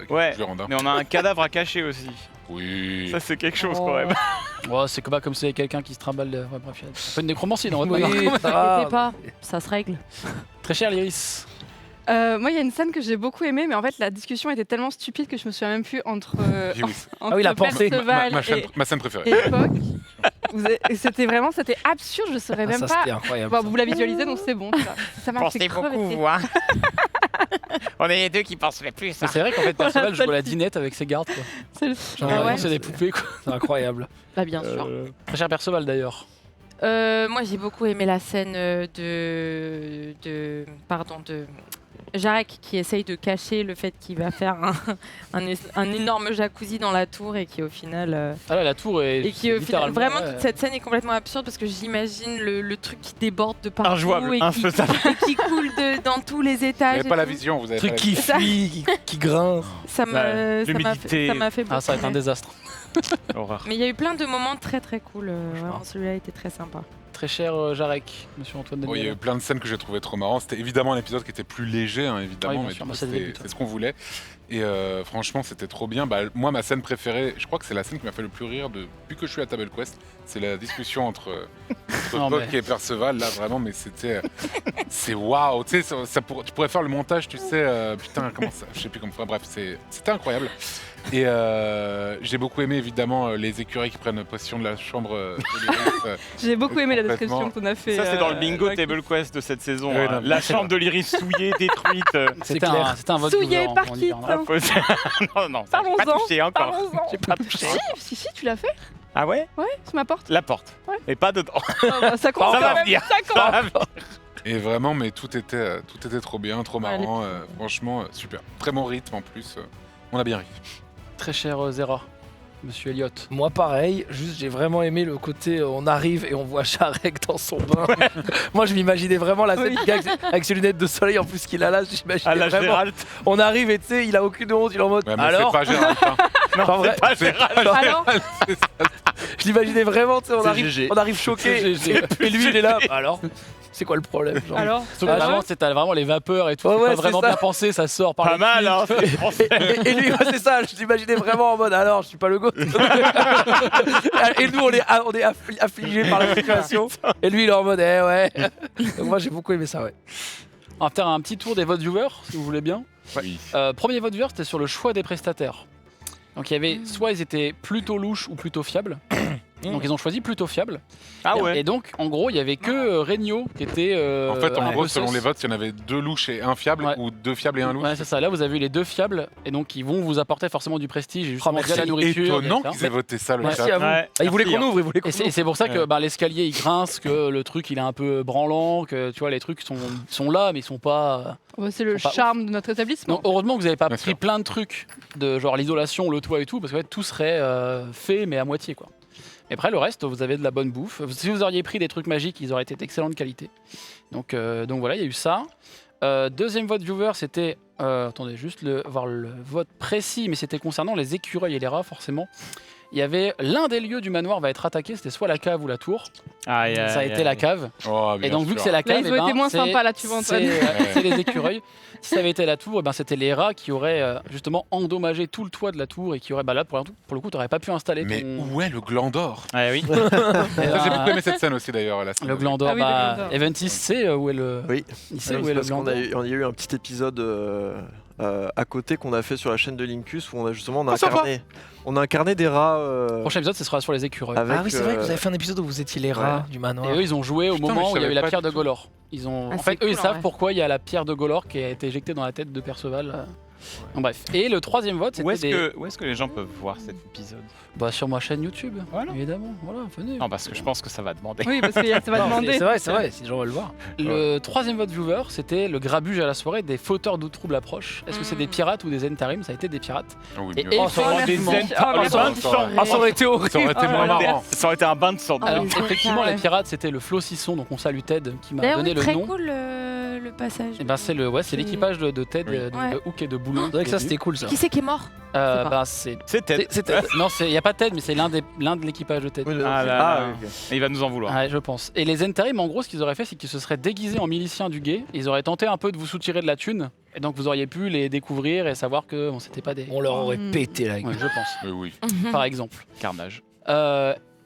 que Ouais, je vais rendre. mais on a un cadavre à cacher aussi. Oui. Ça c'est quelque chose quand Oh. même. Ouais, c'est pas comme si c'était quelqu'un qui se trimballe. Ouais, bref, il y a un peu de nécromancie dans votre Oui, manière. ça va. T'inquiète pas, ça se règle. Très cher, l'Iris. Moi, il y a une scène que j'ai beaucoup aimée, mais en fait, la discussion était tellement stupide que je me souviens même plus entre, Oui, oui. entre oui, la pensée. Perceval Ma scène préférée. et Puck. C'était absurde, je saurais même ça, pas. c'était incroyable. Bon, vous la visualisez, donc c'est bon. Ça m'a fait crever. hein. On est les deux qui pensent le plus. Mais c'est vrai qu'en fait, Perceval joue à la dinette avec ses gardes. Quoi. C'est le- Genre, Ah vraiment, ouais. c'est des poupées. Quoi. C'est incroyable. Bah bien sûr. Très cher Perceval d'ailleurs. Moi j'ai beaucoup aimé la scène de Jarek qui essaye de cacher le fait qu'il va faire un énorme jacuzzi dans la tour et qui au final Ah là, la tour est. et qui au final littéralement, vraiment ouais. toute cette scène est complètement absurde parce que j'imagine le truc qui déborde de partout Injouable, et qui, infaisable. et qui coule dans tous les Vous étages. n'avez et pas la tout. vision, vous avez Truc pas la qui vision. fuit, qui grince. Ça m'a l'humidité. ça m'a fait beaucoup Ah, ça va être un rire. désastre. Horreur. Mais il y a eu plein de moments très très cool. Vraiment, celui-là était très sympa. Très cher Jarek, monsieur Antoine Bon, il y a Daniel. eu plein de scènes que j'ai trouvé trop marrant. C'était évidemment un épisode qui était plus léger, hein, évidemment, Oui, bien mais sûr, du bah, coup, c'est le c'était- but. c'est ce qu'on voulait. Et franchement, c'était trop bien. Bah, moi, ma scène préférée, je crois que c'est la scène qui m'a fait le plus rire depuis que je suis à Table Quest. C'est la discussion entre Non, Puck mais- et Perceval, là, vraiment, mais c'était. C'est waouh! Tu sais, tu pourrais faire le montage, tu sais, putain, comment ça? Je sais plus comment. Enfin, bref, c'était incroyable. Et j'ai beaucoup aimé, évidemment, les écureuils qui prennent possession de la chambre de l'Iris. J'ai beaucoup aimé la Complètement. description qu'on a fait. Ça c'est dans le bingo avec- Table Quest de cette saison. Ouais, hein. non, mais La c'est chambre de l'Iris souillée, détruite. C'était clair. un vote Souillé gouvernant, par on y qui, viendra. non, non, ça, j'ai pas Parlons-en, touché encore. Parlons-en. J'ai pas touché. Si, tu l'as fait. Ah ouais? Ouais, sur ma porte. La porte. Ouais. Mais pas dedans. Ça compte Ça quand va même. venir. Ça compte. Ça va venir. Et vraiment, mais tout était trop bien, trop Ouais, marrant. Franchement, super. Très bon rythme en plus. On a bien ri. Très cher Zera, monsieur Elliott. Moi pareil, juste j'ai vraiment aimé le côté on arrive et on voit Jarek dans son bain. Moi je m'imaginais vraiment la scène Oui. du gars avec ses lunettes de soleil en plus qu'il a là, À j'imaginais la vraiment. Gérald. On arrive et tu sais, il a aucune honte, il est en mode Ouais, mais alors c'est pas Gérald. hein. Non, Enfin, vrai, c'est pas Gérald. Alors, je l'imaginais vraiment, tu sais, C'est GG. on arrive choqué C'est GG. et lui il est là. Alors, c'est quoi le problème genre alors. Sauf que vraiment, t'as vraiment les vapeurs et tout. Ouais, c'est ouais, pas c'est vraiment ça. bien pensé, ça sort par Pas les mal, hein. tuyaux. c'est français. Et lui, ouais, c'est ça, je l'imaginais vraiment en mode alors, je suis pas le goût. Et nous, on est affligés par la situation. Et lui, il est en mode, eh ouais. Donc moi, j'ai beaucoup aimé ça, ouais. On va faire un petit tour des votes viewers, si vous voulez bien. Oui. Premier vote viewer, c'était sur le choix des prestataires. Donc il y avait soit ils étaient plutôt louches ou plutôt fiables. Donc ils ont choisi plutôt fiables. Ah ouais. Et donc en gros il y avait que Regno qui était. En fait, en un gros, peu selon sus. les votes, il y en avait 2 louches et un fiable, Ouais. ou 2 fiables et un louche. Ouais c'est ça. Là vous avez eu les deux fiables et donc ils vont vous apporter forcément du prestige et justement mais via la c'est nourriture. Étonnant etc. qu'ils aient voté ça, le Merci chat. à vous. Ouais. Ah, il voulait Merci, qu'on hein. ouvre, il voulait qu'on Et c'est ouvre. c'est pour ça que Ouais. l'escalier il grince, que le truc il est un peu branlant, que tu vois les trucs sont là mais ils sont pas. Ouais, c'est le Faut pas charme de notre établissement. Donc heureusement que vous n'avez pas Bien pris sûr. plein de trucs de genre l'isolation, le toit et tout, parce que en fait, tout serait fait mais à moitié quoi. Et après le reste, vous avez de la bonne bouffe. Si vous auriez pris des trucs magiques, ils auraient été d'excellente qualité. Donc voilà, il y a eu ça. Deuxième vote viewer, c'était attendez juste voir le vote précis, mais c'était concernant les écureuils et les rats forcément. Il y avait l'un des lieux du manoir va être attaqué, c'était soit la cave ou la tour. Aïe, aïe, Ça a été aïe. la cave. Oh, Et bien donc vu sûr. que c'est la cave, ils ont été moins sympas là, tu vois, Antoine. c'est les écureuils. Si ça avait été la tour, eh ben, c'était les rats qui auraient justement endommagé tout le toit de la tour et qui auraient, bah là pour le coup, tu n'aurais pas pu installer Mais ton. où est le gland d'or? Ouais, oui. Eh Ça, ben, J'ai beaucoup aimé cette scène aussi d'ailleurs. la scène le de- gland d'or, Ah oui, le bah, gland d'or. Eventis sait où est le. Oui. Il sait Alors, où c'est est le parce gland qu'on d'or. on y a eu un petit épisode à côté qu'on a fait sur la chaîne de Linkus où on a justement sympa. on a incarné des rats Prochain épisode, ce sera sur les écureuils. avec. Ah oui, c'est vrai que vous avez fait un épisode où vous étiez les rats du Et manoir. eux, ils ont joué au Putain, mais moment je où il y a eu savais la pas pierre du de tout. Golor. Ils ont... Ah, en c'est fait, eux, cool, ils en savent vrai. pourquoi il y a la pierre de Golor qui a été éjectée dans la tête de Perceval. Donc, bref. Et le troisième vote, Où c'était est-ce que les gens peuvent voir cet épisode? bah, sur ma chaîne YouTube, Voilà. évidemment. Voilà, venez. Non, parce que je pense que ça va demander. Oui, parce que ça va Non, demander. c'est vrai, si les gens veulent voir. Le troisième vote viewer, c'était le grabuge à la soirée des fauteurs de troubles approche. Est-ce que c'est des pirates ou des Entarim? Ça a été des pirates. Ah oui, Et bien sûr. effectivement, des effectivement, zen- oh, le ça- bain de sang. Ah, ça aurait été horrible. Ça aurait été Oh moins là là. marrant. Ça aurait été un bain de sang. Ah, alors oui, effectivement, carré. les pirates, c'était le Flocisson, donc on salue Ted qui m'a D'ailleurs, donné oui, le très nom. cool le le passage Et ben c'est l'équipage de Ted, Oui. de Hook et de Boulon. C'est vrai que ça c'était cool ça. Qui c'est qui est mort? C'est C'est Ted. non, il y a pas Ted, mais c'est l'un de l'équipage de Ted. Oui, Ah là ah, là. oui, ok. Et il va nous en vouloir. Ouais, je pense. Et les Zentarim, en gros, ce qu'ils auraient fait, c'est qu'ils se seraient déguisés en miliciens du guet. Ils auraient tenté un peu de vous soutirer de la thune. Et donc vous auriez pu les découvrir et savoir que bon, c'était pas des. On leur aurait Mm. pété la gueule. Ouais, je pense. Oui. Par exemple. Carnage.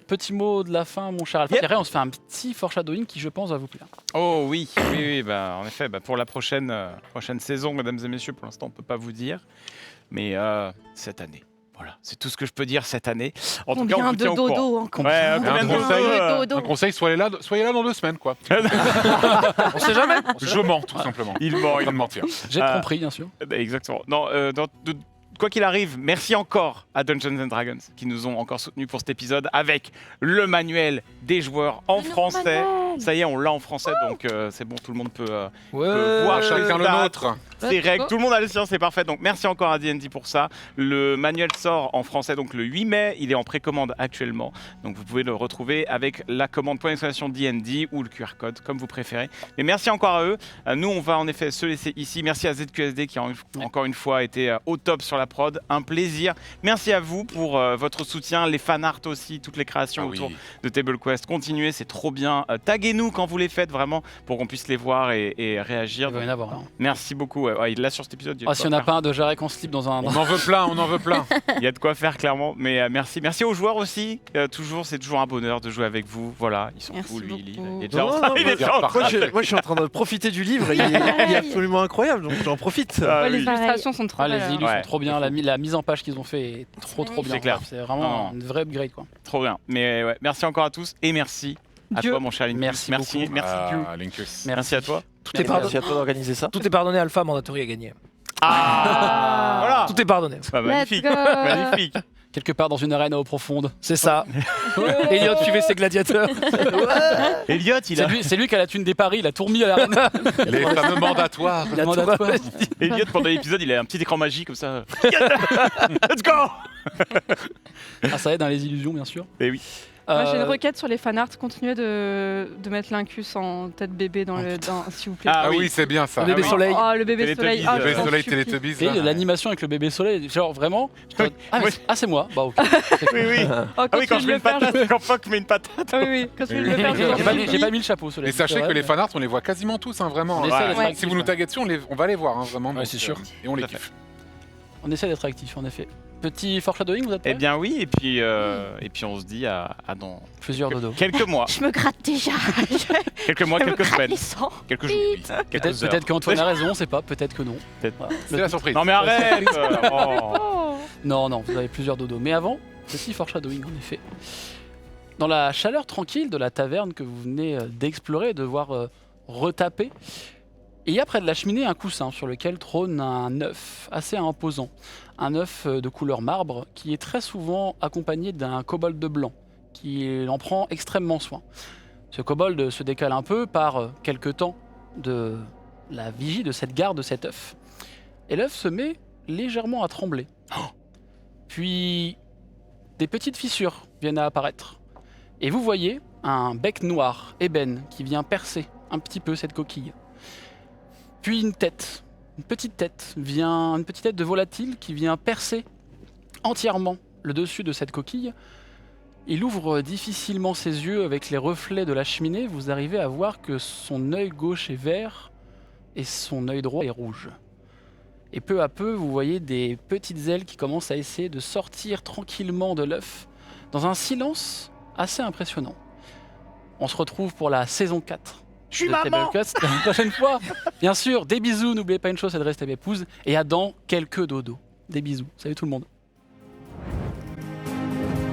Petit mot de la fin, mon cher Alpha. Yep. Et après, on se fait un petit foreshadowing qui, je pense, va vous plaire. Oh oui, oui, bah, en effet, bah, pour la prochaine saison, mesdames et messieurs, pour l'instant, on ne peut pas vous dire. Mais cette année, voilà, c'est tout ce que je peux dire cette année. En tout cas, on Combien vous de tient au courant. dodo encore? Ouais, combien de dodo? Un conseil, soyez là dans 2 semaines, quoi. On sait jamais. Je mens, tout simplement. Il ment, En il train de mentir. J'ai Ah. compris, bien sûr. Bah, exactement. Non, quoi qu'il arrive, merci encore à Dungeons and Dragons qui nous ont encore soutenus pour cet épisode avec le manuel des joueurs en français. Ça y est, on l'a en français, donc c'est bon, tout le monde peut voir Chacun le dates, nôtre. ces règles. Tout le monde a le sien, c'est parfait. Donc merci encore à D&D pour ça. Le manuel sort en français donc le 8 mai. Il est en précommande actuellement. Donc vous pouvez le retrouver avec la commande .D&D ou le QR code, comme vous préférez. Mais merci encore à eux. Nous, on va en effet se laisser ici. Merci à ZQSD qui a encore une fois été au top sur la prod. Un plaisir. Merci à vous pour votre soutien, les fanarts aussi, toutes les créations autour de Table Quest. Continuez, c'est trop bien. Taguez-nous quand vous les faites vraiment pour qu'on puisse les voir et réagir. Il va y en avoir. Hein. Merci beaucoup. Ouais, là sur cet épisode, il y a de S'il quoi n'y en a faire. pas un de Jarek en slip dans un. On en veut plein, on en veut plein. Il y a de quoi faire clairement. Mais merci. Merci aux joueurs aussi. C'est toujours un bonheur de jouer avec vous. Voilà, ils sont Merci cool. Lui, il beaucoup. est déjà en Non, train- non, il est déjà en train- moi, je suis en train de profiter du livre. Il est absolument incroyable, donc j'en profite. Ah Ouais, les oui. illustrations sont trop Ah, les belles. illus Ouais. sont trop bien. La mise en page qu'ils ont fait est trop bien. C'est clair. C'est vraiment Non. une vraie upgrade quoi. Trop bien. Mais ouais, merci encore à tous et merci à Dieu. toi, mon cher Linkus. Merci merci, beaucoup. merci, Dieu. Linkus. Merci à toi. Tout est pardonné. Merci à toi d'organiser ça. Tout est pardonné. Alpha Mandatory a gagné. Ah, voilà. Tout est pardonné. Bah, Let's magnifique. go. Magnifique. Quelque part dans une arène à eau profonde. C'est ça. Elliot suivait ses gladiateurs. Elliot, il a. C'est lui qui a la thune des paris, il a tout remis à l'arène. Les fameux mandatoires. Il a demandé à toi. Elliot, pendant l'épisode, il a un petit écran magique comme ça. Let's go. Ah, ça aide dans les illusions, bien sûr. Eh oui. Moi, j'ai une requête sur les fanarts. Continuez de mettre l'Incus en tête bébé s'il vous plaît. Ah Ah oui. oui, c'est bien ça. Le bébé oui. soleil. Oh, le bébé soleil. Teletubbies, Ah, Le je t'en soleil supplie. Teletubbies. Et l'animation avec le bébé soleil, genre vraiment. Oui. Ah, c'est moi. Bah ok. Oui, oui. Oh, Ah oui, quand je mets une patate, quand Fock met une patate. Ah oui, oui, quand tu veux le Oui. faire, je t'en J'ai pas, supplie. j'ai pas mis le chapeau soleil. Et sachez c'est que vrai, les mais- fanarts, on les voit quasiment tous, hein, vraiment. On hein. essaie d'être Ouais. actifs, Si vous nous hein. taguez dessus, on va les voir, hein, vraiment. Ouais, donc, c'est sûr. Et on les Tout à fait. kiffe. On essaie d'être actifs, en effet. Petit foreshadowing, vous êtes prêts? Eh bien oui, et puis on se dit à dans Plusieurs dodos. quelques mois, Je me gratte déjà. quelques mois, Je me quelques gratte semaines, les sangs. quelques jours, quelques heures. Peut-être qu'Antoine a raison, on sait pas, peut-être que non. Peut-être. Voilà. C'est la surprise. Non mais arrête. Oh. Oh. Non, vous avez plusieurs dodos. Mais avant, petit foreshadowing en effet. Dans la chaleur tranquille de la taverne que vous venez d'explorer et de voir retaper, il y a près de la cheminée un coussin sur lequel trône un œuf assez imposant. Un œuf de couleur marbre qui est très souvent accompagné d'un kobold blanc qui en prend extrêmement soin. Ce kobold se décale un peu par quelques temps de la vigie de cette garde de cet œuf. Et l'œuf se met légèrement à trembler. Puis des petites fissures viennent à apparaître. Et vous voyez un bec noir, ébène, qui vient percer un petit peu cette coquille. Puis une petite tête de volatile qui vient percer entièrement le dessus de cette coquille. Il ouvre difficilement ses yeux avec les reflets de la cheminée. Vous arrivez à voir que son œil gauche est vert et son œil droit est rouge. Et peu à peu, vous voyez des petites ailes qui commencent à essayer de sortir tranquillement de l'œuf, dans un silence assez impressionnant. On se retrouve pour la saison 4. Je suis maman. La prochaine fois. Bien sûr, des bisous, n'oubliez pas une chose, c'est de rester épouse. Et à dans quelques dodos. Des bisous. Salut tout le monde.